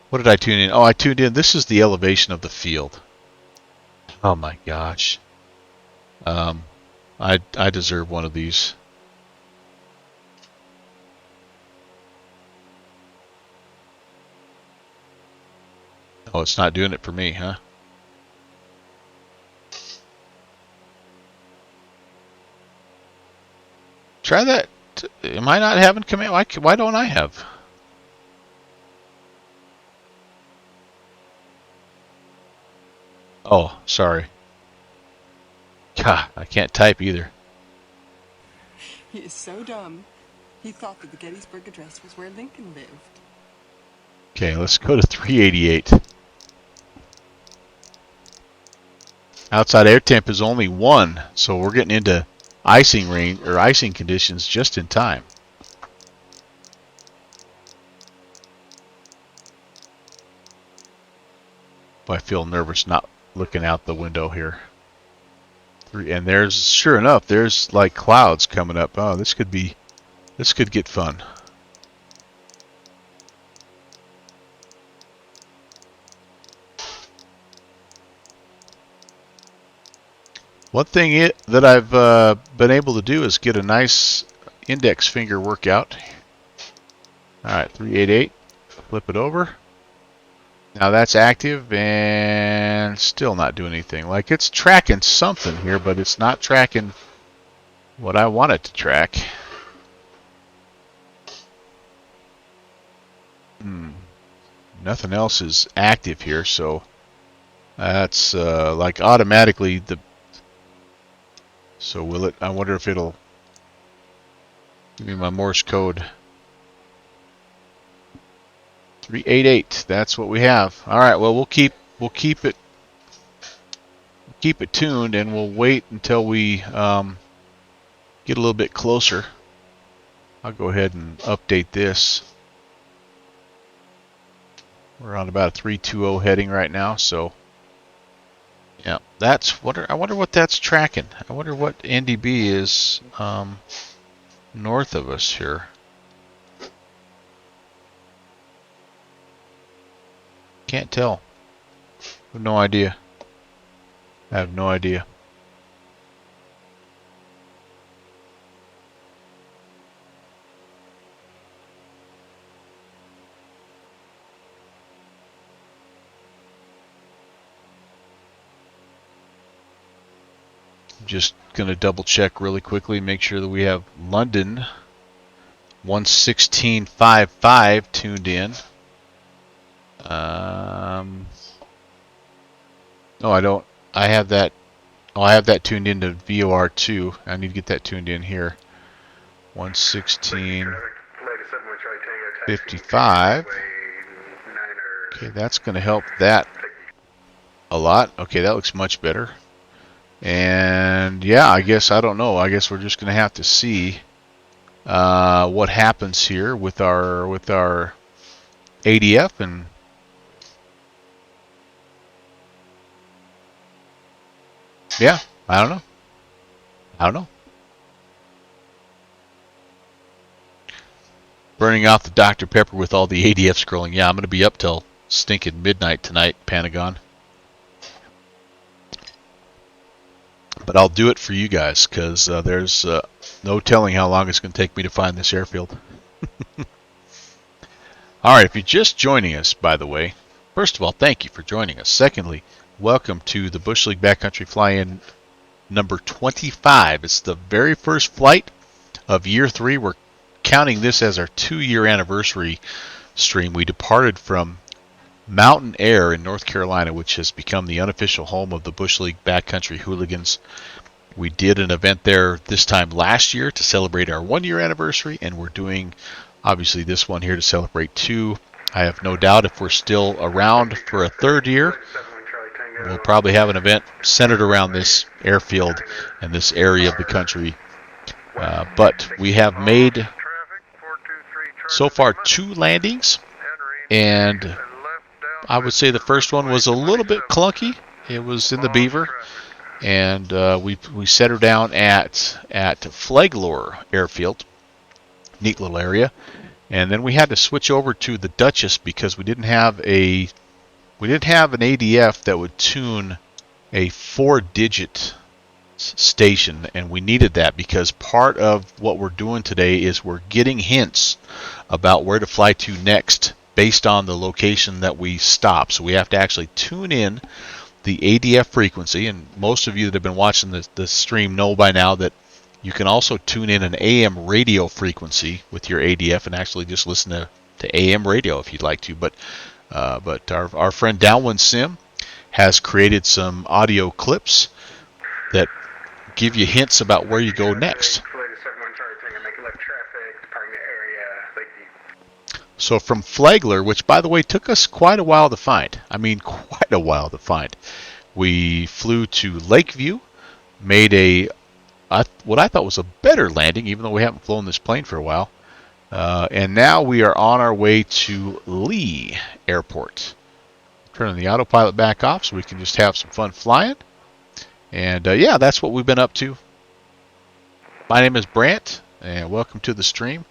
What did I tune in? Oh, I tuned in. This is the elevation of the field. Oh my gosh. I deserve one of these. Oh, it's not doing it for me, huh? Try that. Am I not having command? Why don't I have? Oh, sorry. God, I can't type either. He is so dumb. He thought that the Gettysburg Address was where Lincoln lived. Okay, let's go to 388. Outside air temp is only 1, so we're getting into icing rain or icing conditions just in time. I feel nervous not looking out the window here. And there's, sure enough, there's like clouds coming up. Oh, this could get fun. One thing that I've been able to do is get a nice index finger workout. Alright, 388. Flip it over. Now that's active and still not doing anything. Like it's tracking something here, but it's not tracking what I want it to track. Nothing else is active here, so that's like automatically the... So will it... I wonder if it'll give me my Morse code. 388. That's what we have. All right. Well, we'll keep it tuned, and we'll wait until we get a little bit closer. I'll go ahead and update this. We're on about a 320 heading right now, so yeah, that's what I wonder what that's tracking. I wonder what NDB is north of us here. Can't tell. I have no idea. I have no idea. I'm just going to double check really quickly, make sure that we have London 116.55 tuned in. No, I don't. I have that. Oh, I have that tuned into VOR2. I need to get that tuned in here. 116.55. Okay, that's going to help that a lot. Okay, that looks much better. And yeah, I guess I don't know. I guess we're just going to have to see what happens here with our ADF, and yeah, I don't know. Burning out the Dr. Pepper with all the ADF scrolling. Yeah, I'm going to be up till stinking midnight tonight, Pentagon. But I'll do it for you guys, because there's no telling how long it's going to take me to find this airfield. Alright, if you're just joining us, by the way, first of all, thank you for joining us. Secondly, welcome to the Bush League Backcountry Fly-In number 25. It's the very first flight of year 3. We're counting this as our 2-year anniversary stream. We departed from Mountain Air in North Carolina, which has become the unofficial home of the Bush League Backcountry Hooligans. We did an event there this time last year to celebrate our 1-year anniversary, and we're doing obviously this one here to celebrate 2. I have no doubt if we're still around for a 3rd year, we'll probably have an event centered around this airfield and this area of the country. But we have made so far 2 landings, and I would say the first one was a little bit clunky. It was in the Beaver, and we set her down at Flagler Airfield. Neat little area. And then we had to switch over to the Duchess because we didn't have an ADF that would tune a 4-digit station, and we needed that because part of what we're doing today is we're getting hints about where to fly to next based on the location that we stop. So we have to actually tune in the ADF frequency, and most of you that have been watching the stream know by now that you can also tune in an AM radio frequency with your ADF and actually just listen to AM radio if you'd like to. But our friend Downwind Sim has created some audio clips that give you hints about where you go next. So from Flagler, which by the way took us quite a while to find. I mean, quite a while to find. We flew to Lakeview, made what I thought was a better landing, even though we haven't flown this plane for a while. And now we are on our way to Lee Airport. Turning the autopilot back off so we can just have some fun flying. And yeah, that's what we've been up to. My name is Brant, and welcome to the stream.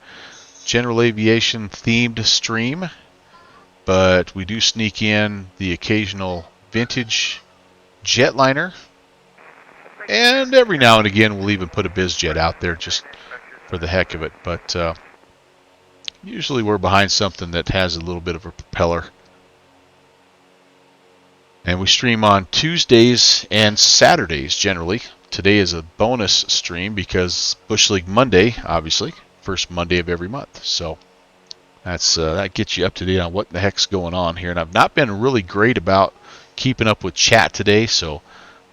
General aviation themed stream, but we do sneak in the occasional vintage jetliner. And every now and again, we'll even put a biz jet out there just for the heck of it. But usually we're behind something that has a little bit of a propeller. And we stream on Tuesdays and Saturdays generally. Today is a bonus stream because Bush League Monday, obviously, first Monday of every month. So that gets you up to date on what the heck's going on here. And I've not been really great about keeping up with chat today, so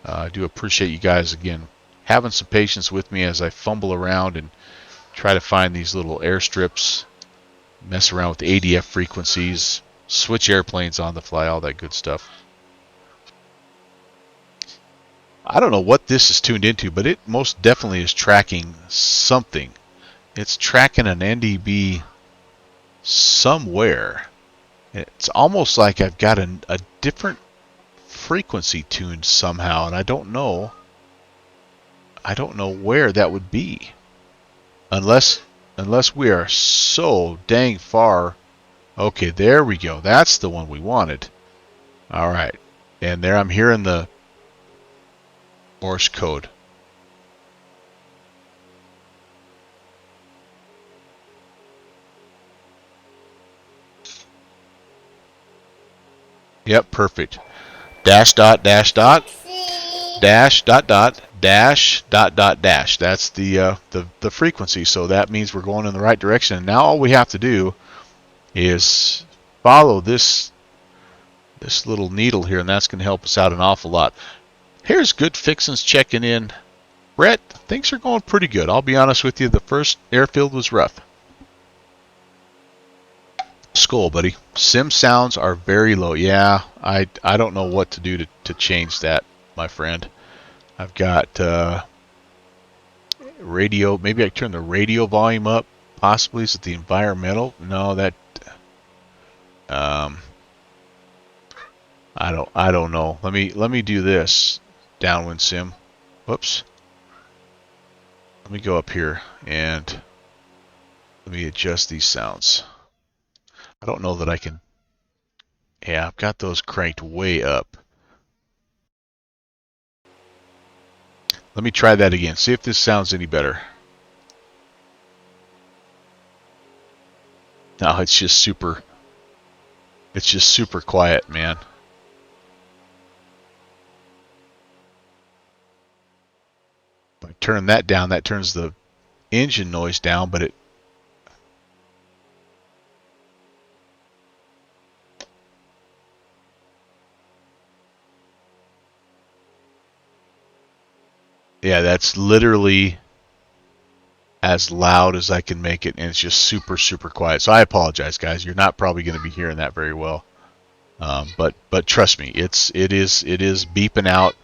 I do appreciate you guys, again, having some patience with me as I fumble around and try to find these little airstrips, mess around with the ADF frequencies, switch airplanes on the fly, all that good stuff. I don't know what this is tuned into, but it most definitely is tracking something. It's tracking an NDB somewhere. It's almost like I've got a different frequency tuned somehow, and I don't know where that would be, unless we are so dang far. Okay, there we go. That's the one we wanted. All right, and there I'm hearing the Morse code. Yep, perfect. Dash dot dash dot dash dot dot dash dot dot dash. That's the frequency. So that means we're going in the right direction. And now all we have to do is follow this little needle here, and that's going to help us out an awful lot. Here's Good Fixins checking in. Brett, things are going pretty good. I'll be honest with you, the first airfield was rough. Skull, buddy. Sim sounds are very low. Yeah, I don't know what to do to change that, my friend. I've got radio. Maybe I turn the radio volume up. Possibly. Is it the environmental? No, that. I don't know. Let me do this. Downwind sim. Whoops. Let me go up here and let me adjust these sounds. I don't know that I can. Yeah, I've got those cranked way up. Let me try that again. See if this sounds any better. No, it's just super quiet, man. If I turn that down, that turns the engine noise down, but it. Yeah, that's literally as loud as I can make it, and it's just super quiet. So I apologize, guys. You're not probably going to be hearing that very well, but trust me, it is beeping out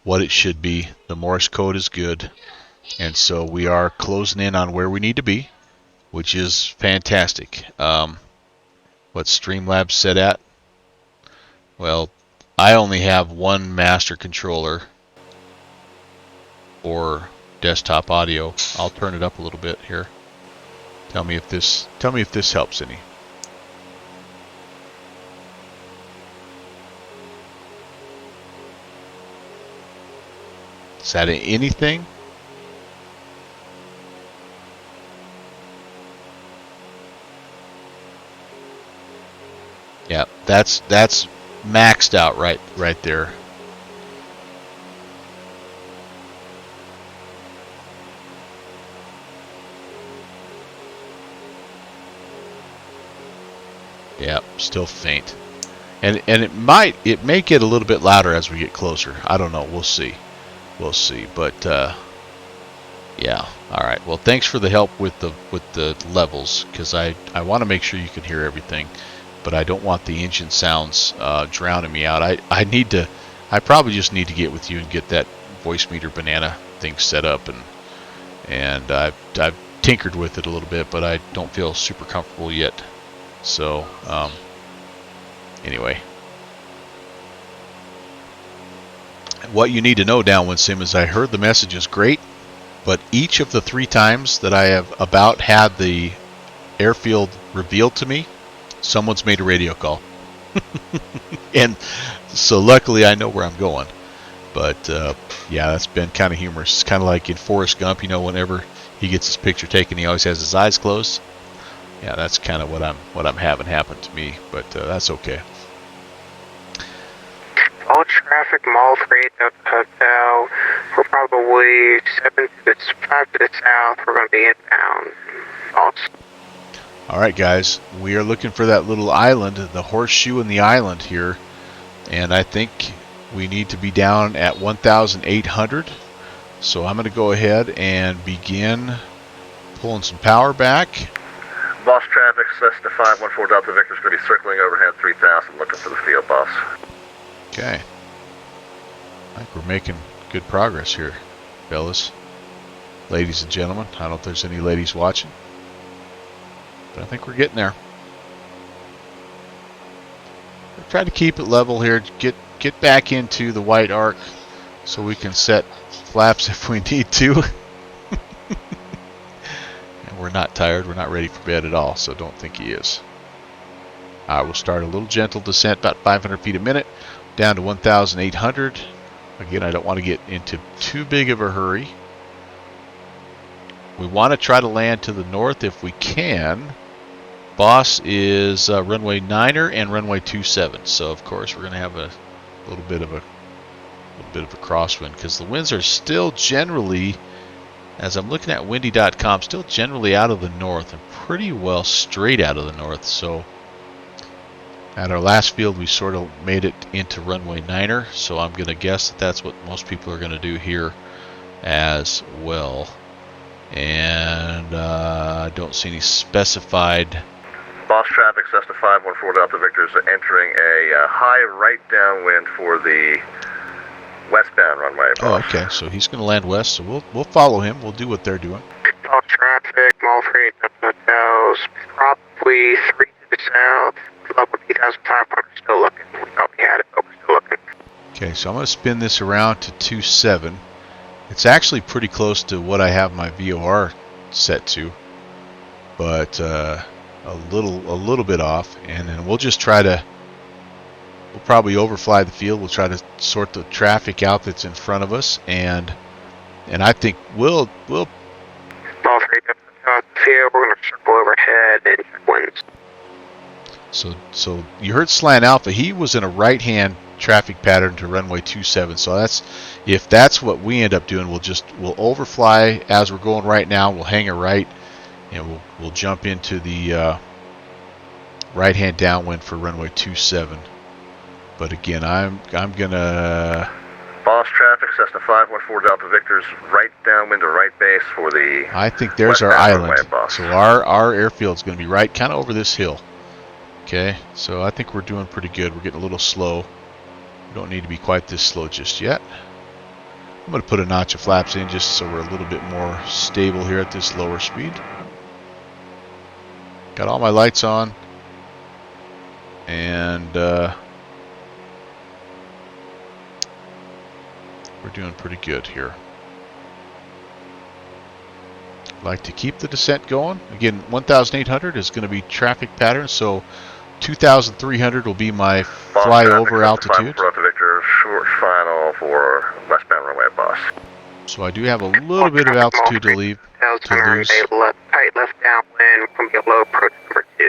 what it should be. The Morse code is good, and so we are closing in on where we need to be, which is fantastic. What's Streamlabs set at? Well, I only have one master controller for desktop audio. I'll turn it up a little bit here. Tell me if this helps any. Is that anything? Yeah, that's maxed out right there. Yeah, still faint. And it may get a little bit louder as we get closer. I don't know. We'll see. We'll see. But yeah. All right. Well, thanks for the help with the levels, because I want to make sure you can hear everything, but I don't want the engine sounds drowning me out. I probably just need to get with you and get that voice meter banana thing set up, and I've tinkered with it a little bit, but I don't feel super comfortable yet. So anyway, what you need to know, Downwind Sim, is I heard the message is great, but each of the 3 times that I have about had the airfield revealed to me, someone's made a radio call. And so luckily I know where I'm going. But yeah, that's been kind of humorous. It's kind of like in Forrest Gump, you know, whenever he gets his picture taken, he always has his eyes closed. Yeah, that's kind of what I'm having happen to me, but that's okay. All traffic, Mall 3 at the hotel. We're probably 5 to the south. We're going to be inbound. All right, guys, we are looking for that little island, the horseshoe in the island here, and I think we need to be down at 1,800. So I'm going to go ahead and begin pulling some power back. Boss traffic, Cessna 514 Delta Victor's going to be circling overhead 3000, looking for the field, boss. Okay. I think we're making good progress here, fellas. Ladies and gentlemen, I don't know if there's any ladies watching, but I think we're getting there. We'll try to keep it level here, get back into the white arc so we can set flaps if we need to. We're not tired. We're not ready for bed at all, so don't think he is. We'll start a little gentle descent, about 500 feet a minute, down to 1,800. Again, I don't want to get into too big of a hurry. We want to try to land to the north if we can. Boss is runway 9er and runway 27, so of course we're going to have a little bit of a crosswind, because the winds are still generally, as I'm looking at windy.com, still generally out of the north and pretty well straight out of the north. So at our last field we sort of made it into runway 9er, so I'm going to guess that that's what most people are going to do here as well. And I don't see any specified. Boss traffic, Cessna 514 Delta Victor's entering a high right downwind for the westbound runway, Oh, boss. okay. So he's going to land west, so we'll follow him. We'll do what they're doing. All traffic, mall freight, hotels, probably 3 to the south, level 2,500, still looking. We thought we had it, but we're still looking. Okay, so I'm going to spin this around to 27. It's actually pretty close to what I have my VOR set to, but a little bit off, and then we'll just try to. We'll probably overfly the field. We'll try to sort the traffic out that's in front of us, and I think we'll. Mall freight, field, we're gonna circle overhead and check winds. So you heard Slant Alpha. He was in a right-hand traffic pattern to runway 27. So if that's what we end up doing, we'll overfly as we're going right now. We'll hang a right, and we'll jump into the right-hand downwind for runway 27. But again, I'm gonna. Boss traffic, Cessna 514 Delta Victor's right downwind to right base for the. I think there's our island. So our airfield's going to be right kind of over this hill. Okay, so I think we're doing pretty good. We're getting a little slow. We don't need to be quite this slow just yet. I'm going to put a notch of flaps in just so we're a little bit more stable here at this lower speed. Got all my lights on. And we're doing pretty good here. Like to keep the descent going. Again, 1,800 is going to be traffic pattern, so 2,300 will be my flyover altitude. Victor, short final for westbound runway, boss. So I do have a little bit of altitude to lose. Tight left downwind, we're gonna be a low approach number 2.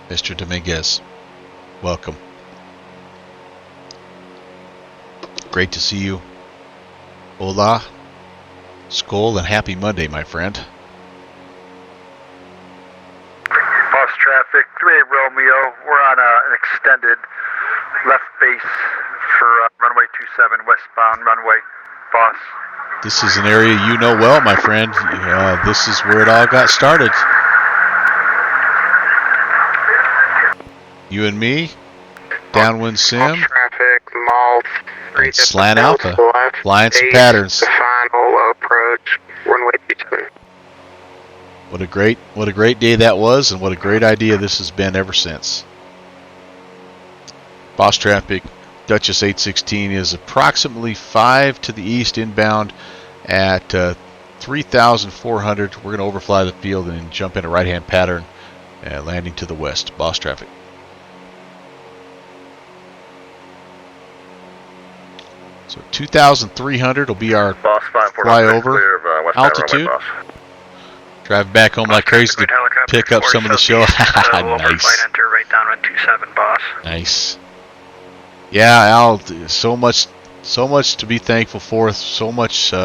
Mr. Dominguez, welcome. Great to see you. Hola, Skol, and happy Monday, my friend. Boss traffic, 3 Romeo. We're on an extended left base for runway 27, westbound runway, boss. This is an area you know well, my friend. This is where it all got started. You and me, downwind sim. Traffic, mall, and Slant Alpha, flying some patterns. The final approach, runway 27. What a great day that was, and what a great idea this has been ever since. Boss traffic, Duchess 816 is approximately 5 to the east inbound at 3,400. We're going to overfly the field and jump in a right-hand pattern, landing to the west. Boss traffic. So 2,300 will be our flyover altitude. Driving back home like crazy to pick up some of the show. Nice. Enter right downwind 27, boss. Nice. Yeah, Al, so much to be thankful for. So much, you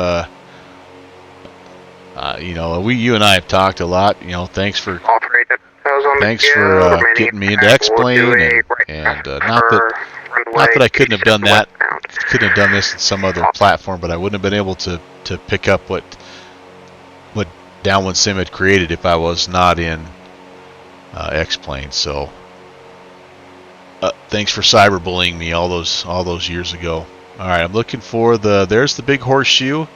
you and I have talked a lot. Thanks for getting me into X-Plane, and not that I couldn't have done that. Couldn't have done this in some other platform, but I wouldn't have been able to pick up what Downwind Sim had created if I was not in X-Plane. So thanks for cyberbullying me all those years ago. All right, I'm looking for there's the big horseshoe,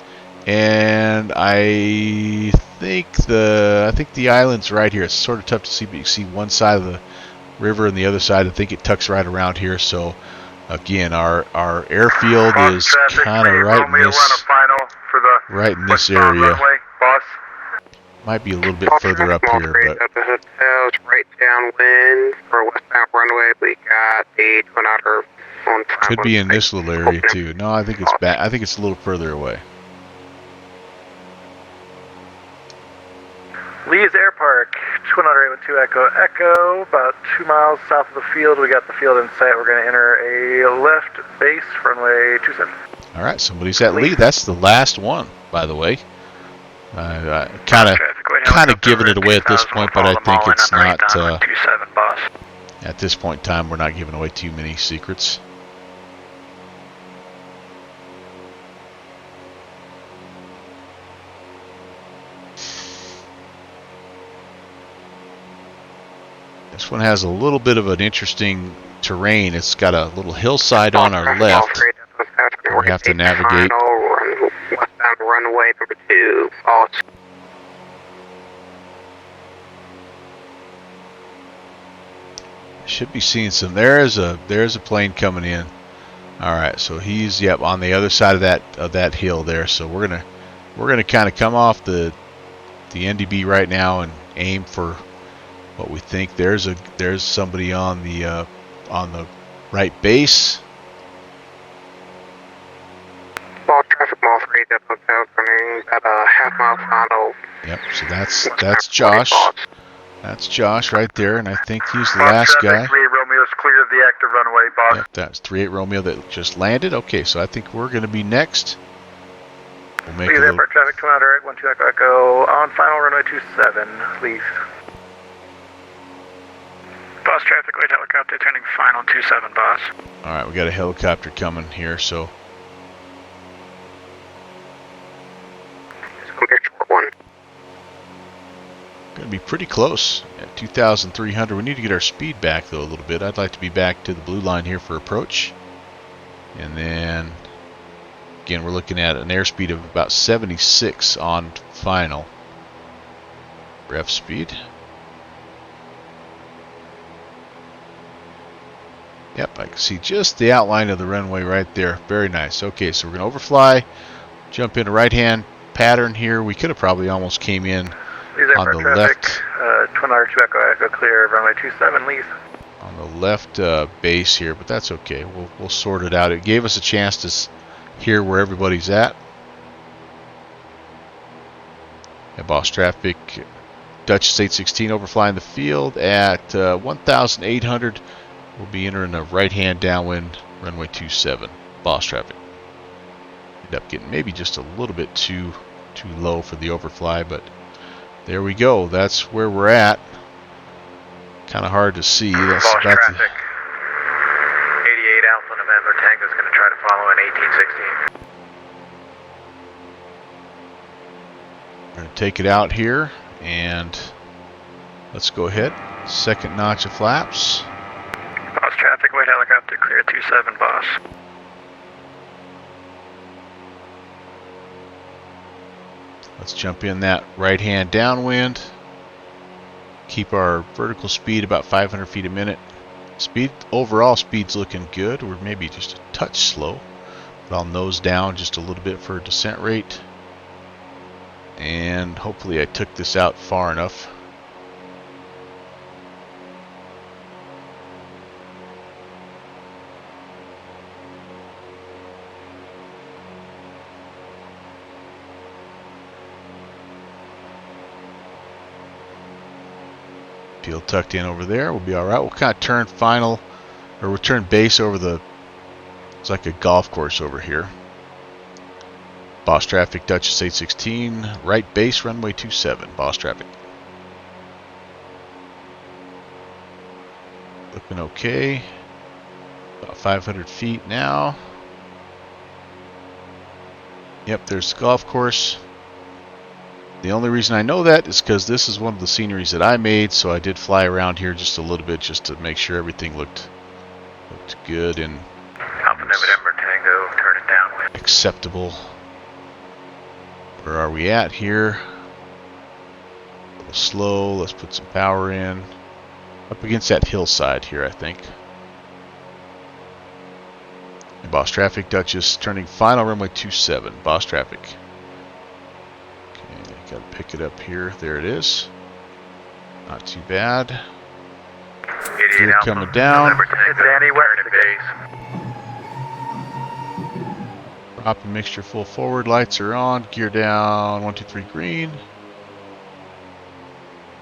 and I think the island's right here. It's sort of tough to see, but you see one side of the river and the other side. I think it tucks right around here. So again, our airfield is kind of right in this area. Might be a little bit further up here, but hotels right downwind for westbound runway. We got the Twin Otter on time. Could be in this little area too. No, I think it's back. I think it's a little further away. Lee's Air Park, Twin Otter 812 Echo Echo, about 2 miles south of the field. We got the field in sight. We're going to enter a left base, runway 27. All right, somebody's at Lee. That's the last one, by the way. Kind of giving it away at this point, but I think it's not. At this point in time, we're not giving away too many secrets. This one has a little bit of an interesting terrain. It's got a little hillside on our left. We have to navigate. Westbound runway number 2. False. Should be seeing some. There's a plane coming in. All right, so he's on the other side of that hill there. So we're gonna kind of come off the NDB right now and aim for what we think. There's somebody on the right base. False traffic, mall 3, depot turning at a half-mile final. Yep. So that's Josh. That's Josh right there, and I think he's the last guy. 38 Romeo's clear of the active runway, boss. Yep, that's 38 Romeo that just landed. Okay, so I think we're going to be next. We'll make Please airport traffic 200, 12 Echo Echo on final runway 27, please. Boss traffic, wait helicopter turning final 27, boss. All right, we got a helicopter coming here, so. It's going to be a short one. Going to be pretty close at 2,300. We need to get our speed back though a little bit. I'd like to be back to the blue line here for approach. And then again, we're looking at an airspeed of about 76 on final. Ref speed. Yep, I can see just the outline of the runway right there. Very nice. Okay, so we're going to overfly, jump into right-hand pattern here. We could have probably almost came in on the left. Twin Otter 2 Echo Echo clear runway 27, leave. On the left base here, but that's okay. We'll sort it out. It gave us a chance to hear where everybody's at. Yeah, boss traffic. Dutch 816 overflying the field at 1,800. We'll be entering a right-hand downwind runway 27. Boss traffic. End up getting maybe just a little bit too low for the overfly, but there we go. That's where we're at. Kind of hard to see. That's Boss about traffic. 88 Alpha November Tango is going to try to follow in 1816. We're going to take it out here, and let's go ahead. Second notch of flaps. Boss traffic, wait helicopter clear 27, boss. Let's jump in that right-hand downwind. Keep our vertical speed about 500 feet a minute. Overall speed's looking good. We're maybe just a touch slow, but I'll nose down just a little bit for descent rate. And hopefully I took this out far enough. Field tucked in over there. We'll be all right. We'll kind of turn we'll turn base over it's like a golf course over here. Boss traffic, Dutch 816, right base, runway 27. Boss traffic. Looking okay. About 500 feet now. Yep, there's the golf course. The only reason I know that is because this is one of the sceneries that I made, so I did fly around here just a little bit just to make sure everything looked good and Alpha November Tango, turn it downwind. Acceptable. Where are we at here? A little slow. Let's put some power in. Up against that hillside here, I think. And boss traffic, Duchess turning final runway 27. Boss traffic. Got to pick it up here. There it is. Not too bad. Gear coming down. Prop and mixture full forward. Lights are on. Gear down. 1, 2, 3 green.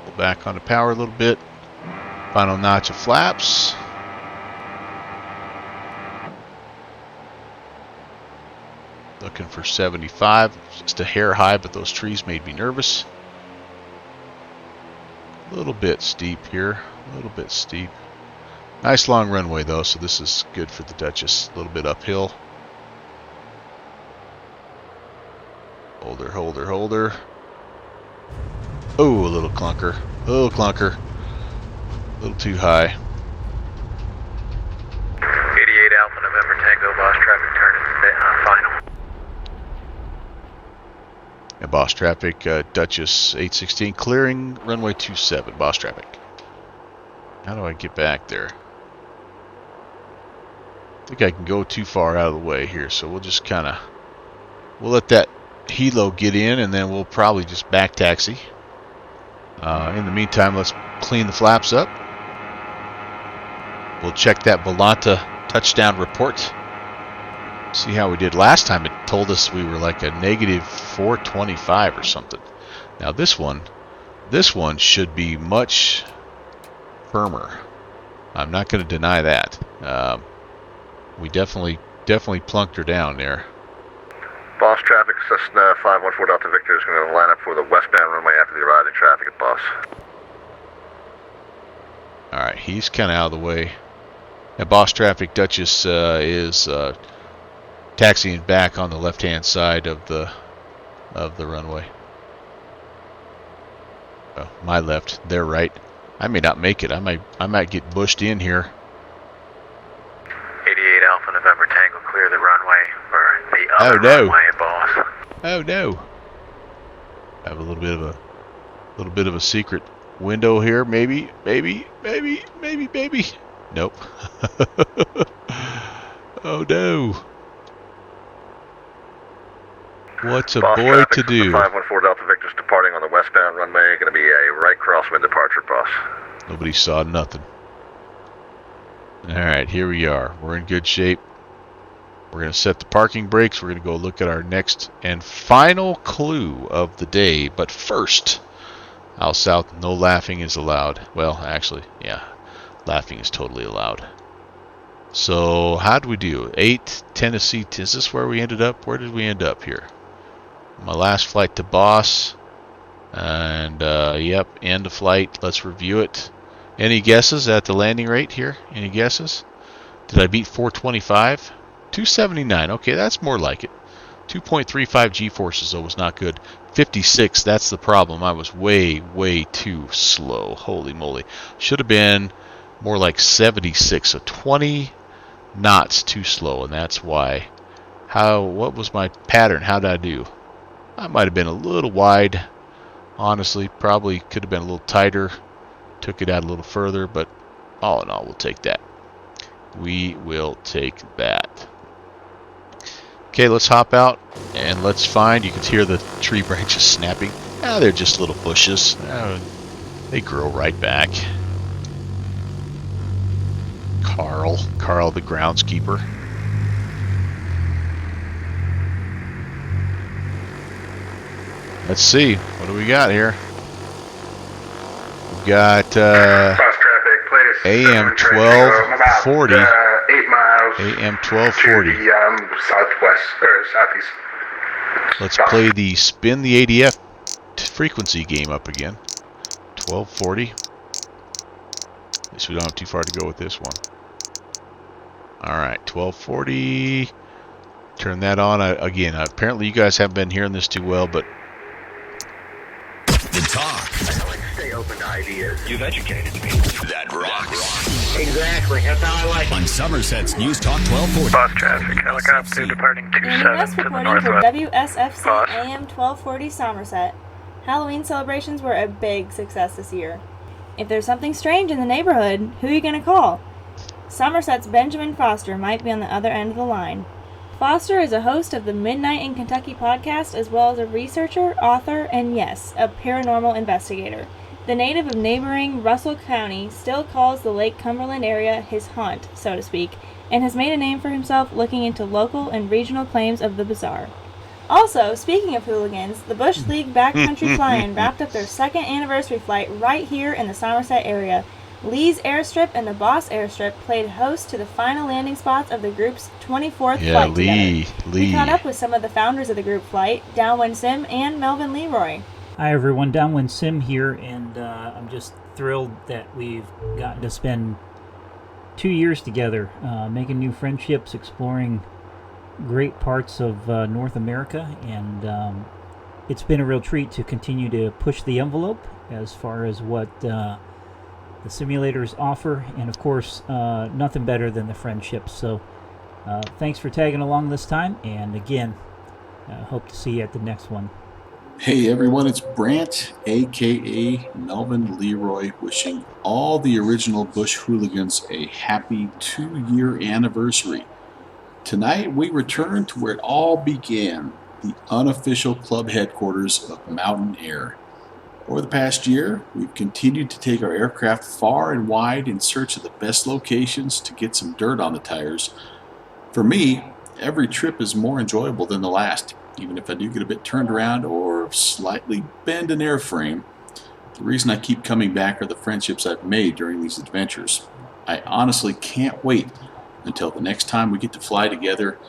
Pull back onto power a little bit. Final notch of flaps. Looking for 75, just a hair high, but those trees made me nervous. A little bit steep here, a little bit steep. Nice long runway though, so this is good for the Duchess. A little bit uphill. Hold her, hold her, hold her. Oh, a little clunker, a little clunker. A little too high. boss traffic, Duchess 816, clearing runway 27, boss traffic. How do I get back there? I think I can go too far out of the way here, so we'll just kind of, we'll let that helo get in, and then we'll probably just back taxi. In the meantime, let's clean the flaps up. We'll check that Volanta touchdown report. See how we did. Last time it told us we were like a negative 425 or something. Now this one should be much firmer. I'm not going to deny that. We definitely plunked her down there. Boss traffic, Cessna 514 Delta Victor is going to line up for the westbound runway after the arrival traffic at Boss. Alright, he's kind of out of the way. Now, boss traffic, Duchess is taxiing back on the left-hand side of the runway. Oh, my left, their right. I may not make it. I might get bushed in here. 88 Alpha November Tango, clear the runway for the other runway, boss. Oh no! I have a little bit of a secret window here. Maybe. Nope. Oh no! What's a boss boy to do? 514 Delta Victor's departing on the westbound runway. Going to be a right crosswind departure, boss. Nobody saw nothing. Alright, here we are. We're in good shape. We're going to set the parking brakes. We're going to go look at our next and final clue of the day. But first, out south, no laughing is allowed. Well, actually, yeah, laughing is totally allowed. So, how did we do? 8, Tennessee. Is this where we ended up? Where did we end up here? My last flight to Boss. And, yep, end of flight. Let's review it. Any guesses at the landing rate here? Any guesses? Did I beat 425? 279. Okay, that's more like it. 2.35 G-forces, though, was not good. 56, that's the problem. I was way too slow. Holy moly. Should have been more like 76. So 20 knots too slow, and that's why. What was my pattern? How did I do? I might have been a little wide. Honestly, probably could have been a little tighter. Took it out a little further, but all in all, we'll take that. We will take that. Okay, let's hop out and let's find. You can hear the tree branches snapping. Ah, they're just little bushes. They grow right back. Carl the groundskeeper. Let's see. What do we got here? We've got AM 1240. 8 miles. AM 1240. To the southwest or southeast. Let's play the spin the ADF frequency game up again. 1240. At least we don't have too far to go with this one. Alright, 1240. Turn that on. Again, apparently you guys haven't been hearing this too well, but The talk. Stay open to ideas. You've educated me. That rocks. Exactly. That's how I like it. On Somerset's News Talk 1240. Boss traffic, helicopter departing Amy 27 West to the reporting for northwest. WSFC Boss. AM 1240 Somerset. Halloween celebrations were a big success this year. If there's something strange in the neighborhood, who are you going to call? Somerset's Benjamin Foster might be on the other end of the line. Foster is a host of the Midnight in Kentucky podcast, as well as a researcher, author, and yes, a paranormal investigator. The native of neighboring Russell County still calls the Lake Cumberland area his haunt, so to speak, and has made a name for himself looking into local and regional claims of the bizarre. Also, speaking of hooligans, the Bush League Backcountry Fly-In wrapped up their second anniversary flight right here in the Somerset area. Lee's Airstrip and the Boss Airstrip played host to the final landing spots of the group's 24th flight together. Lee. We caught up with some of the founders of the group flight, Downwind Sim and Melvin Leroy. Hi everyone, Downwind Sim here, and I'm just thrilled that we've gotten to spend 2 years together, making new friendships, exploring great parts of North America, and it's been a real treat to continue to push the envelope as far as what the simulators offer, and of course, nothing better than the friendships. So thanks for tagging along this time, and again, hope to see you at the next one. Hey everyone, it's Brant, aka Melvin Leroy, wishing all the original Bush hooligans a happy 2-year anniversary. Tonight we return to where it all began, the unofficial club headquarters of Mountain Air. Over the past year, we've continued to take our aircraft far and wide in search of the best locations to get some dirt on the tires. For me, every trip is more enjoyable than the last, even if I do get a bit turned around or slightly bend an airframe. The reason I keep coming back are the friendships I've made during these adventures. I honestly can't wait until the next time we get to fly together,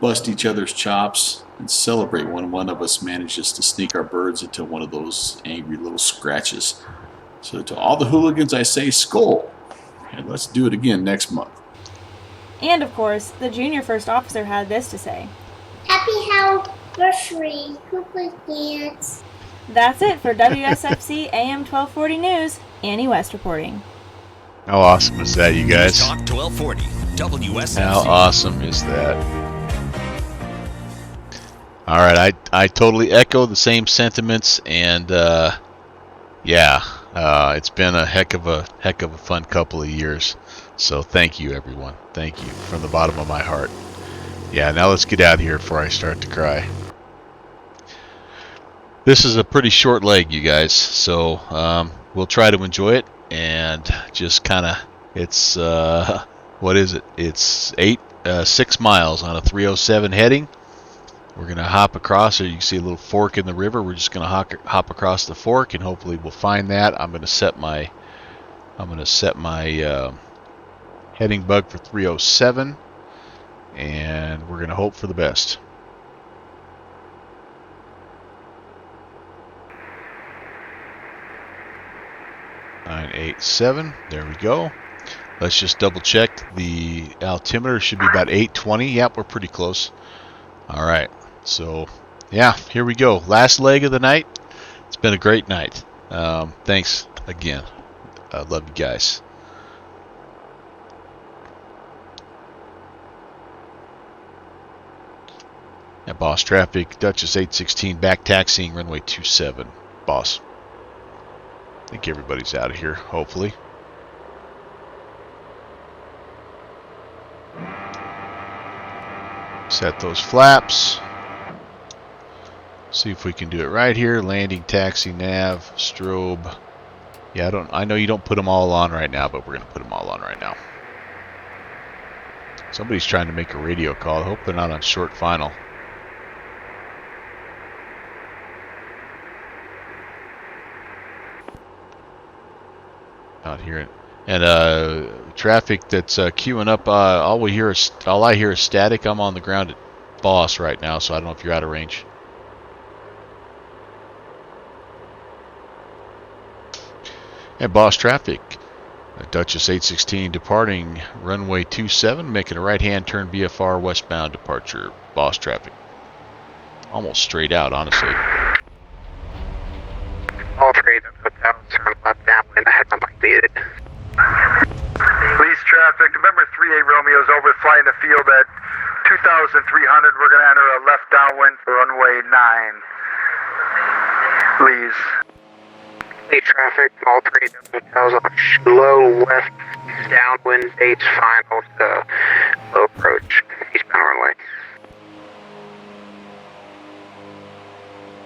bust each other's chops, and celebrate when one of us manages to sneak our birds into one of those angry little scratches. So to all the hooligans I say Skol, and let's do it again next month. And of course, the junior first officer had this to say. Happy anniversary, hooligans. That's it for WSFC AM 1240 News. Annie West reporting. How awesome is that, you guys? Talk 1240, WSFC. How awesome is that? All right, I totally echo the same sentiments, and it's been a heck of a fun couple of years. So thank you, everyone. Thank you from the bottom of my heart. Yeah, now let's get out of here before I start to cry. This is a pretty short leg, you guys, so we'll try to enjoy it, and just kind of, it's, what is it? It's 6 miles on a 307 heading. We're going to hop across, or you can see a little fork in the river. We're just going to hop across the fork, and hopefully we'll find that. I'm going to set my heading bug for 307, and we're going to hope for the best. 987, there we go. Let's just double check. The altimeter should be about 820. Yep, we're pretty close. All right, so yeah, here we go. Last leg of the night. It's been a great night. Thanks again. I love you guys. At boss traffic, Duchess 816 back taxiing runway 27. Boss. I think everybody's out of here, hopefully. Set those flaps. See if we can do it right here. Landing, taxi, nav, strobe. Yeah, I know you don't put them all on right now, but we're gonna put them all on right now. Somebody's trying to make a radio call. I hope they're not on short final. Not hearing. And traffic that's queuing up. All I hear is static. I'm on the ground at Boss right now, so I don't know if you're out of range. And Boss traffic. Duchess 816 departing runway 27, making a right-hand turn VFR westbound departure. Boss traffic. Almost straight out, honestly. All three turn left downwind. I had my bike muted. Police traffic, November 38 Romeo's over, flying the field at 2,300. We're going to enter a left downwind for runway 9. Please. Police traffic, all three hotels on slow left downwind, dates final to low approach, eastbound runway.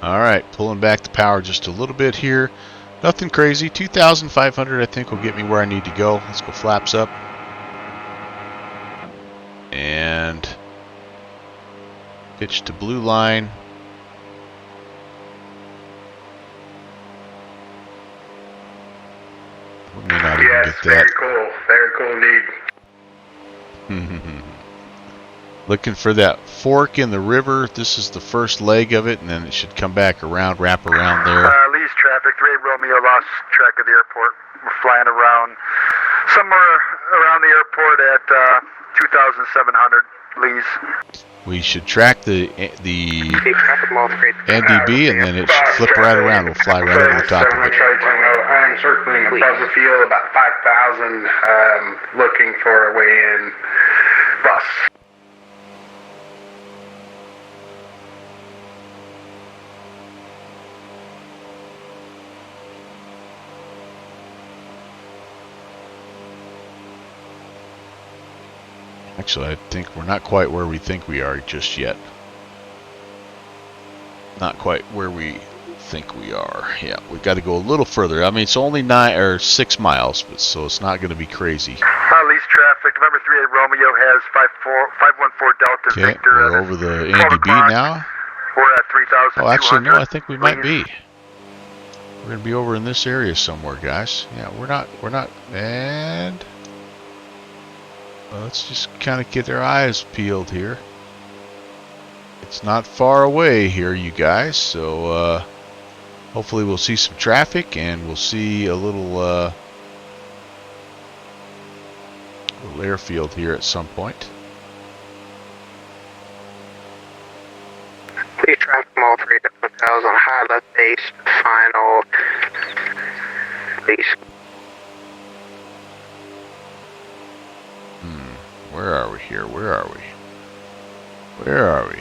All right, pulling back the power just a little bit here. Nothing crazy. 2,500 I think will get me where I need to go. Let's go flaps up. And pitch to blue line. We may not even get that. Very cool indeed. Looking for that fork in the river. This is the first leg of it, and then it should come back around, wrap around there. Lee's traffic, 38 Romeo lost track of the airport. We're flying around somewhere around the airport at 2,700. Lee's. We should track the NDB, and then it should flip right around. We'll fly right over the top of it. I am circling above the field about 5,000, looking for a way-in bus. Actually, I think we're not quite where we think we are just yet. Not quite where we think we are. Yeah, we got to go a little further. I mean, it's only 6 miles, but so it's not going to be crazy. Least traffic. November 38 Romeo has 514 Delta Okay, Victor. we're over the Andy B now. We're at 3,200. Oh, actually, no, I think we might be. We're going to be over in this area somewhere, guys. Yeah, we're not, and let's just kind of get our eyes peeled here. It's not far away here, you guys, so hopefully we'll see some traffic and we'll see a little airfield here at some point. Please traffic from all 3 hotels on high left base, final, please. Where are we here? Where are we? Where are we?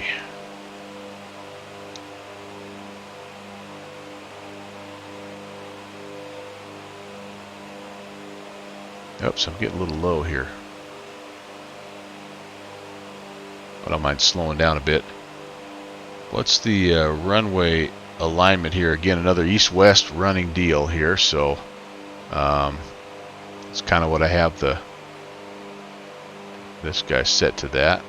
Oops, I'm getting a little low here. I don't mind slowing down a bit. What's the runway alignment here? Again, another east-west running deal here, so it's kind of what I have this guy set to that.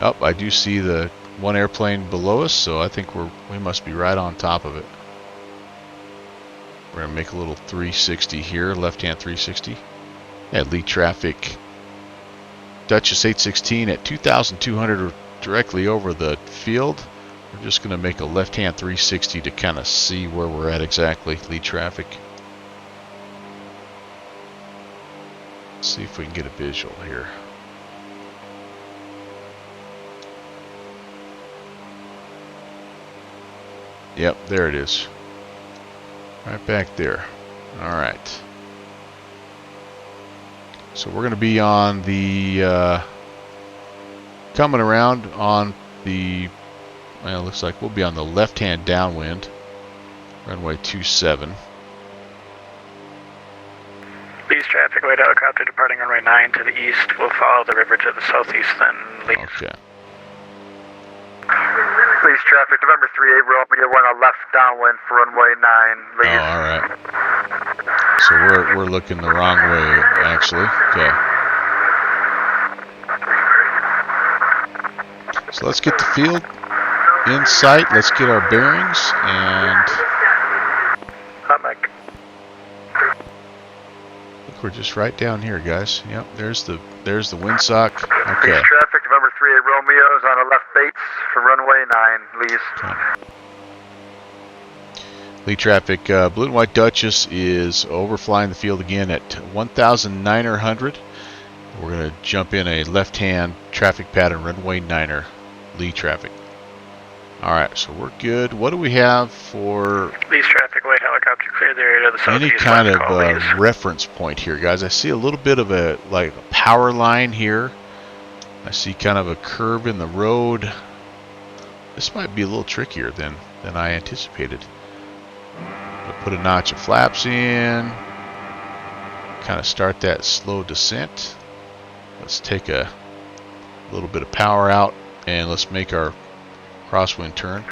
Oh, I do see the one airplane below us, so I think we must be right on top of it. We're gonna make a little 360 here, left-hand 360. Yeah, lead traffic. Duchess 816 at 2,200 directly over the field. We're just gonna make a left-hand 360 to kind of see where we're at exactly. Lead traffic. Let's see if we can get a visual here. Yep, there it is. Right back there. Alright. So we're going to be on the, coming around on the, well, it looks like we'll be on the left-hand downwind, runway 27. East traffic, weight helicopter departing runway 9 to the east. We'll follow the river to the southeast, then leave. Okay. Least traffic, November 38 Romeo, we're on a left downwind for runway 9, leave. Oh, alright. So we're looking the wrong way, actually. Okay. So let's get the field in sight. Let's get our bearings and Hot mic. look, we're just right down here, guys. Yep, there's the windsock. Okay. Least traffic, November 38 Romeo is on a left base for runway 9, leave. Okay. Lead traffic, Blue and White Duchess is overflying the field again at 1,900. We're going to jump in a left-hand traffic pattern, runway 9er, lead traffic. Alright, so we're good. What do we have for Least traffic, weight helicopter, clear the area to the southeast. any kind of reference point here, guys? I see a little bit of a power line here. I see kind of a curve in the road. This might be a little trickier than I anticipated. Put a notch of flaps in, kind of start that slow descent. Let's take a little bit of power out and let's make our crosswind turn.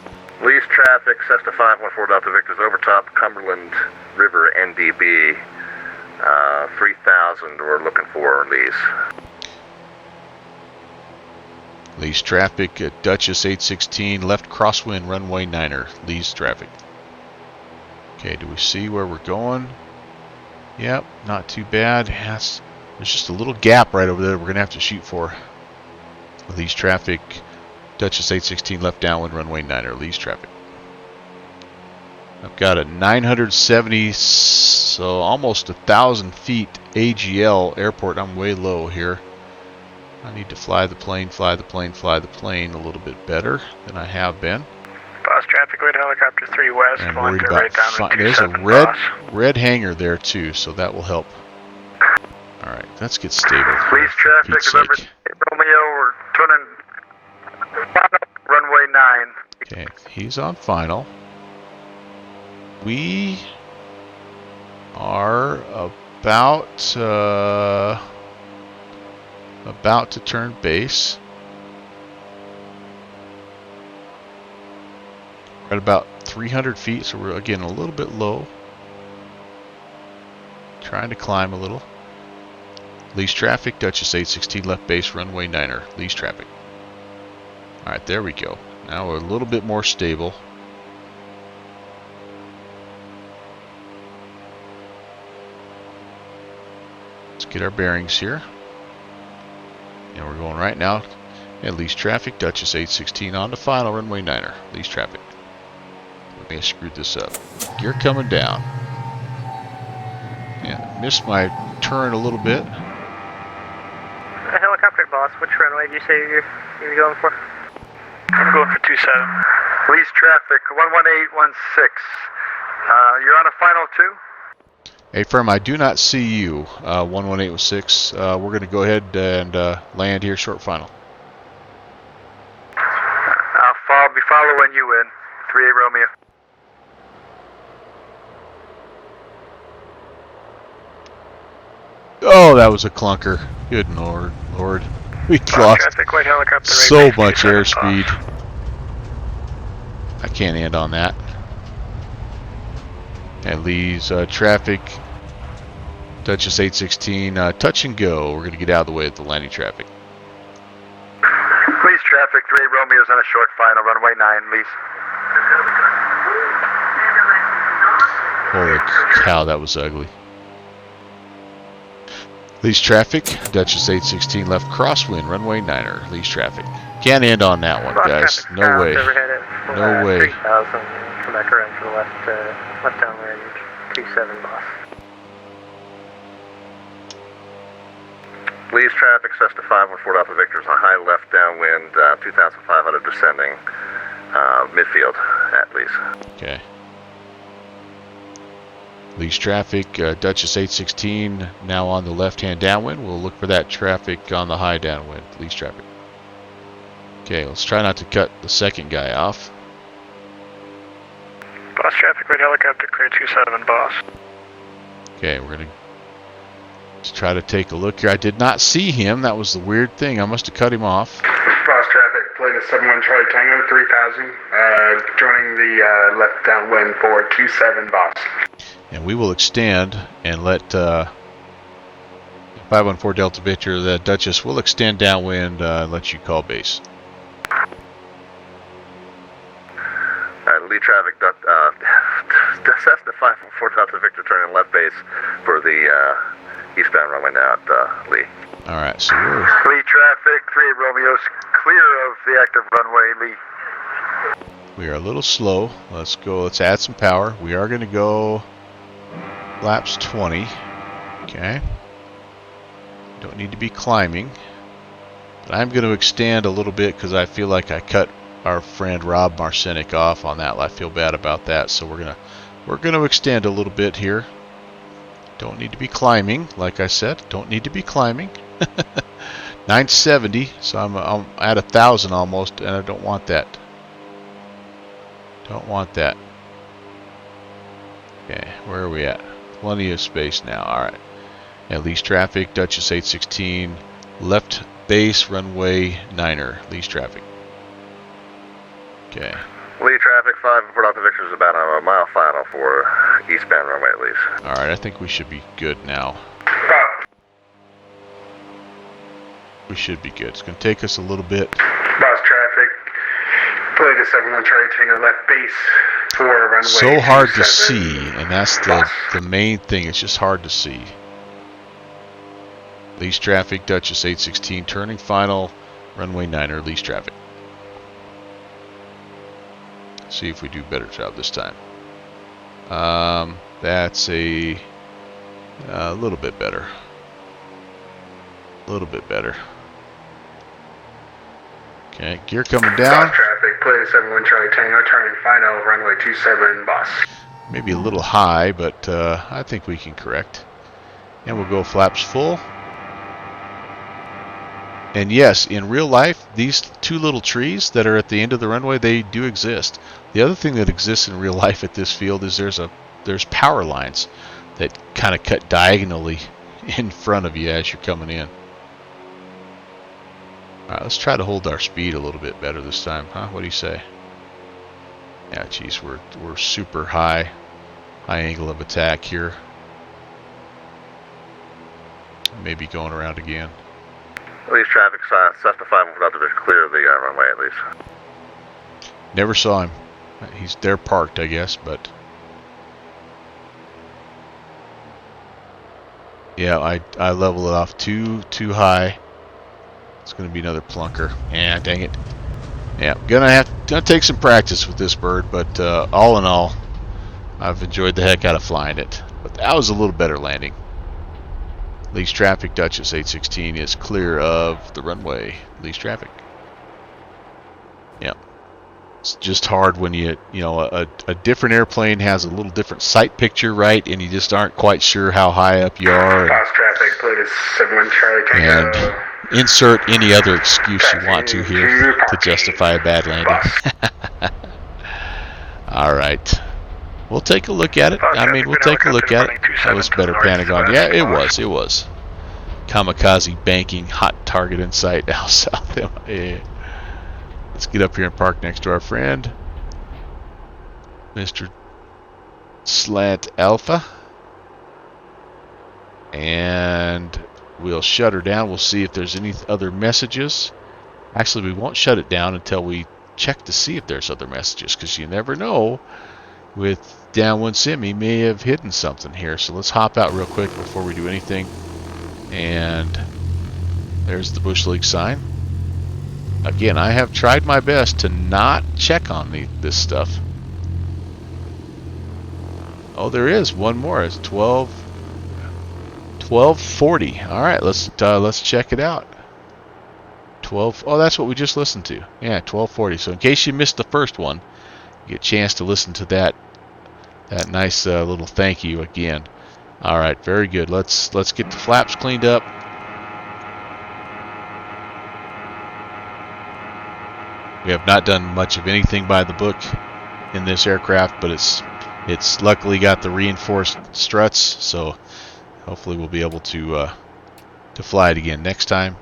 Least traffic, Cessna 514 Delta Victor's over top Cumberland River NDB. 3,000 we're looking for, lease. Lease traffic at Duchess 816, left crosswind runway 9er, lease traffic. Okay, do we see where we're going? Yep, not too bad. Yes, there's just a little gap right over there we're going to have to shoot for. Lease traffic, Duchess 816, left downwind runway 9er, lease traffic. I've got a 970, so almost 1,000 feet AGL airport. I'm way low here. I need to fly the plane a little bit better than I have been. Boss traffic, weight helicopter 3 west, I'm one worried to about right down to there's a 27 red hangar there too, so that will help. All right, let's get stable. Least traffic, November 38 Romeo, we're turning runway 9. Okay, he's on final. We are about to turn base. At about 300 feet, so we're again a little bit low. Trying to climb a little. Least traffic, Duchess 816 left base, runway 9er. Least traffic. Alright, there we go. Now we're a little bit more stable. Let's get our bearings here. And we're going right now. At least traffic, Duchess 816 on to final, runway 9er. Least traffic. I think I screwed this up. Gear coming down. Yeah, missed my turn a little bit. Helicopter boss, which runway did you say you're going for? I'm going for 27. Least traffic, 11816. You're on a final 2? Hey, firm, I do not see you. 11816. We're going to go ahead and land here, short final. I'll be following you in. 38 Romeo. Oh, that was a clunker. Good Lord. We lost so much airspeed. I can't end on that. And leaves traffic. Duchess 816, touch and go. We're going to get out of the way of the landing traffic. Lease traffic, 3 Romeo's on a short final, runway 9, lease. Holy cow, that was ugly. Lease traffic, Duchess 816 left crosswind, runway 9er, lease traffic. Can't end on that one, guys. No way. No way. 3000, come back around for the left downwind, 27 boss. Lee's traffic, Cessna 514 Alpha Victor's on high left downwind, 2,500 descending, midfield at least. Okay. Lease traffic, Duchess 816 now on the left-hand downwind. We'll look for that traffic on the high downwind. Lease traffic. Okay, let's try not to cut the second guy off. Boss traffic, right helicopter, clear 27 boss. Okay, we're going to try to take a look here. I did not see him. That was the weird thing. I must have cut him off. Boss traffic, plane is 71 Charlie Tango, 3000, joining the left downwind for 27 boss. And we will extend and let 514 Delta Victor, the Duchess, will extend downwind and let you call base. Lead traffic, Cessna 514 Delta Victor turning left base for the eastbound runway now at Lee. Alright, so we're... Lee traffic, 3 Romeo's clear of the active runway, Lee. We are a little slow. Let's go, let's add some power. We are going to go laps 20. Okay. Don't need to be climbing. But I'm going to extend a little bit because I feel like I cut our friend Rob Marcinic off on that. I feel bad about that. So we're gonna extend a little bit here. Don't need to be climbing, like I said. Don't need to be climbing. 970, so I'm at 1,000 almost, and I don't want that. Don't want that. Okay, where are we at? Plenty of space now. Alright. At least traffic, Duchess 816, left base, runway 9er, least traffic. Okay. Lee traffic, 514 Delta Victor is about a mile final for eastbound runway at least. Alright, I think we should be good now. We should be good. It's going to take us a little bit. Boss traffic, plane is 71 Charlie Tango, left base for runway. So hard to see, and that's the main thing. It's just hard to see. Lease traffic, Duchess 816, turning final, runway 9er, lease traffic. See if we do a better job this time. That's a little bit better. A little bit better. Okay, gear coming down. Boss traffic, plane 71 Charlie Tango, turning final, runway 27, boss. Maybe a little high, but I think we can correct. And we'll go flaps full. And yes, in real life, these two little trees that are at the end of the runway, they do exist. The other thing that exists in real life at this field is there's power lines. that kind of cut diagonally in front of you as you're coming in. All right, let's try to hold our speed a little bit better this time, huh? What do you say? Yeah, geez, we're super high angle of attack here. Maybe going around again. At least traffic Cessna 5 to clear the runway at least. Never saw him. He's there parked, I guess, but yeah, I level it off too high. It's gonna be another plunker. Yeah, dang it. Yeah, gonna take some practice with this bird, but all in all, I've enjoyed the heck out of flying it. But that was a little better landing. Least traffic, Duchess 816 is clear of the runway. Least traffic. Yeah. It's just hard when you know, a different airplane has a little different sight picture, right? And you just aren't quite sure how high up you are. Fast traffic, please. 71 Charlie Tango. And insert any other excuse you want to here to justify a bad landing. All right. We'll take a look at it. I mean, we'll take a look at it. That was better Pentagon. Yeah, it was. Kamikaze banking, hot target in sight, out south. Yeah. Let's get up here and park next to our friend, Mr. Slant Alpha. And we'll shut her down. We'll see if there's any other messages. Actually, we won't shut it down until we check to see if there's other messages, because you never know. With downwind sim, he may have hidden something here. So let's hop out real quick before we do anything. And there's the Bush League sign. Again, I have tried my best to not check on this stuff. Oh, there is one more. It's 1240. All right, let's check it out. 12. Oh, that's what we just listened to. Yeah, 1240. So in case you missed the first one, you get a chance to listen to that nice little thank you again. All right, very good. Let's get the flaps cleaned up. We have not done much of anything by the book in this aircraft, but it's luckily got the reinforced struts, so hopefully we'll be able to fly it again next time.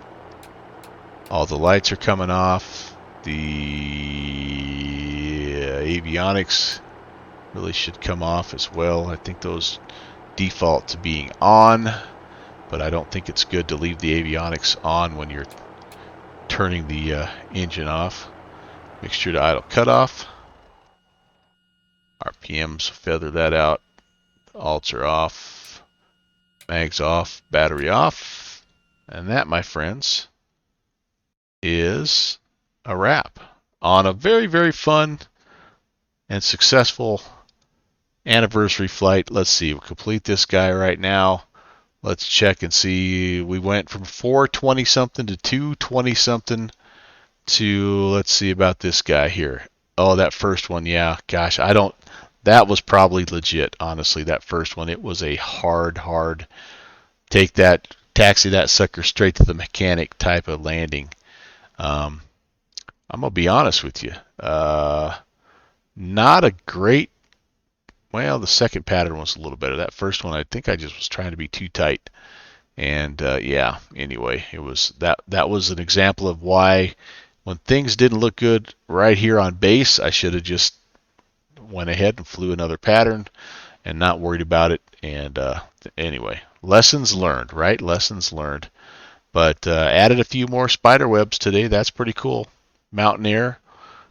All the lights are coming off. The avionics really should come off as well. I think those default to being on, but I don't think it's good to leave the avionics on when you're turning the engine off. Mixture to idle cutoff. RPMs, feather that out. Alts are off. Mags off. Battery off. And that, my friends, is a wrap on a very, very fun and successful anniversary flight. Let's see. We'll complete this guy right now. Let's check and see. We went from 420 something to 220 something to, let's see about this guy here. Oh, that first one, yeah, gosh, that was probably legit, honestly, that first one. It was a hard, taxi that sucker straight to the mechanic type of landing. I'm going to be honest with you. Not a great, well, the second pattern was a little better. That first one, I think I just was trying to be too tight. And yeah, anyway, it was that was an example of why when things didn't look good right here on base, I should have just went ahead and flew another pattern and not worried about it. And anyway, lessons learned, right? Lessons learned. But added a few more spider webs today. That's pretty cool. Mountaineer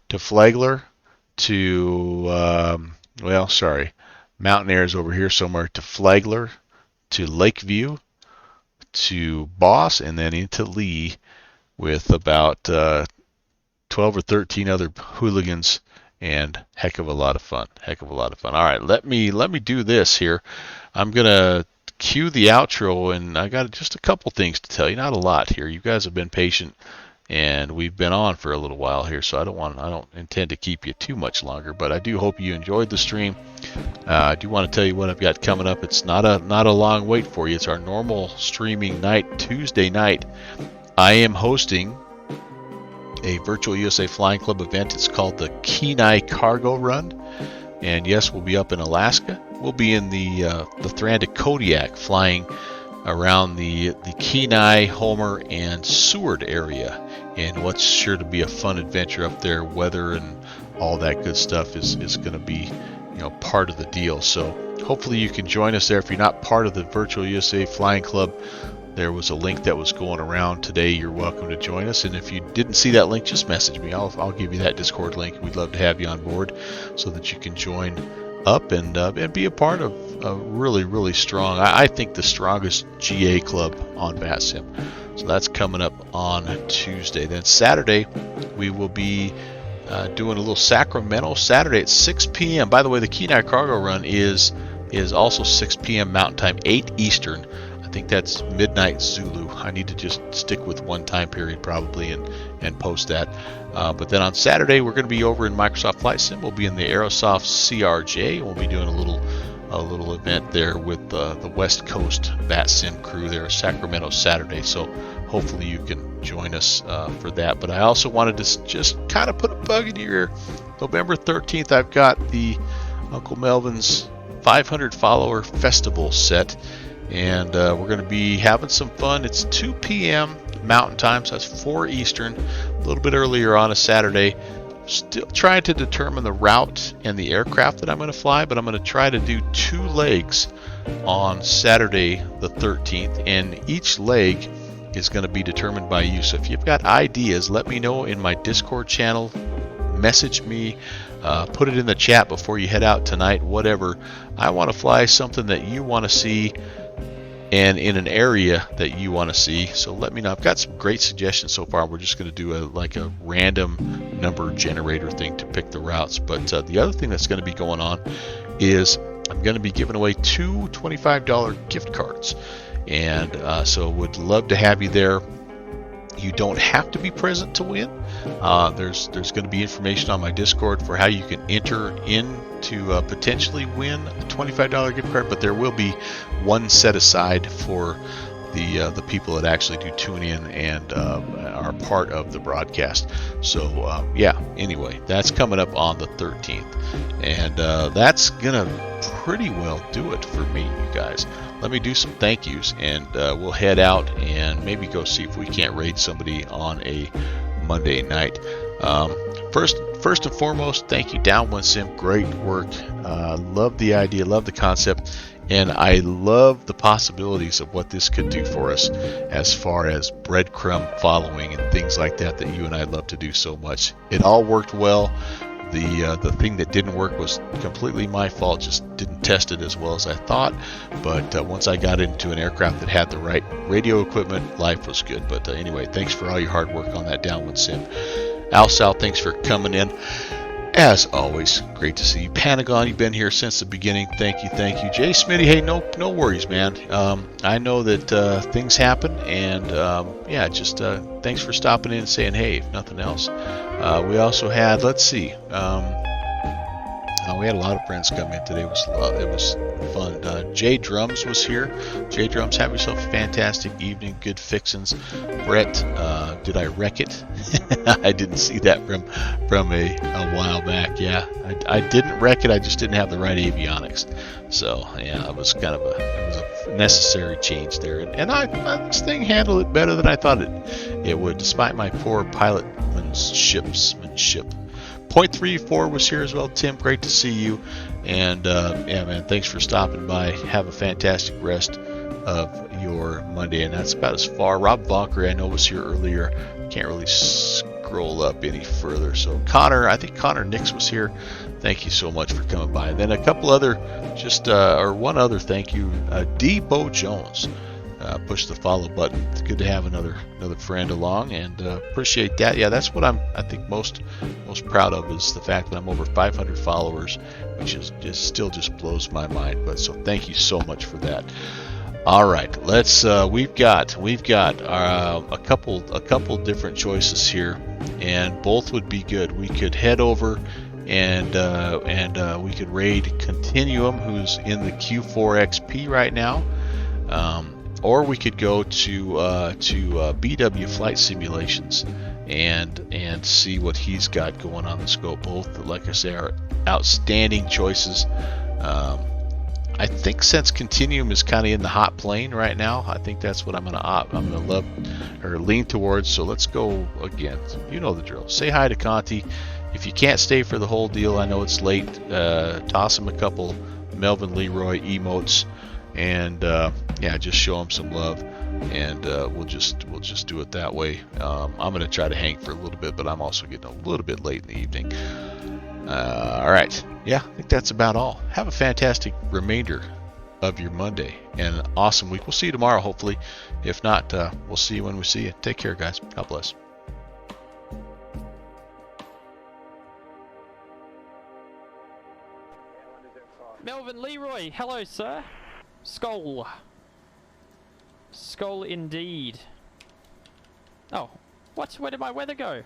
to Flagler to, Mountaineer is over here somewhere, to Flagler to Lakeview to Boss, and then into Lee with about 12 or 13 other hooligans, and heck of a lot of fun. All right, let me do this here. I'm gonna cue the outro, and I got just a couple things to tell you. Not a lot here. You guys have been patient, and we've been on for a little while here, so I don't intend to keep you too much longer. But I do hope you enjoyed the stream. I do want to tell you what I've got coming up. It's not a long wait for you. It's our normal streaming night, Tuesday night. I am hosting a virtual USA Flying Club event. It's called the Kenai Cargo Run, and yes, we'll be up in Alaska, we'll be in the Thranda Kodiak, flying around the Kenai, Homer, and Seward area, and what's sure to be a fun adventure up there. Weather and all that good stuff is going to be, part of the deal. So hopefully you can join us there. If you're not part of the Virtual USA Flying Club, there was a link that was going around today. You're welcome to join us, and if you didn't see that link, just message me. I'll give you that Discord link. We'd love to have you on board so that you can join up and be a part of a really, really strong, I think the strongest GA club on VATSIM. So that's coming up on Tuesday. Then Saturday, we will be doing a little Sacramento Saturday at 6 p.m. By the way, the Kenai Cargo Run is also 6 p.m. Mountain Time, 8 Eastern. I think that's midnight Zulu. I need to just stick with one time period probably and post that. But then on Saturday, we're going to be over in Microsoft Flight Sim. We'll be in the Aerosoft CRJ. We'll be doing a little event there with the West Coast VATSIM crew there, Sacramento Saturday. So hopefully you can join us for that. But I also wanted to just kind of put a bug in your ear. November 13th, I've got the Uncle Melvin's 500 follower festival set, and we're going to be having some fun. It's 2 p.m. Mountain Time, so that's 4 Eastern, a little bit earlier on a Saturday. Still trying to determine the route and the aircraft that I'm going to fly, but I'm going to try to do 2 legs on Saturday the 13th, and each leg is going to be determined by you. So if you've got ideas, let me know in my Discord channel, message me, put it in the chat before you head out tonight, whatever. I want to fly something that you want to see and in an area that you want to see. So let me know. I've got some great suggestions so far. We're just going to do a random number generator thing to pick the routes. But the other thing that's going to be going on is I'm going to be giving away 2 $25 gift cards. And so would love to have you there. You don't have to be present to win. There's going to be information on my Discord for how you can enter in to potentially win a $25 gift card, but there will be one set aside for the people that actually do tune in and are part of the broadcast. So yeah, anyway, that's coming up on the 13th, and that's gonna pretty well do it for me, you guys. Let me do some thank yous, and we'll head out and maybe go see if we can't raid somebody on a Monday night. First and foremost, thank you, Downwind Sim. Great work. Love the idea, love the concept, and I love the possibilities of what this could do for us as far as breadcrumb following and things like that you and I love to do so much. It all worked well. The thing that didn't work was completely my fault, just didn't test it as well as I thought. But once I got into an aircraft that had the right radio equipment, life was good. But anyway, thanks for all your hard work on that Downwind Sim. Al Sal, thanks for coming in. As always, great to see you. Panagon, you've been here since the beginning. Thank you. Jay Smitty, hey, no worries, man. I know that things happen, and yeah, just thanks for stopping in and saying hey, if nothing else. We also had, let's see, we had a lot of friends come in today. It was fun. Jay Drums was here. Jay Drums, have yourself a fantastic evening. Good fixins. Brett, did I wreck it? I didn't see that from a while back. Yeah, I didn't wreck it. I just didn't have the right avionics. So yeah, it was kind of a necessary change there. And this thing handled it better than I thought it would, despite my poor pilotmanship. Point 34 was here as well. Tim, great to see you. And yeah, man, thanks for stopping by. Have a fantastic rest of your Monday. And that's about as far. Rob Bonker, I know, was here earlier. Can't really scroll up any further. So Connor, I think Connor Nix was here. Thank you so much for coming by. And then a couple other, or one other thank you. D. Bo Jones. Push the follow button. It's good to have another friend along, and appreciate that. Yeah, that's what I think most proud of, is the fact that I'm over 500 followers, which is just blows my mind. But so thank you so much for that. All right, let's. We've got a couple different choices here, and both would be good. We could head over and we could raid Continuum, who's in the Q4 XP right now. Or we could go to BW Flight Simulations and see what he's got going on the scope. Both, like I say, are outstanding choices. I think since Continuum is kind of in the hot plane right now, I think that's what I'm gonna love or lean towards. So let's go again. You know the drill. Say hi to Conti. If you can't stay for the whole deal, I know it's late. Toss him a couple Melvin Leroy emotes, and yeah, just show him some love, and we'll just do it that way. I'm gonna try to hang for a little bit, but I'm also getting a little bit late in the evening. All right, yeah, I think that's about all. Have a fantastic remainder of your Monday and an awesome week. We'll see you tomorrow, hopefully. If not, we'll see you when we see you. Take care, guys. God bless. Melvin Leroy, hello, sir. Skull. Skull indeed. Oh, what? Where did my weather go?